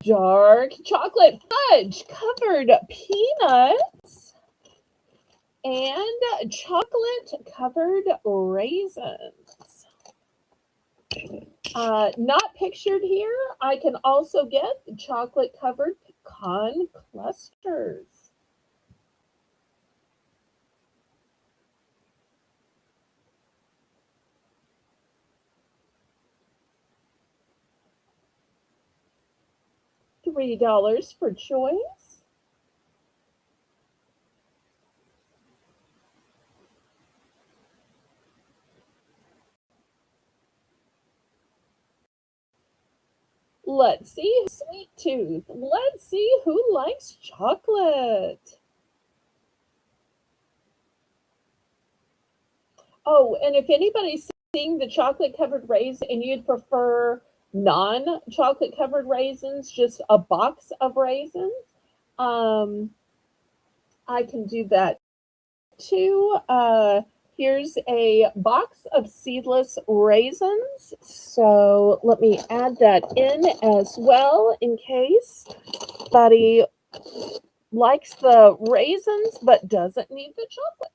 Dark chocolate fudge covered peanuts. And chocolate covered raisins. Not pictured here. I can also get chocolate covered pecan clusters. $3 for choice. Let's see, sweet tooth. Let's see who likes chocolate. Oh, and if anybody's seeing the chocolate covered raisin and you'd prefer non chocolate covered raisins, just a box of raisins, um, I can do that too. Here's a box of seedless raisins. So let me add that in as well in case somebody likes the raisins but doesn't need the chocolate.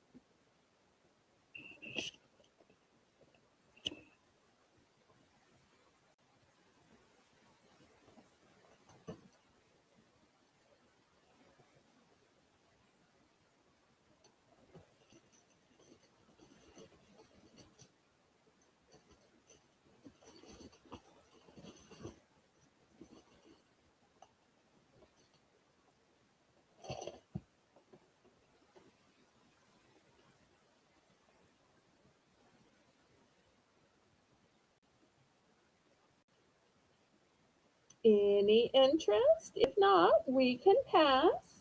Any interest? If not, we can pass.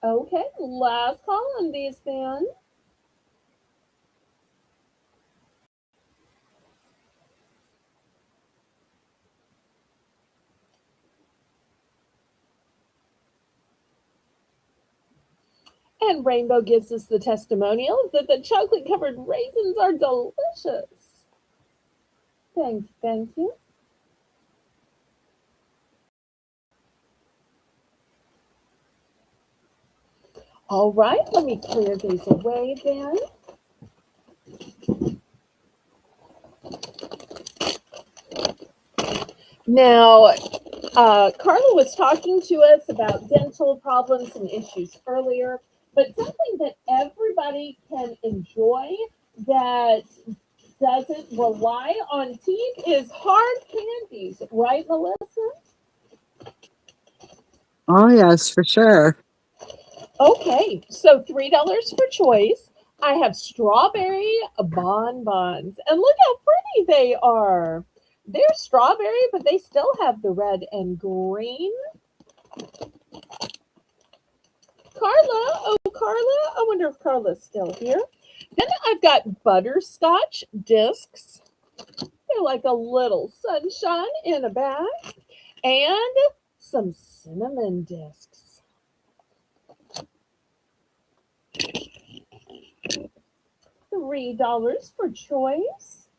Okay, last call on these then. And Rainbow gives us the testimonial that the chocolate covered raisins are delicious. Thank you. All right, let me clear these away then. Now, Carla was talking to us about dental problems and issues earlier, but something that everybody can enjoy that doesn't rely on teeth is hard candies, right, Melissa? Oh, yes, for sure. Okay, so $3 for choice. I have strawberry bonbons, and look how pretty they are. They're strawberry, but they still have the red and green. Carla, oh Carla, I wonder if Carla's still here. Then I've got butterscotch discs. They're like a little sunshine in a bag, and some cinnamon discs. $3 for choice.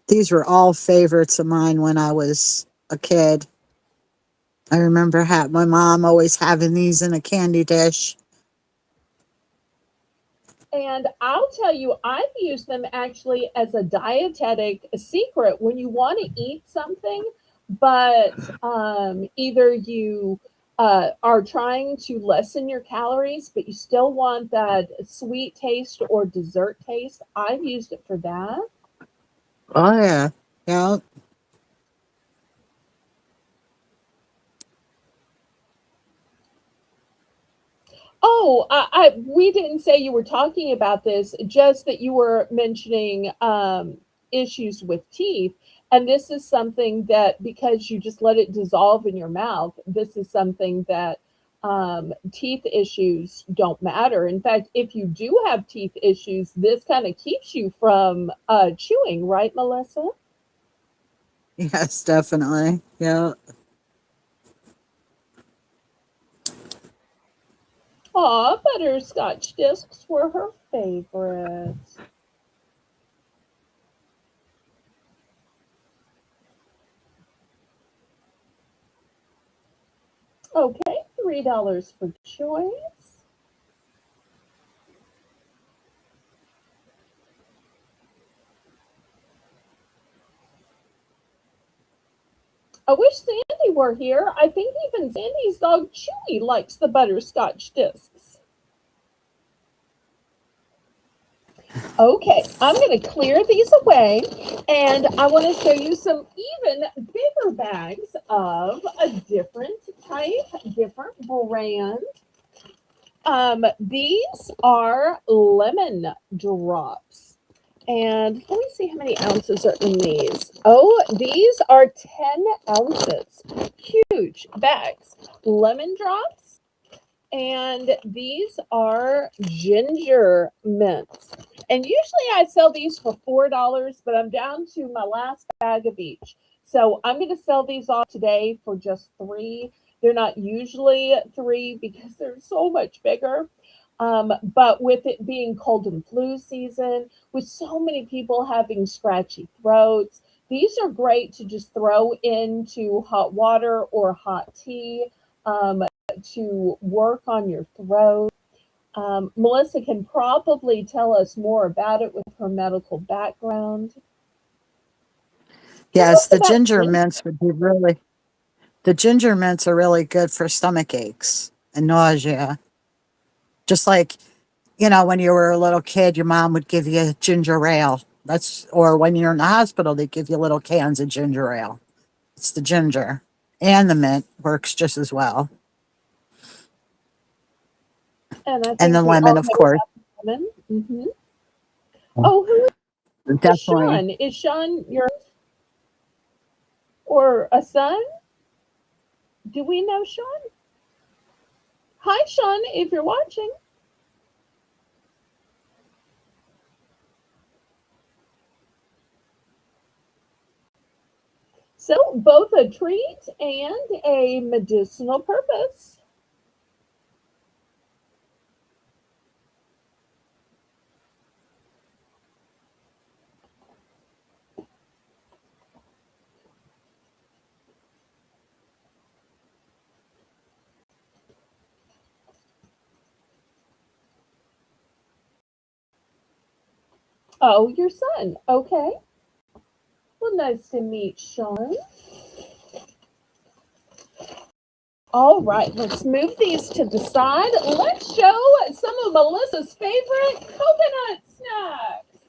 These were all favorites of mine when I was a kid. I remember my mom always having these in a candy dish. And I'll tell you, I've used them actually as a dietetic secret when you want to eat something, but either you are trying to lessen your calories, but you still want that sweet taste or dessert taste. I've used it for that. Oh yeah, yeah. Oh, we didn't say you were talking about this, just that you were mentioning issues with teeth. And this is something that, because you just let it dissolve in your mouth, this is something that teeth issues don't matter. In fact, if you do have teeth issues, this kind of keeps you from chewing, right, Melissa? Yes, definitely. Yeah. Aw, butterscotch discs were her favorites. Okay, $3 for choice. I wish Sandy were here. I think even Sandy's dog Chewy likes the butterscotch discs. Okay, I'm going to clear these away, and I want to show you some even bigger bags of a different type, different brand. These are lemon drops. And let me see how many ounces are in these. Oh, these are 10 ounces. Huge bags. Lemon drops. And these are ginger mints. And usually I sell these for $4, but I'm down to my last bag of each. So I'm going to sell these off today for just 3. They're not usually 3 because they're so much bigger. But with it being cold and flu season, with so many people having scratchy throats, these are great to just throw into hot water or hot tea. To work on your throat. Melissa can probably tell us more about it with her medical background. Tell Yes, us the about ginger ginger. mints would be really the ginger mints are really good for stomach aches and nausea. Just like, when you were a little kid, your mom would give you ginger ale. Or when you're in the hospital, they give you little cans of ginger ale. It's the ginger. And the mint works just as well. And I And think the we all lemon, of know course. about the lemon. Oh, who is Definitely. Sean? Is Sean your or a son? Do we know Sean? Hi, Sean, if you're watching. So, both a treat and a medicinal purpose. Oh, your son. Okay. Well, nice to meet Sean. All right, let's move these to the side. Let's show some of Melissa's favorite coconut snacks.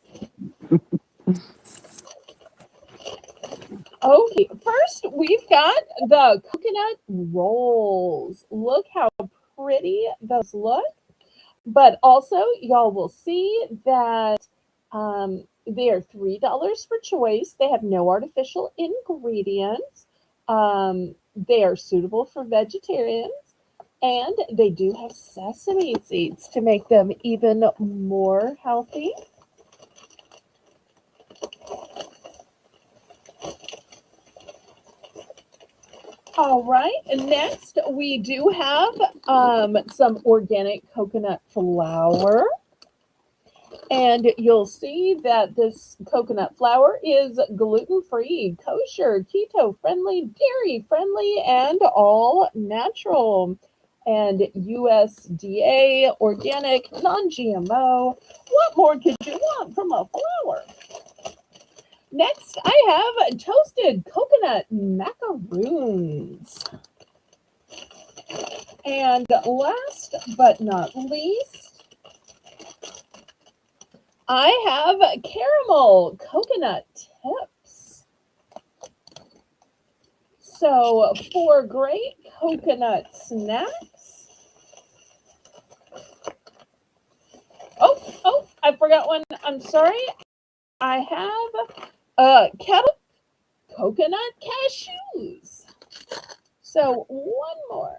Okay, first we've got the coconut rolls. Look how pretty those look. But also, y'all will see that they are $3 for choice. They have no artificial ingredients. They are suitable for vegetarians. And they do have sesame seeds to make them even more healthy. All right. And next, we do have some organic coconut flour. And you'll see that this coconut flour is gluten free, kosher, keto friendly, dairy friendly, and all natural. And USDA, organic, non GMO. What more could you want from a flour? Next, I have toasted coconut macaroons. And last but not least, I have caramel coconut tips. So, for great coconut snacks. I forgot one. I'm sorry. I have kettle coconut cashews. So, one more.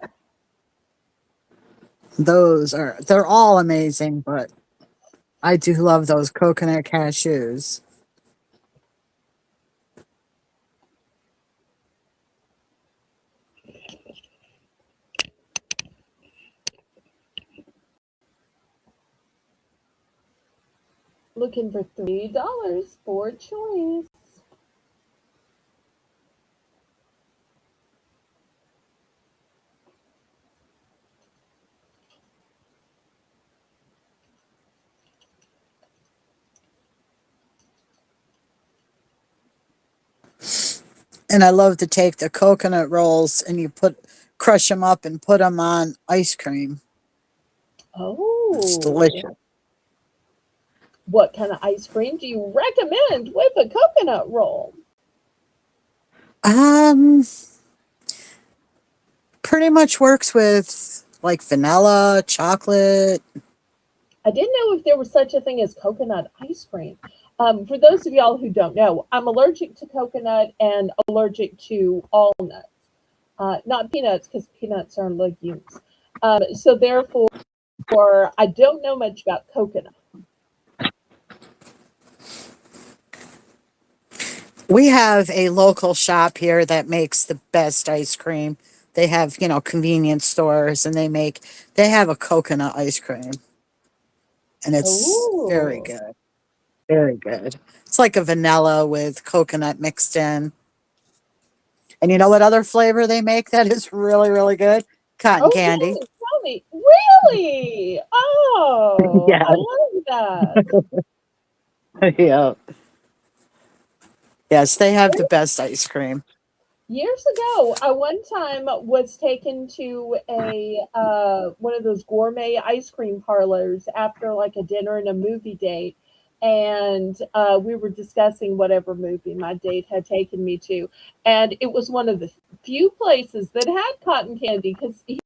They're all amazing, but I do love those coconut cashews. Looking for $3 for choice. And I love to take the coconut rolls and you crush them up and put them on ice cream. It's Oh, delicious. what kind of ice cream do you recommend with a coconut roll? Um, Pretty much works with like vanilla, chocolate. I didn't know if there was such a thing as coconut ice cream. For those of y'all who don't know, I'm allergic to coconut and allergic to all nuts, not peanuts because peanuts are legumes. So therefore, I don't know much about coconut. We have a local shop here that makes the best ice cream. They have, convenience stores and they have a coconut ice cream and it's very Oh, good. Very good. It's like a vanilla with coconut mixed in. And you know what other flavor they make that is really, really good? Cotton oh, candy. tell me, really? Oh, Yeah. I love that. Yeah. Yes, they have the best ice cream. Years ago, I one time was taken to a one of those gourmet ice cream parlors after like a dinner and a movie date, and we were discussing whatever movie my date had taken me to, and it was one of the few places that had cotton candy because he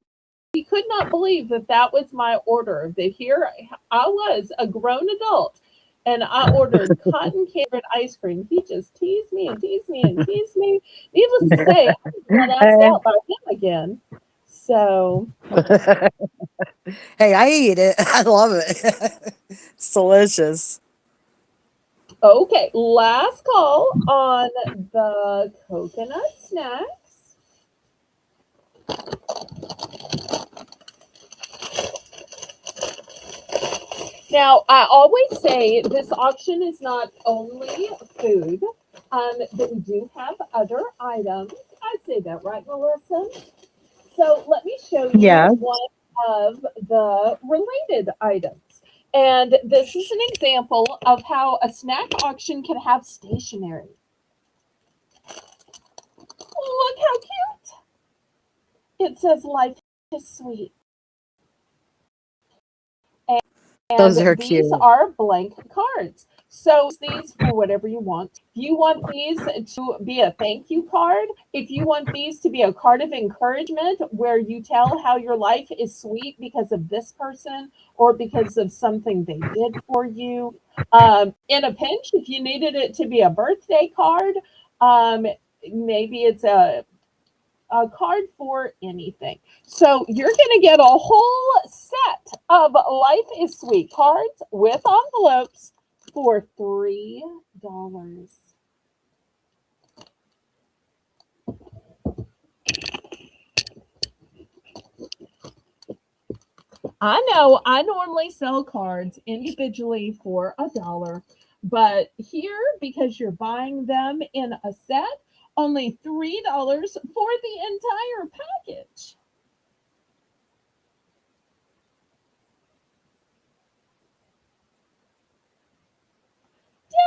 could not believe that that was my order. That here I was a grown adult and I ordered cotton candy ice cream. He just teased me and teased me and teased me. Needless to say, I was not asked Hey, out by him again. So, hey, I eat it. I love it. It's delicious. okay, last call on the coconut snacks. Now, I always say this auction is not only food, that we do have other items. I say that right, Melissa? So let me show you Yeah. one of the related items. And this is an example of how a snack auction can have stationery. Look how cute. It says life is sweet. Those And are these cute. are blank cards. So these for whatever you want. If you want these to be a thank you card, if you want these to be a card of encouragement where you tell how your life is sweet because of this person or because of something they did for you. In a pinch, if you needed it to be a birthday card, um, maybe it's a card for anything. So you're going to get a whole set of Life is Sweet cards with envelopes for $3. I know I normally sell cards individually for $1, but here, because you're buying them in a set, only $3 for the entire package.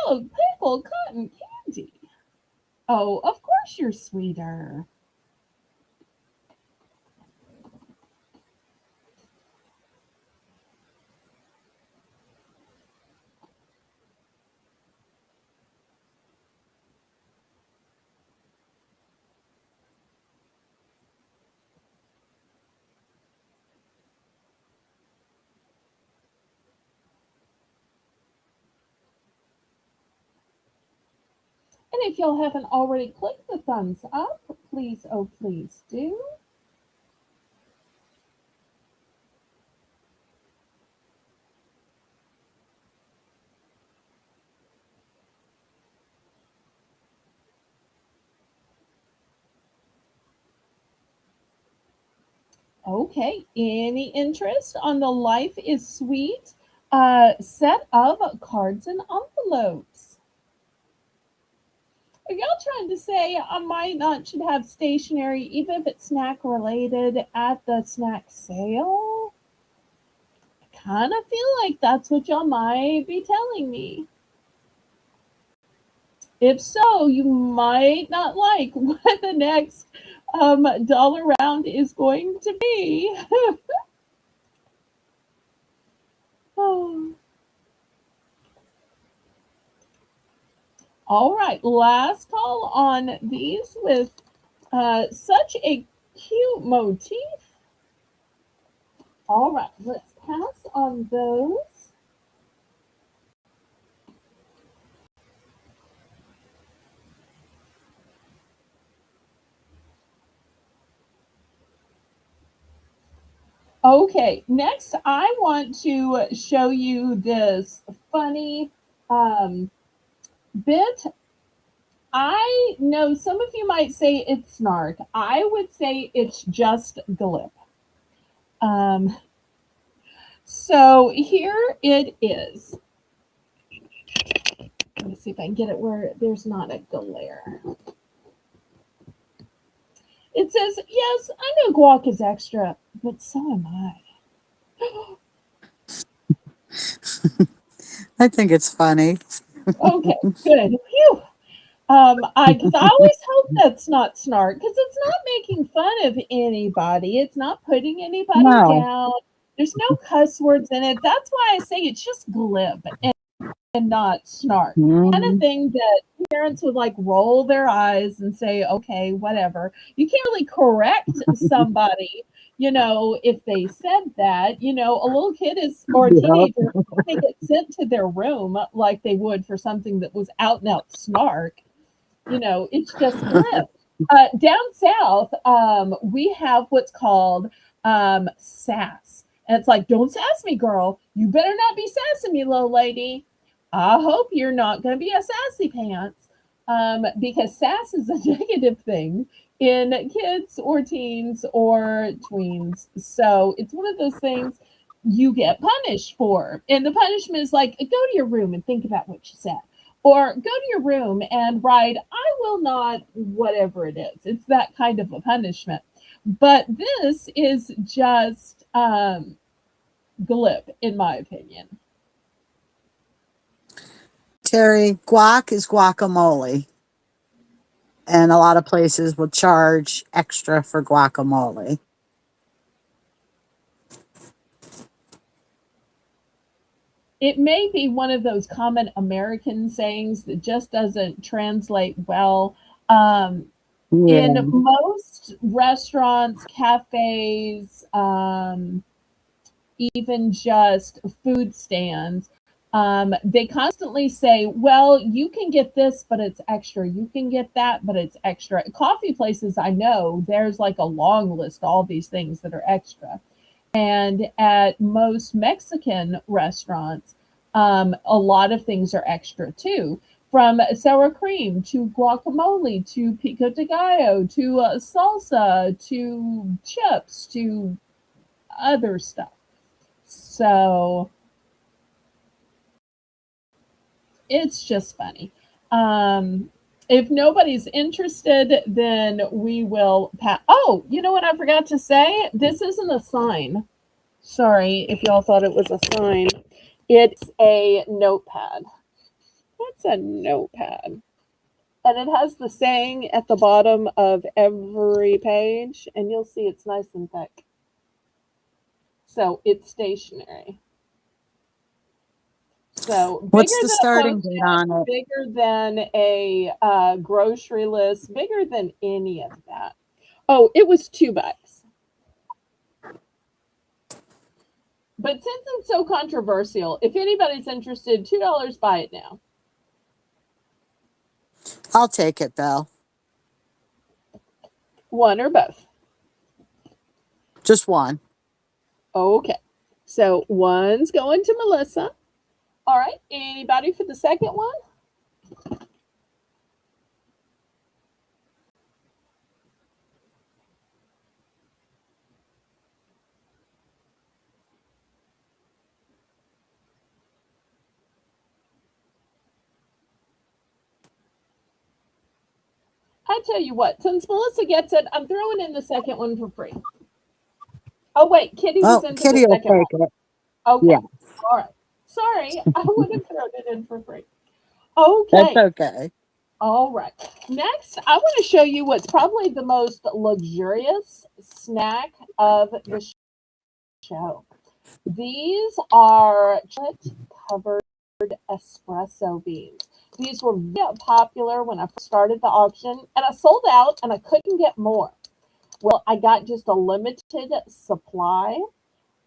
Dill, pickle, cotton candy. Oh, of course you're sweeter. And if y'all haven't already clicked the thumbs up, please, oh, please do. Okay, any interest on the Life is Sweet set of cards and envelopes? Are y'all trying to say I might not should have stationery, even if it's snack related, at the snack sale? I kind of feel like that's what y'all might be telling me. If so, you might not like what the next dollar round is going to be. Oh. All right, last call on these with such a cute motif. All right, let's pass on those. Okay, next I want to show you this funny bit. I know some of you might say it's snark. I would say it's just glib. Um, so here it is. Let me see if I can get it where there's not a glare. It says, yes, I know guac is extra, but so am I. I think it's funny. Okay, good. Phew. Because I always hope that's not snark, because it's not making fun of anybody. It's not putting anybody No. down. There's no cuss words in it. That's why I say it's just glib and not snark. Kind of Mhm. thing that parents would like roll their eyes and say, okay, whatever. You can't really correct somebody, if they said that. A little kid is, or a Yep. teenager, they get sent to their room like they would for something that was out and out snark. It's just glib. Down south, we have what's called sass. And it's like, don't sass me, girl. You better not be sassing me, little lady. I hope you're not going to be a sassy pants, because sass is a negative thing in kids or teens or tweens. So it's one of those things you get punished for. And the punishment is like, go to your room and think about what you said. Or go to your room and write, I will not, whatever it is. It's that kind of a punishment. But this is just glib, in my opinion. Terry, guac is guacamole, and a lot of places will charge extra for guacamole. It may be one of those common American sayings that just doesn't translate well. In Yeah. most restaurants, cafes, even just food stands, they constantly say, well, you can get this, but it's extra. You can get that, but it's extra. Coffee places, I know, there's like a long list, all these things that are extra. And at most Mexican restaurants, a lot of things are extra too. From sour cream to guacamole to pico de gallo to salsa to chips to other stuff. So it's just funny. If nobody's interested, then we will pass. Oh, you know what I forgot to say? This isn't a sign. Sorry if y'all thought it was a sign. It's a notepad. That's a notepad. And it has the saying at the bottom of every page, and you'll see it's nice and thick. So it's stationary. So bigger What's the than a starting date post-it, on it? bigger than a grocery list, bigger than any of that. Oh, it was $2. But since it's so controversial, if anybody's interested, $2, buy it now. I'll take it, Belle. One or both. Just one. Okay. So one's going to Melissa. All right. Anybody for the second one? I tell you what, since Melissa gets it, I'm throwing in the second one for free. Oh, wait. Kitty was Oh, in for the Kitty will second one. take it. Okay. Yeah, All right. Sorry. I would have thrown it in for free. that's Okay. okay. All right. Next, I want to show you what's probably the most luxurious snack of the show. These are chocolate covered espresso beans. These were very popular when I first started the auction, and I sold out and I couldn't get more. Well, I got just a limited supply,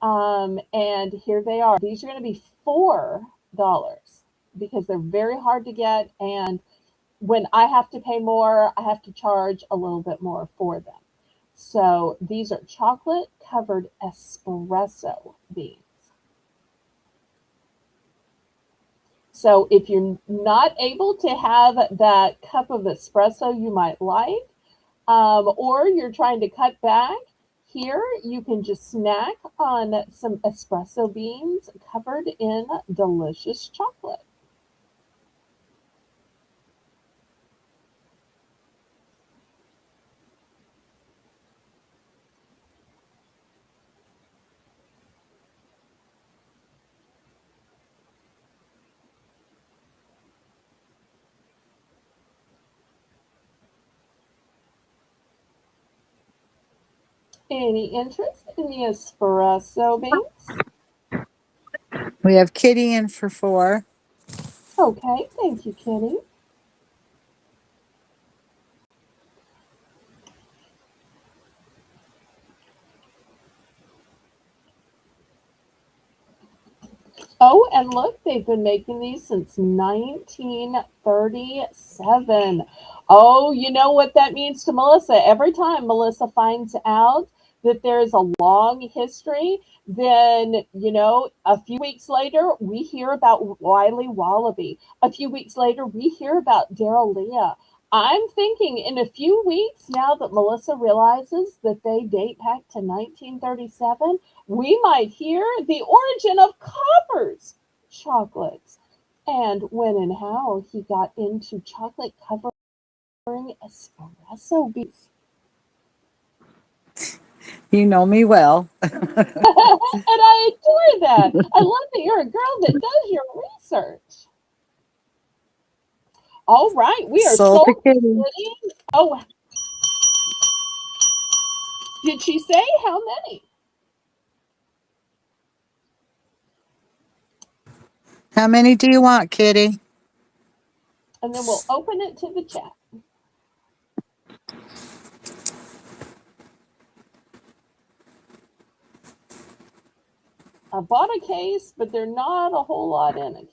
and here they are. These are going to be $4 because they're very hard to get, and when I have to pay more, I have to charge a little bit more for them. So these are chocolate covered espresso beans. So if you're not able to have that cup of espresso you might like, or you're trying to cut back, here you can just snack on some espresso beans covered in delicious chocolate. Any interest in the espresso beans? We have Kitty in for 4. Okay, thank you, Kitty. Oh, and look, they've been making these since 1937. Oh, you know what that means to Melissa? Every time Melissa finds out that there's a long history, then, a few weeks later, we hear about Wiley Wallaby. A few weeks later, we hear about Daryl Leah. I'm thinking in a few weeks, now that Melissa realizes that they date back to 1937, we might hear the origin of Copper's chocolates and when and how he got into chocolate covering espresso beans. You know me well. And I adore that. I love that you're a girl that does your research. All right, we are Sold to sold to Kitty. Kitty. Oh, did she say how many? How many do you want, Kitty? And then we'll open it to the chat. I bought a case, but they're not a whole lot in a case.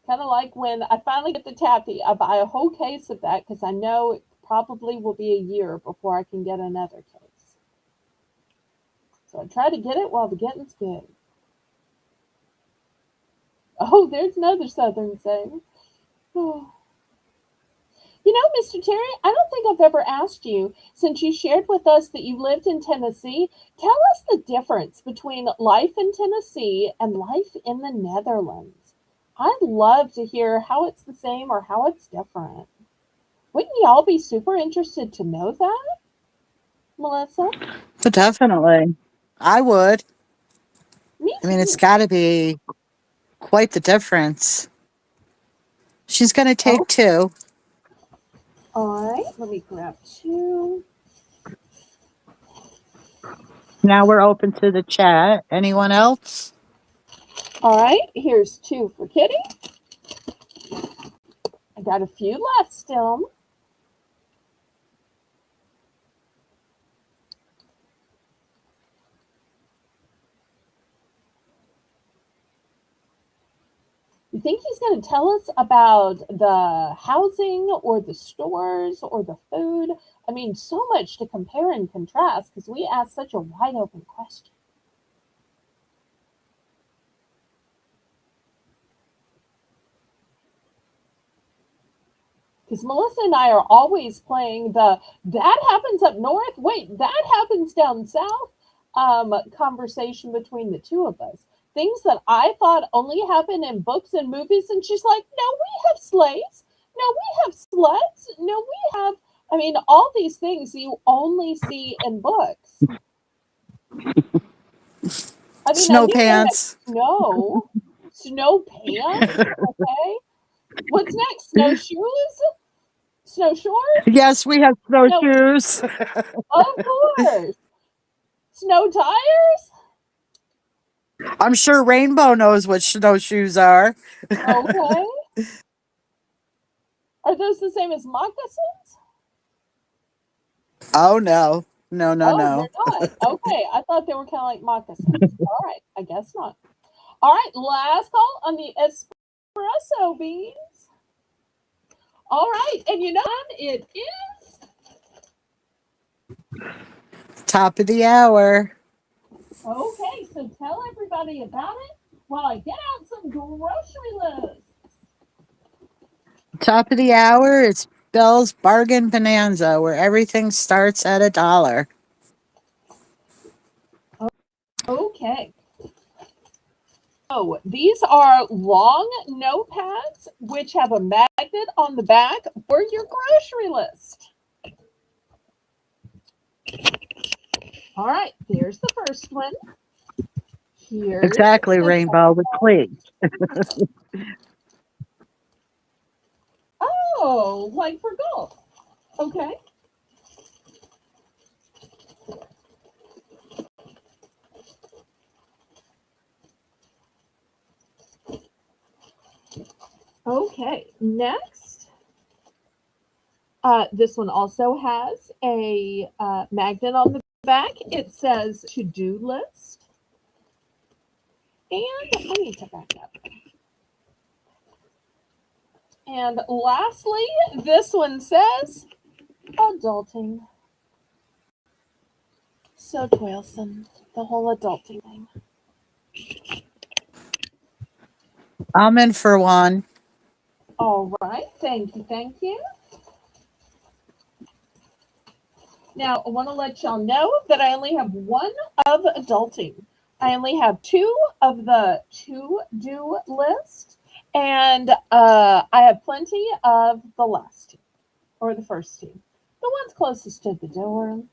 Kind of like when I finally get the taffy, I buy a whole case of that because I know it probably will be a year before I can get another case. So I try to get it while the getting's good. Oh, there's another Southern saying. Oh. You know, Mr. Terry, I don't think I've ever asked you, since you shared with us that you lived in Tennessee, tell us the difference between life in Tennessee and life in the Netherlands. I'd love to hear how it's the same or how it's different. Wouldn't y'all be super interested to know that, Melissa? But definitely. I would. Me I mean, it's too. got to be quite the difference. She's going to Oh, take two. all right. Let me grab two. Now we're open to the chat. Anyone else? All right. Here's two for Kitty. I got a few left still. You think he's going to tell us about the housing or the stores or the food? I mean, so much to compare and contrast because we asked such a wide open question. Because Melissa and I are always playing the that happens up north, wait, that happens down south conversation between the two of us. Things that I thought only happen in books and movies. And she's like, no, we have slaves. No, we have sluts. No, we have, I mean, all these things you only see in books. I mean, I Snow knew they had pants. snow pants. Okay. What's next? Snowshoes? Snow shorts? Yes, we have No, snowshoes. of course. Snow tires? I'm sure Rainbow knows what snowshoes are. Okay. Are those the same as moccasins? Oh, no. No, no, Oh, they're no. not. Okay. I thought they were kind of like moccasins. All right. I guess not. All right. Last call on the espresso beans. All right. And you know, it is. Top of the hour. Okay. So tell everybody about it while I get out some grocery lists. Top of the hour. It's Belle's Bargain Bonanza, where everything starts at $1. Okay. So these are long notepads which have a magnet on the back for your grocery list. All right, there's the first one. Here's Exactly, the Rainbow, with cleats. oh, like for golf. Okay. Okay. Next, this one also has a magnet on the back. It says to do list. And I need to back up. And lastly, this one says adulting. So toilsome, the whole adulting thing. I'm in for one. All right, thank you, thank you. Now, I want to let y'all know that I only have one of adulting. I only have two of the to do list, and I have plenty of the last two, or the first two. The ones closest to the door.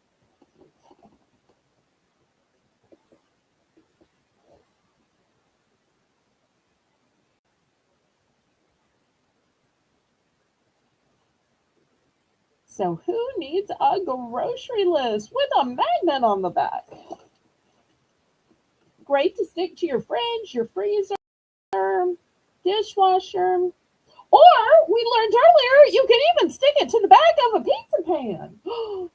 So, who needs a grocery list with a magnet on the back? Great to stick to your fridge, your freezer, dishwasher, or we learned earlier you can even stick it to the back of a pizza pan.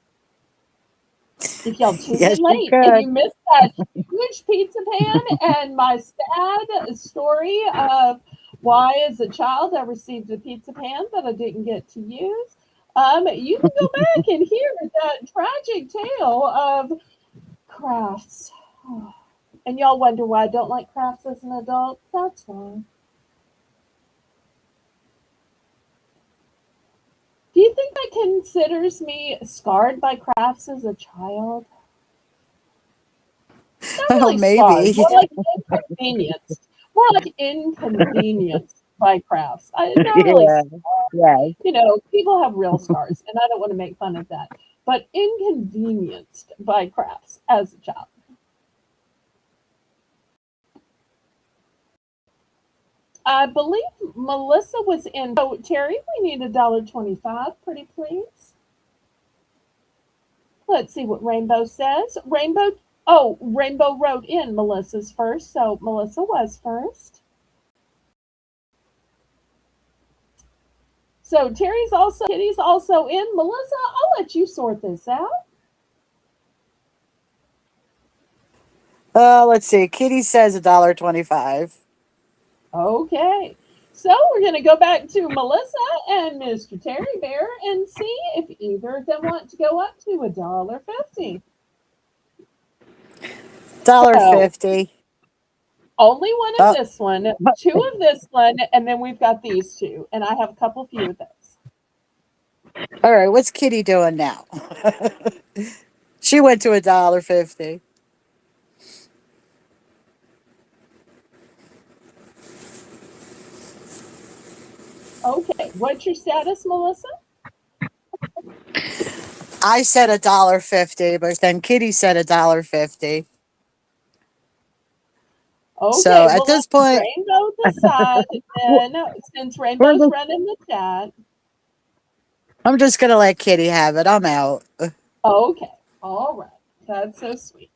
If y'all tuned Yes, in you late and could. you missed that huge pizza pan and my sad story of why, as a child, I received a pizza pan that I didn't get to use, you can go back and hear that tragic tale of crafts. And y'all wonder why I don't like crafts as an adult? That's why. considers me scarred by crafts as a child. Not Well, really scarred, maybe. more like inconvenienced. More like inconvenienced by crafts. Not really, Yeah. Yeah. people have real scars, and I don't want to make fun of that. But inconvenienced by crafts as a child. I believe Melissa was in. So Terry, we need $1.25, pretty please. Let's see what Rainbow says. Rainbow wrote in Melissa's first, so Melissa was first. So Kitty's also in. Melissa, I'll let you sort this out. Let's see. Kitty says $1.25. Okay. So we're going to go back to Melissa and Mr. Terry Bear and see if either of them want to go up to $1.50. So $1.50. only one of Oh, this one, two of this one, and then we've got these two. And I have a couple few of those. all right. What's Kitty doing now? She went to $1.50. Okay. What's your status, Melissa? I said $1.50, but then Kitty said $1.50. So Okay. at Well, this let point, Rainbow decide then, since we're Rainbow's just, running the chat. I'm just gonna let Kitty have it. I'm out. Okay. All right. That's so sweet.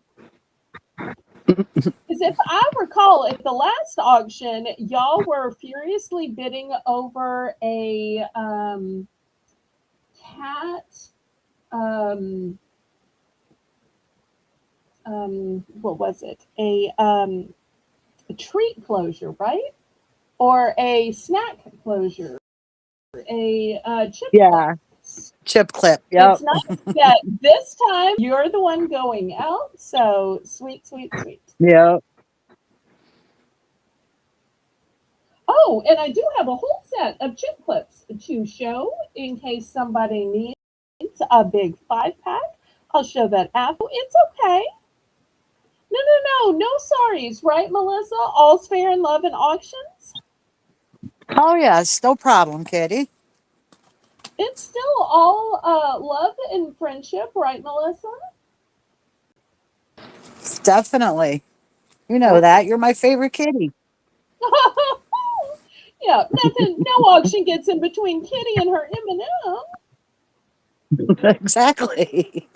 Because if I recall, at the last auction, y'all were furiously bidding over a cat, um, what was it? A treat closure, right? Or a snack closure, a chip clip. Yeah, chip clip. It's Yep. nice that this time you're the one going out. So sweet, sweet, sweet. Yep. Oh, and I do have a whole set of chip clips to show in case somebody needs a big 5 pack. I'll show that after. It's okay. No, no, no, no sorries, right, Melissa? All's fair in love and auctions. Oh yes, no problem, Kitty. It's still all love and friendship, right, Melissa? Definitely. You know Okay. that. You're my favorite kitty. Yeah, nothing. No auction gets in between Kitty and her M&M. Exactly.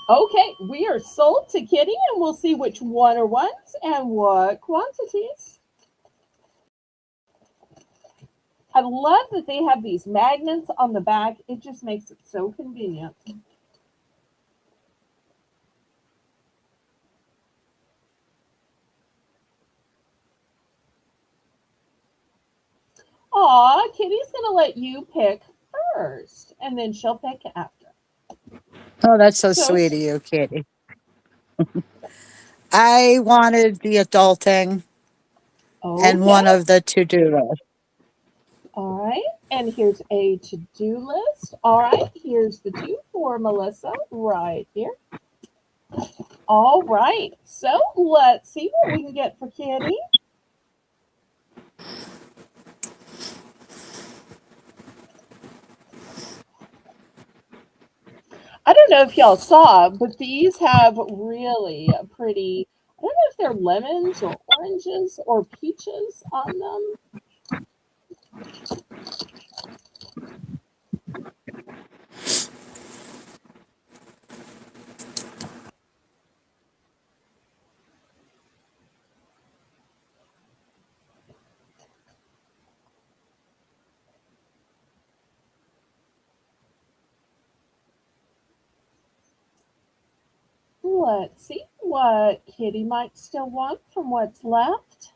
Okay, we are sold to Kitty, and we'll see which one are ones and what quantities. I love that they have these magnets on the back. It just makes it so convenient. Aw, Kitty's going to let you pick first, and then she'll pick after. Oh, that's so So sweet of sweet. you, Kitty. I wanted the adulting and Okay, one of the to-do list. all right. And here's a to-do list. All right, here's the two for Melissa right here. All right, so let's see what we can get for Kitty. I don't know if y'all saw, but these have really pretty, I don't know if they're lemons or oranges or peaches on them. Let's see what Kitty might still want from what's left.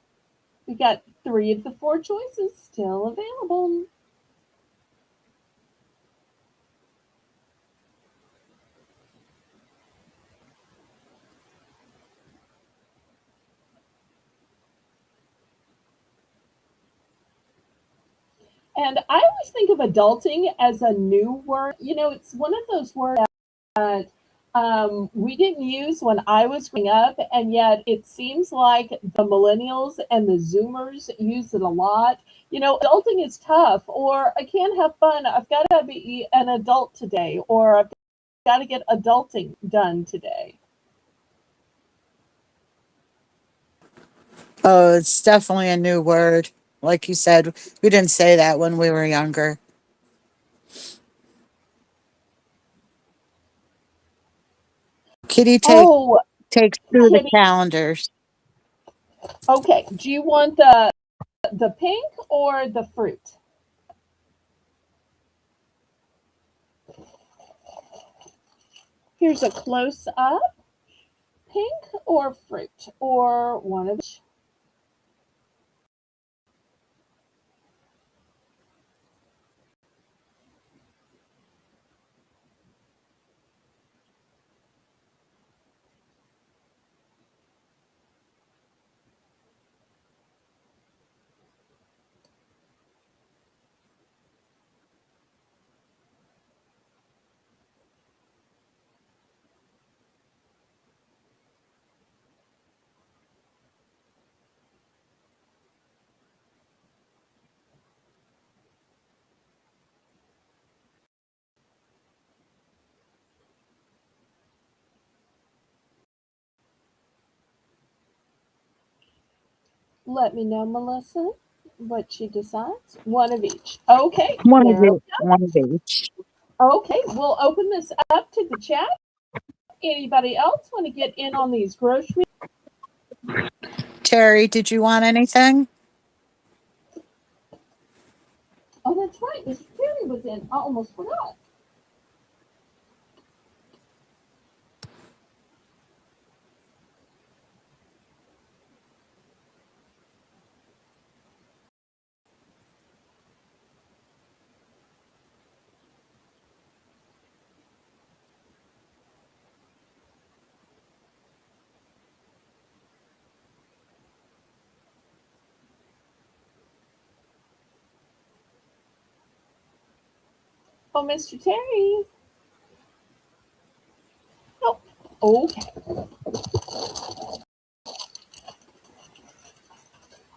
We got 3 of the 4 choices still available. And I always think of adulting as a new word. It's one of those words that we didn't use when I was growing up, and yet it seems like the millennials and the Zoomers use it a lot. Adulting is tough, or I can't have fun. I've got to be an adult today, or I've got to get adulting done today. Oh, it's definitely a new word. Like you said, we didn't say that when we were younger. Kitty Oh, takes through the Kitty. calendars. Okay. Do you want the pink or the fruit? Here's a close up. Pink or fruit, or one of each. Let me know, Melissa, what she decides. One of each. Okay, One of there we each. One of each. go. Okay, we'll open this up to the chat. Anybody else want to get in on these groceries? Terry, did you want anything? Oh, that's right. Mr. Terry was in. I almost forgot. Oh, Mr. Terry. Oh, okay.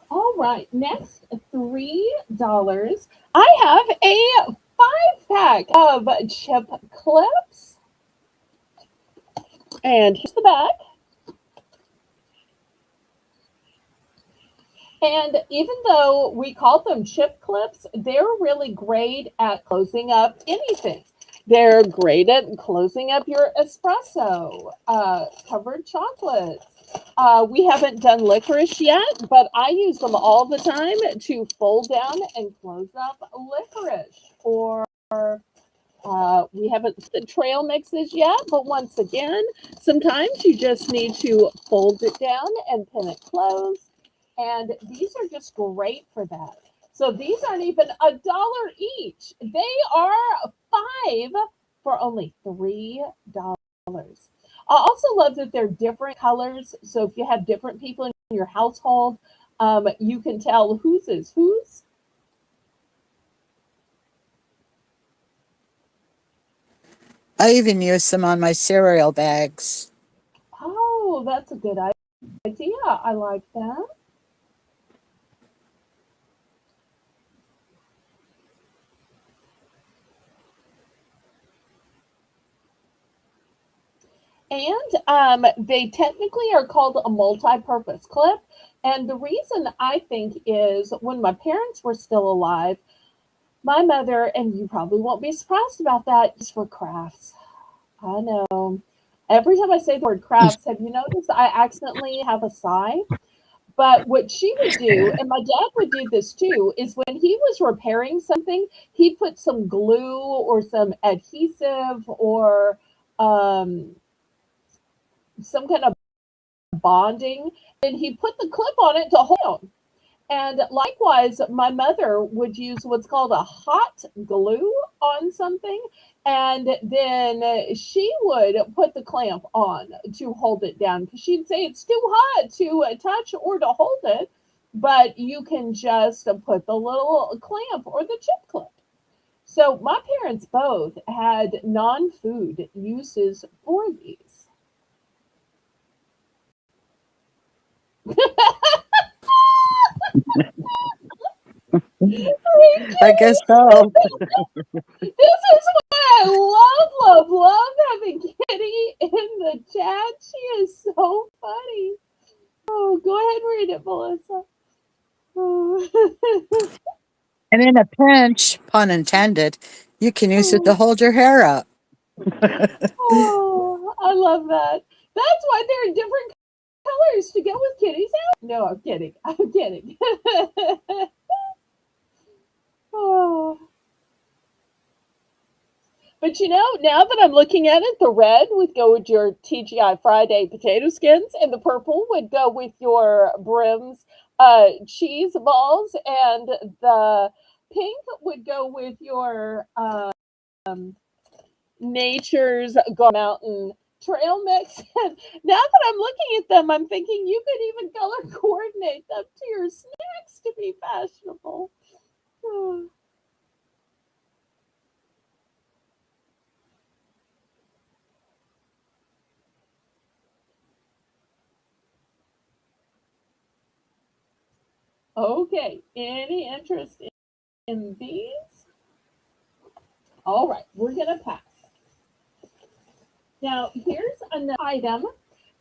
All right. Next, $3. I have a 5 pack of chip clips. And here's the back. And even though we call them chip clips, they're really great at closing up anything. They're great at closing up your espresso, covered chocolates. We haven't done licorice yet, but I use them all the time to fold down and close up licorice. Or we haven't the trail mixes yet, but once again, sometimes you just need to fold it down and pin it closed. And these are just great for that. So these aren't even $1 each. They are 5 for only $3. I also love that they're different colors. So if you have different people in your household, you can tell whose is whose. I even use them on my cereal bags. Oh, that's a good idea. I like that. And they technically are called a multi-purpose clip. And the reason I think is when my parents were still alive, my mother, and you probably won't be surprised about that, is for crafts. I know. Every time I say the word crafts, have you noticed I accidentally have a sigh? But what she would do, and my dad would do this too, is when he was repairing something, he'd put some glue or some adhesive or um, some kind of bonding, and he put the clip on it to hold on. And likewise, my mother would use what's called a hot glue on something, and then she would put the clamp on to hold it down because she'd say it's too hot to touch or to hold it. but you can just put the little clamp or the chip clip. So my parents both had non-food uses for these. I guess so. This is why I love having Kitty in the chat. She is so funny. Oh, go ahead and read it, Melissa. Oh, And in a pinch, pun intended, you can use it to oh, hold your hair up. oh, I love that. That's why they're in different colors to go with Kitty's outfit. No, I'm kidding. I'm kidding. Oh. But now that I'm looking at it, the red would go with your TGI Friday potato skins, and the purple would go with your Brim's cheese balls, and the pink would go with your Nature's Mountain Trail mix. And now that I'm looking at them, I'm thinking you could even color coordinate them to your snacks to be fashionable. Okay, any interest in these? All right, we're going to pass. Now, here's another item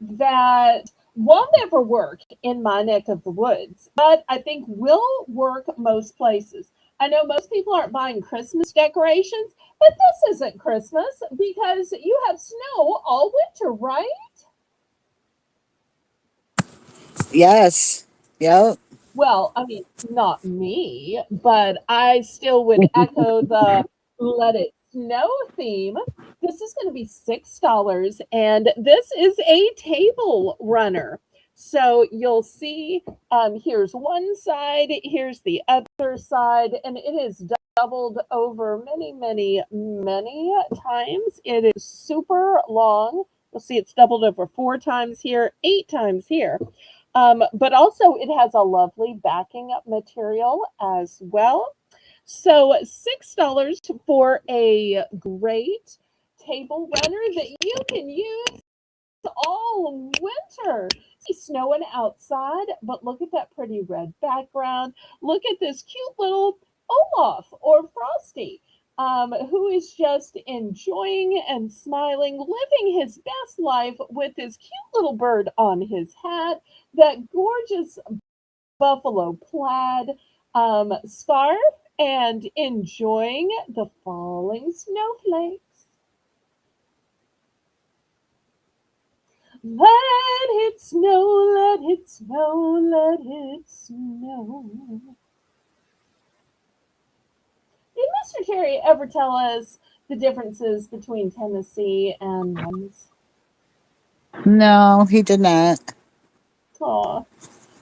that won't ever work in my neck of the woods, but I think will work most places. I know most people aren't buying Christmas decorations, but this isn't Christmas because you have snow all winter, right? Yes. Yep. Well, I mean, not me, but I still would echo the let it snow theme. This is going to be $6, and this is a table runner. So you'll see here's one side, here's the other side, and it is doubled over many times. It is super long. You'll see it's doubled over 4 times here, 8 times here. But also, it has a lovely backing up material as well. So, $6 for a great table runner that you can use all winter. It's snowing outside, but look at that pretty red background. Look at this cute little Olaf or Frosty, who is just enjoying and smiling, living his best life with his cute little bird on his hat, that gorgeous buffalo plaid scarf, and enjoying the falling snowflakes. Let it snow, let it snow, let it snow. Did Mr. Terry ever tell us the differences between Tennessee and Mons? No, he did not. Aw,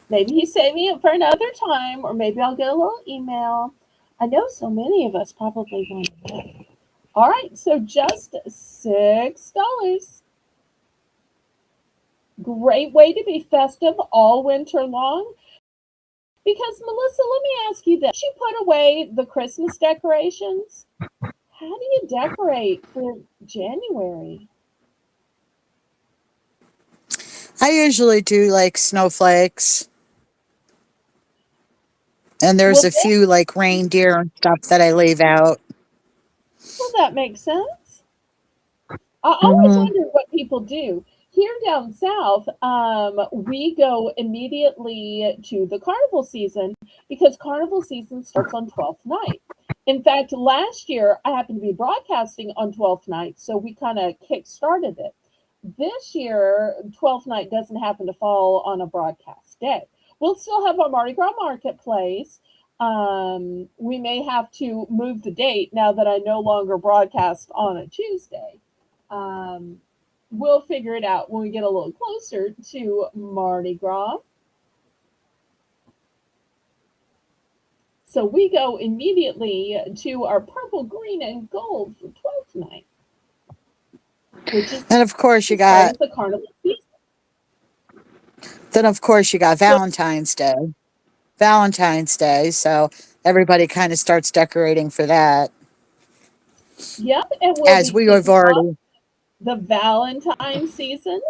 maybe he's saving it for another time, or maybe I'll get a little email. I know so many of us probably want to know. All right, so just $6. Great way to be festive all winter long. Because, Melissa, let me ask you this. You put away the Christmas decorations. How do you decorate for January? I usually do like snowflakes, and there's Well, a few like reindeer and stuff that I leave out. that makes sense. I always Hmm. wonder what people do. Here down south, we go immediately to the carnival season because carnival season starts on 12th night. In fact, last year I happened to be broadcasting on 12th night, so we kind of kick started it. This year, 12th night doesn't happen to fall on a broadcast day. We'll still have our Mardi Gras marketplace. We may have to move the date now that I no longer broadcast on a Tuesday. Um, we'll figure it out when we get a little closer to Mardi Gras. So we go immediately to our purple, green, and gold for 12th night, which is And of course you the start got of the carnival season. then of course you got Valentine's Day. Valentine's Day, so everybody kind of starts decorating for that. Yep, and we'll As be we have kicking off already, the Valentine season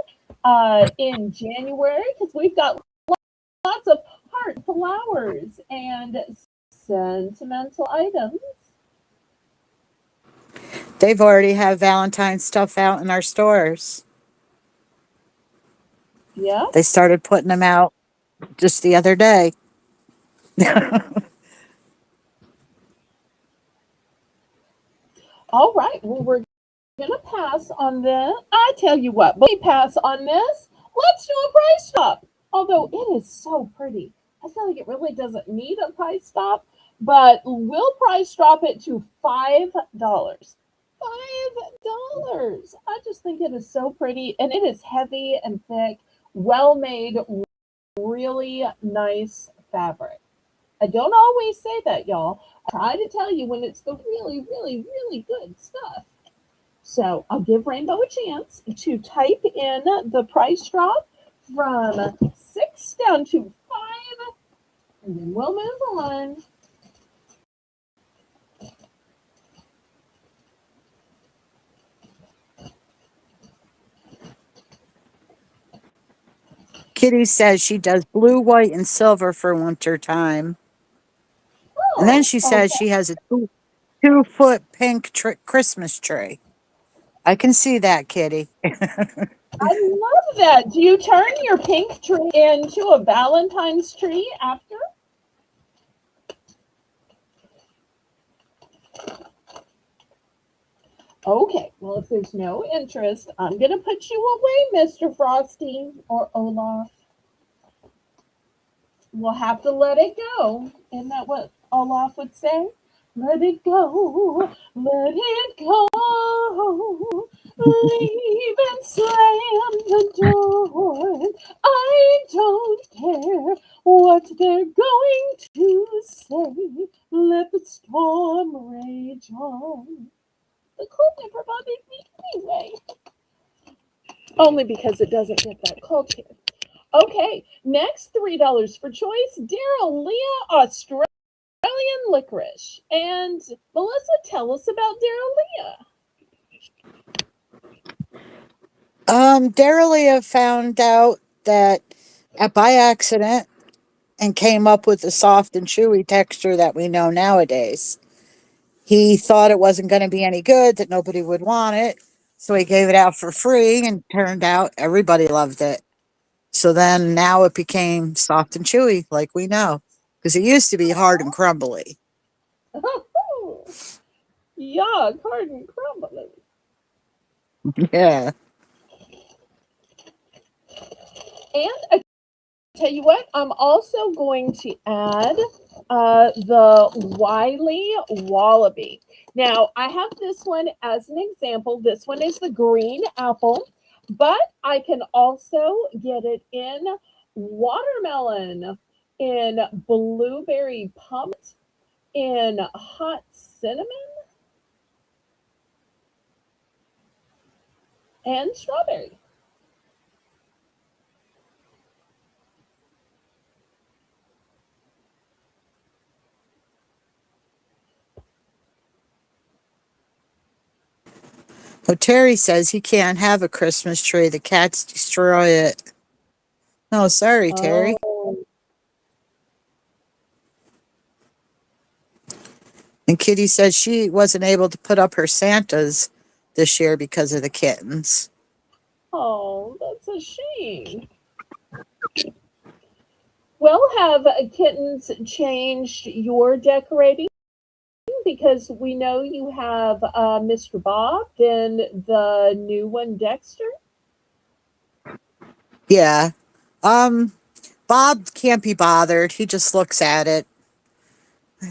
in January because we've got lots of heart flowers and sentimental items. they've already have Valentine's stuff out in our stores. Yep. They started putting them out just the other day. All right. Well, we're gonna pass on this. I tell you what, but we pass on this. Let's do a price stop. Although it is so pretty, I feel like it really doesn't need a price stop. But we'll price drop it to $5. $5. I just think it is so pretty, and it is heavy and thick, well made, really nice fabric. I don't always say that, y'all. I try to tell you when it's the really, really, really good stuff. So I'll give Rainbow a chance to type in the price drop from 6 down to 5, and then we'll move on. Kitty says she does blue, white, and silver for winter time. And then Oh, she says okay. she has a 2 foot pink Christmas tree. I can see that, Kitty. I love that. Do you turn your pink tree into a Valentine's tree after? Okay, well, if there's no interest, I'm going to put you away, Mr. Frosty or Olaf. We'll have to let it go. Isn't that what Olaf would say? Let it go, let it go. Leave and slam the door. I don't care what they're going to say. Let the storm rage on. The cold never bothered me anyway. Only because it doesn't get that cold here. Okay, next $3 for choice. Daryl Leah, Australian licorice. And Melissa, tell us about Daryl Leah. Daralia found out that by accident and came up with the soft and chewy texture that we know nowadays. He thought it wasn't going to be any good, that nobody would want it. So he gave it out for free, and turned out everybody loved it. So then now it became soft and chewy, like we know, because it used to be hard and crumbly. Yeah, Carden Crumbly. Yeah. And I tell you what, I'm also going to add the Wiley Wallaby. Now, I have this one as an example. This one is the green apple, but I can also get it in watermelon, in blueberry pumped, in hot cinnamon, and strawberry. Well, Terry says he can't have a Christmas tree. The cats destroy it. Oh, sorry, Terry. Oh, And Kitty says she wasn't able to put up her Santas this year because of the kittens. oh, that's a shame. Well, have kittens changed your decorating? Because we know you have Mr. Bob, then the new one, Dexter. Yeah. Um, Bob can't be bothered. He just looks at it.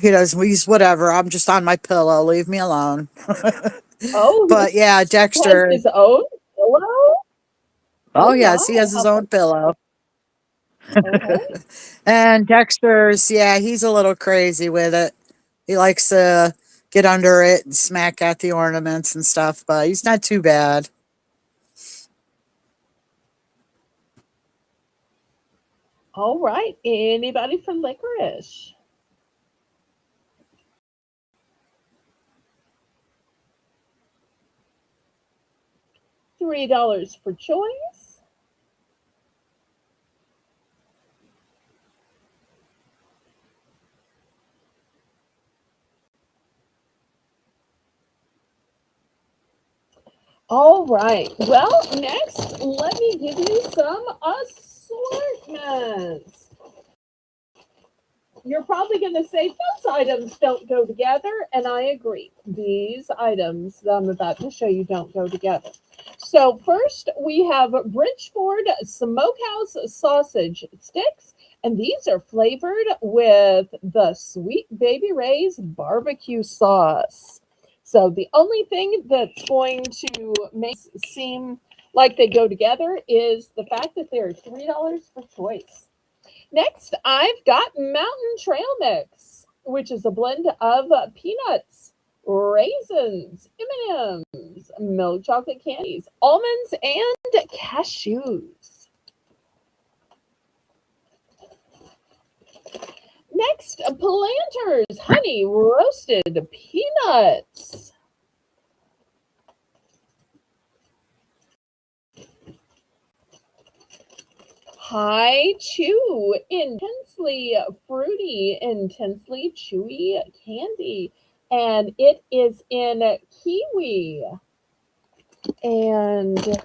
He does. He's whatever. I'm just on my pillow. Leave me alone. Oh, But yeah, he has Dexter. his own pillow. Oh Oh yes, he my, has his own pillow. okay. And Dexter's, yeah, he's a little crazy with it. He likes to get under it and smack at the ornaments and stuff, but he's not too bad. All right. Anybody for licorice? $3 for choice. All right. Well, next, let me give you some assortments. You're probably going to say those items don't go together, and I agree. These items that I'm about to show you don't go together. So, first, we have Bridgeford Smokehouse sausage sticks, and these are flavored with the Sweet Baby Ray's barbecue sauce. So, the only thing that's going to make it seem like they go together is the fact that they're $3 for choice. Next, I've got Mountain Trail Mix, which is a blend of peanuts, raisins, M&Ms, milk chocolate candies, almonds, and cashews. Next, Planters Honey Roasted Peanuts. High Chew Intensely Fruity, Intensely Chewy Candy. And it is in kiwi and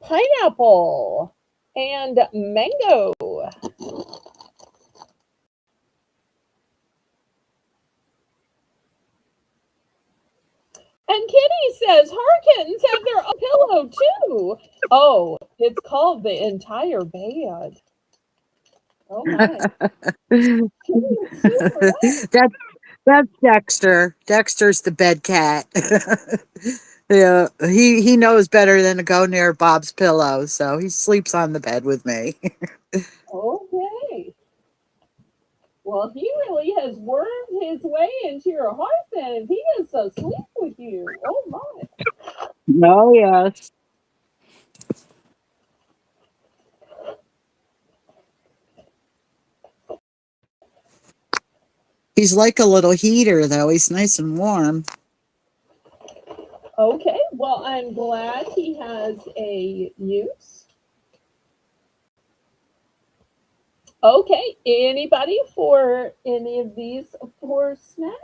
pineapple and mango. And Kitty says Harkins have their own pillow too. Oh, it's called the entire bed. Oh my. Kitty is super up. That's Dexter. Dexter's the bed cat. Yeah, he knows better than to go near Bob's pillow, so he sleeps on the bed with me. Okay. Well, he really has wormed his way into your heart then if he is so sweet with you. Oh my. Oh yes. He's like a little heater though. He's nice and warm. Okay, well, I'm glad he has a use. Okay, anybody for any of these four snacks?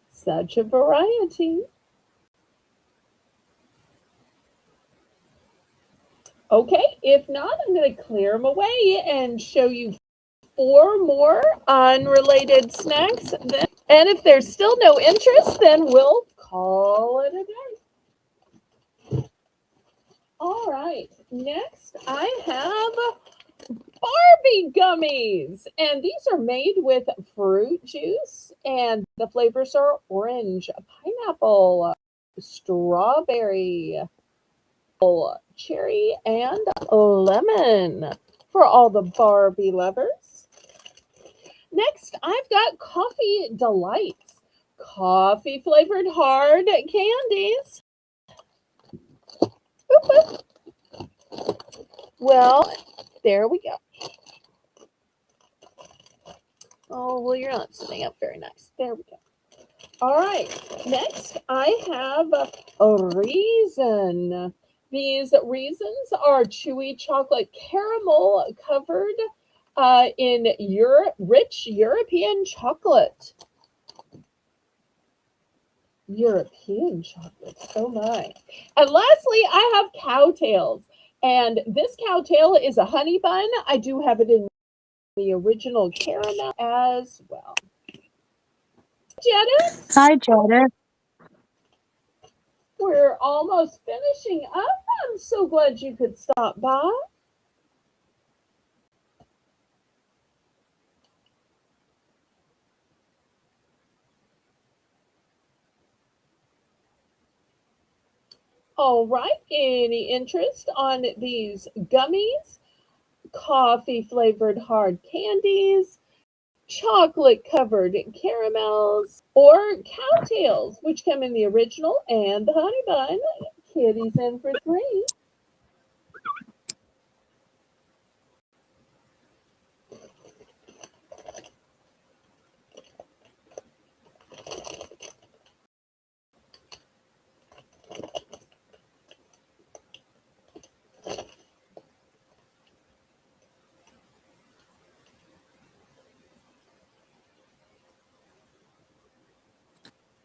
Such a variety. Okay, if not, I'm going to clear them away and show you four more unrelated snacks. And if there's still no interest, then we'll call it a day. All right, next I have Barbie gummies. And these are made with fruit juice, and the flavors are orange, pineapple, strawberry, cherry, and lemon for all the Barbie lovers. Next, I've got Coffee Delights, coffee flavored hard candies. Oop, oop. Well, there we go. Oh, well, you're not sitting up very nice. There we go. All right. Next, I have a raisin. These raisins are chewy chocolate caramel covered in rich European chocolate. European chocolate. Oh my. And lastly, I have cowtails. And this cowtail is a honey bun. I do have it in the original caramel as well. Jetta, Hi, Jada. we're almost finishing up. I'm so glad you could stop by. All right. Any interest on these gummies, coffee flavored hard candies, chocolate covered caramels, or cowtails, which come in the original and the honey bun? Kitty's in for three.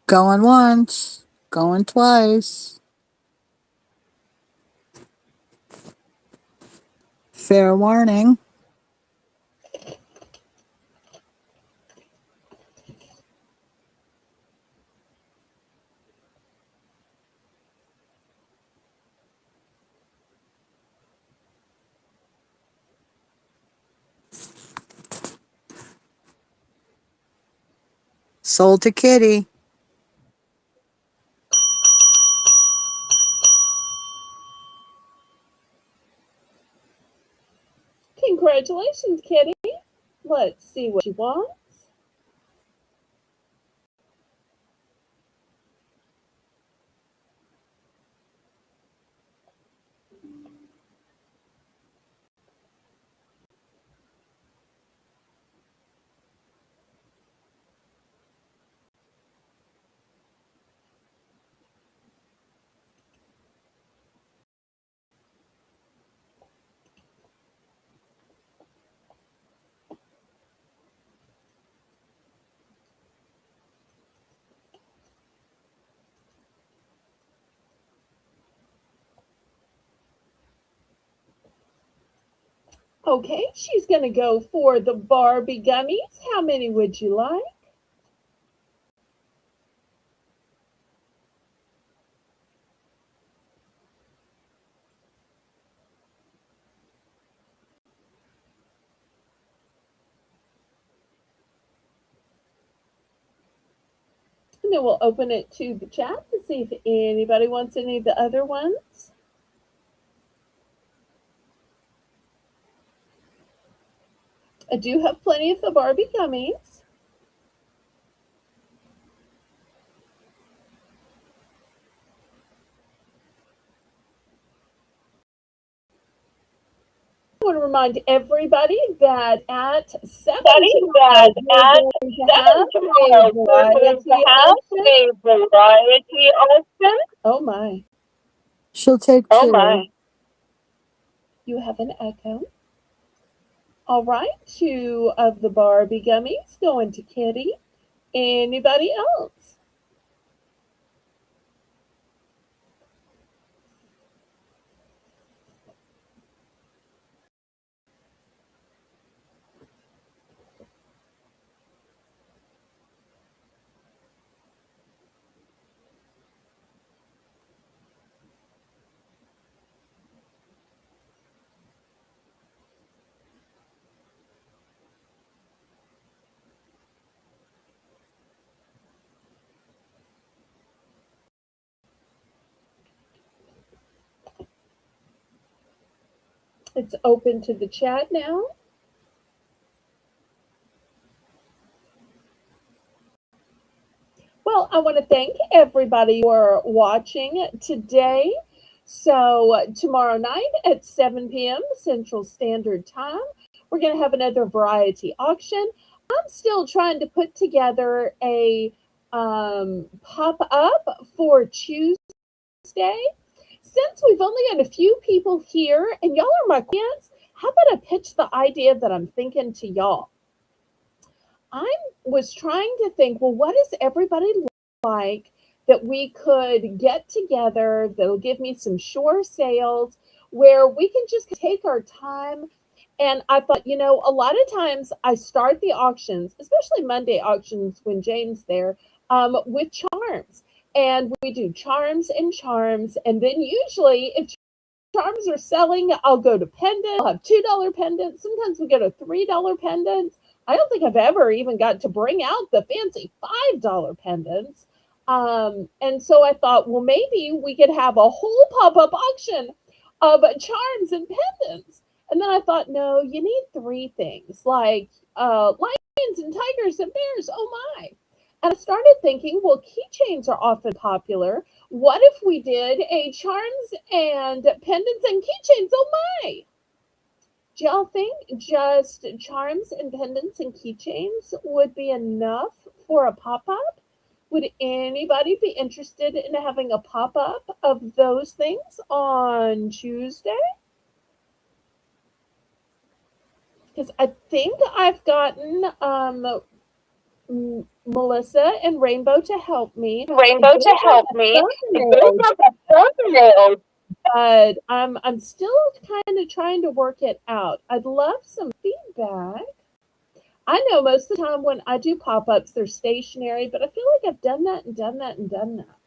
Going once, going twice. Fair warning. Sold to Kitty. Congratulations, Kitty. Let's see what she wants. Okay, she's going to go for the Barbie gummies. How many would you like? And then we'll open it to the chat to see if anybody wants any of the other ones. I do have plenty of the Barbie gummies. I want to remind everybody that at 7 tomorrow, we're going to have a variety option. Oh my. She'll take two. You have an echo. All right, two of the Barbie gummies going to Kitty. Anybody else? It's open to the chat now. Well, I want to thank everybody for watching today. So, tomorrow night at 7 p.m. Central Standard Time, we're going to have another variety auction. I'm still trying to put together a pop up for Tuesday. Since we've only got a few people here and y'all are my clients, how about I pitch the idea that I'm thinking to y'all? I was trying to think, well, what does everybody like that we could get together that'll give me some sure sales where we can just take our time. And I thought, a lot of times I start the auctions, especially Monday auctions when Jane's there, with charms. And we do charms and charms. And then usually, if charms are selling, I'll go to pendants. I'll have $2 pendants. Sometimes we go to $3 pendants. I don't think I've ever even got to bring out the fancy $5 pendants. And so I thought, well, maybe we could have a whole pop up auction of charms and pendants. And then I thought, no, you need three things like lions and tigers and bears. Oh my. And I started thinking, well, keychains are often popular. What if we did a charms and pendants and keychains? Oh my. Do y'all think just charms and pendants and keychains would be enough for a pop up? Would anybody be interested in having a pop up of those things on Tuesday? Because I think I've gotten Melissa and Rainbow to help me. Rainbow to help me. Thumbnails. But I'm still kind of trying to work it out. I'd love some feedback. I know most of the time when I do pop ups, they're stationary, but I feel like I've done that and done that and done that.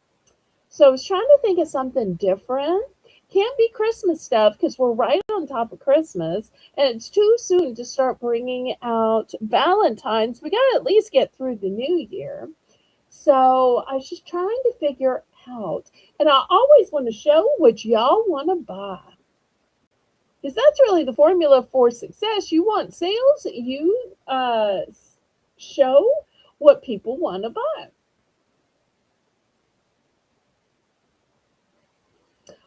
So I was trying to think of something different. Can't be Christmas stuff because we're right on top of Christmas, and it's too soon to start bringing out Valentine's. We got to at least get through the new year. So I was just trying to figure out, and I always want to show what y'all want to buy. Because that's really the formula for success. You want sales, you show what people want to buy.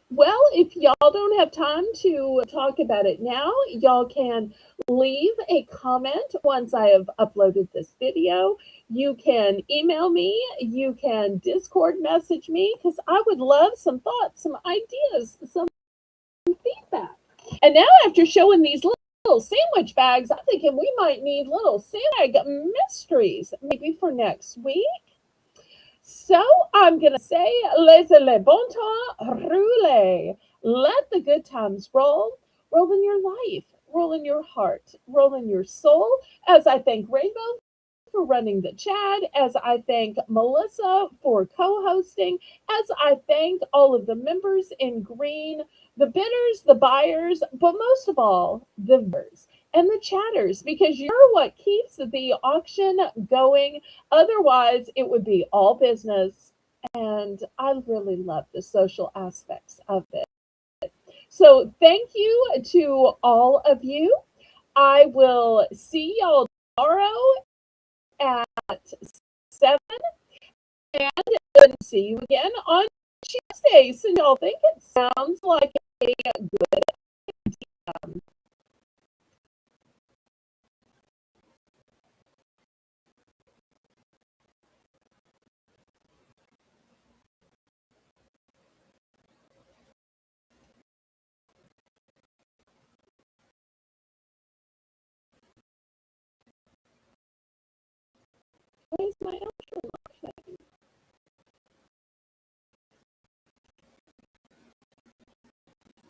Well, if y'all don't have time to talk about it now, y'all can leave a comment once I have uploaded this video. You can email me, you can Discord message me, because I would love some thoughts, some ideas, some feedback. And now, after showing these little sandwich bags, I'm thinking we might need little sandwich mysteries maybe for next week. So I'm going to say, laissez le bon temps rouler. Let the good times roll. Roll in your life, roll in your heart, roll in your soul. As I thank Rainbow for running the chat, as I thank Melissa for co hosting, as I thank all of the members in green, the bidders, the buyers, but most of all, the viewers and the chatters, because you're what keeps the auction going. Otherwise, it would be all business. And I really love the social aspects of it. So, thank you to all of you. I will see y'all tomorrow at 7 and see you again on Tuesday. So, y'all think it sounds like a good Where's my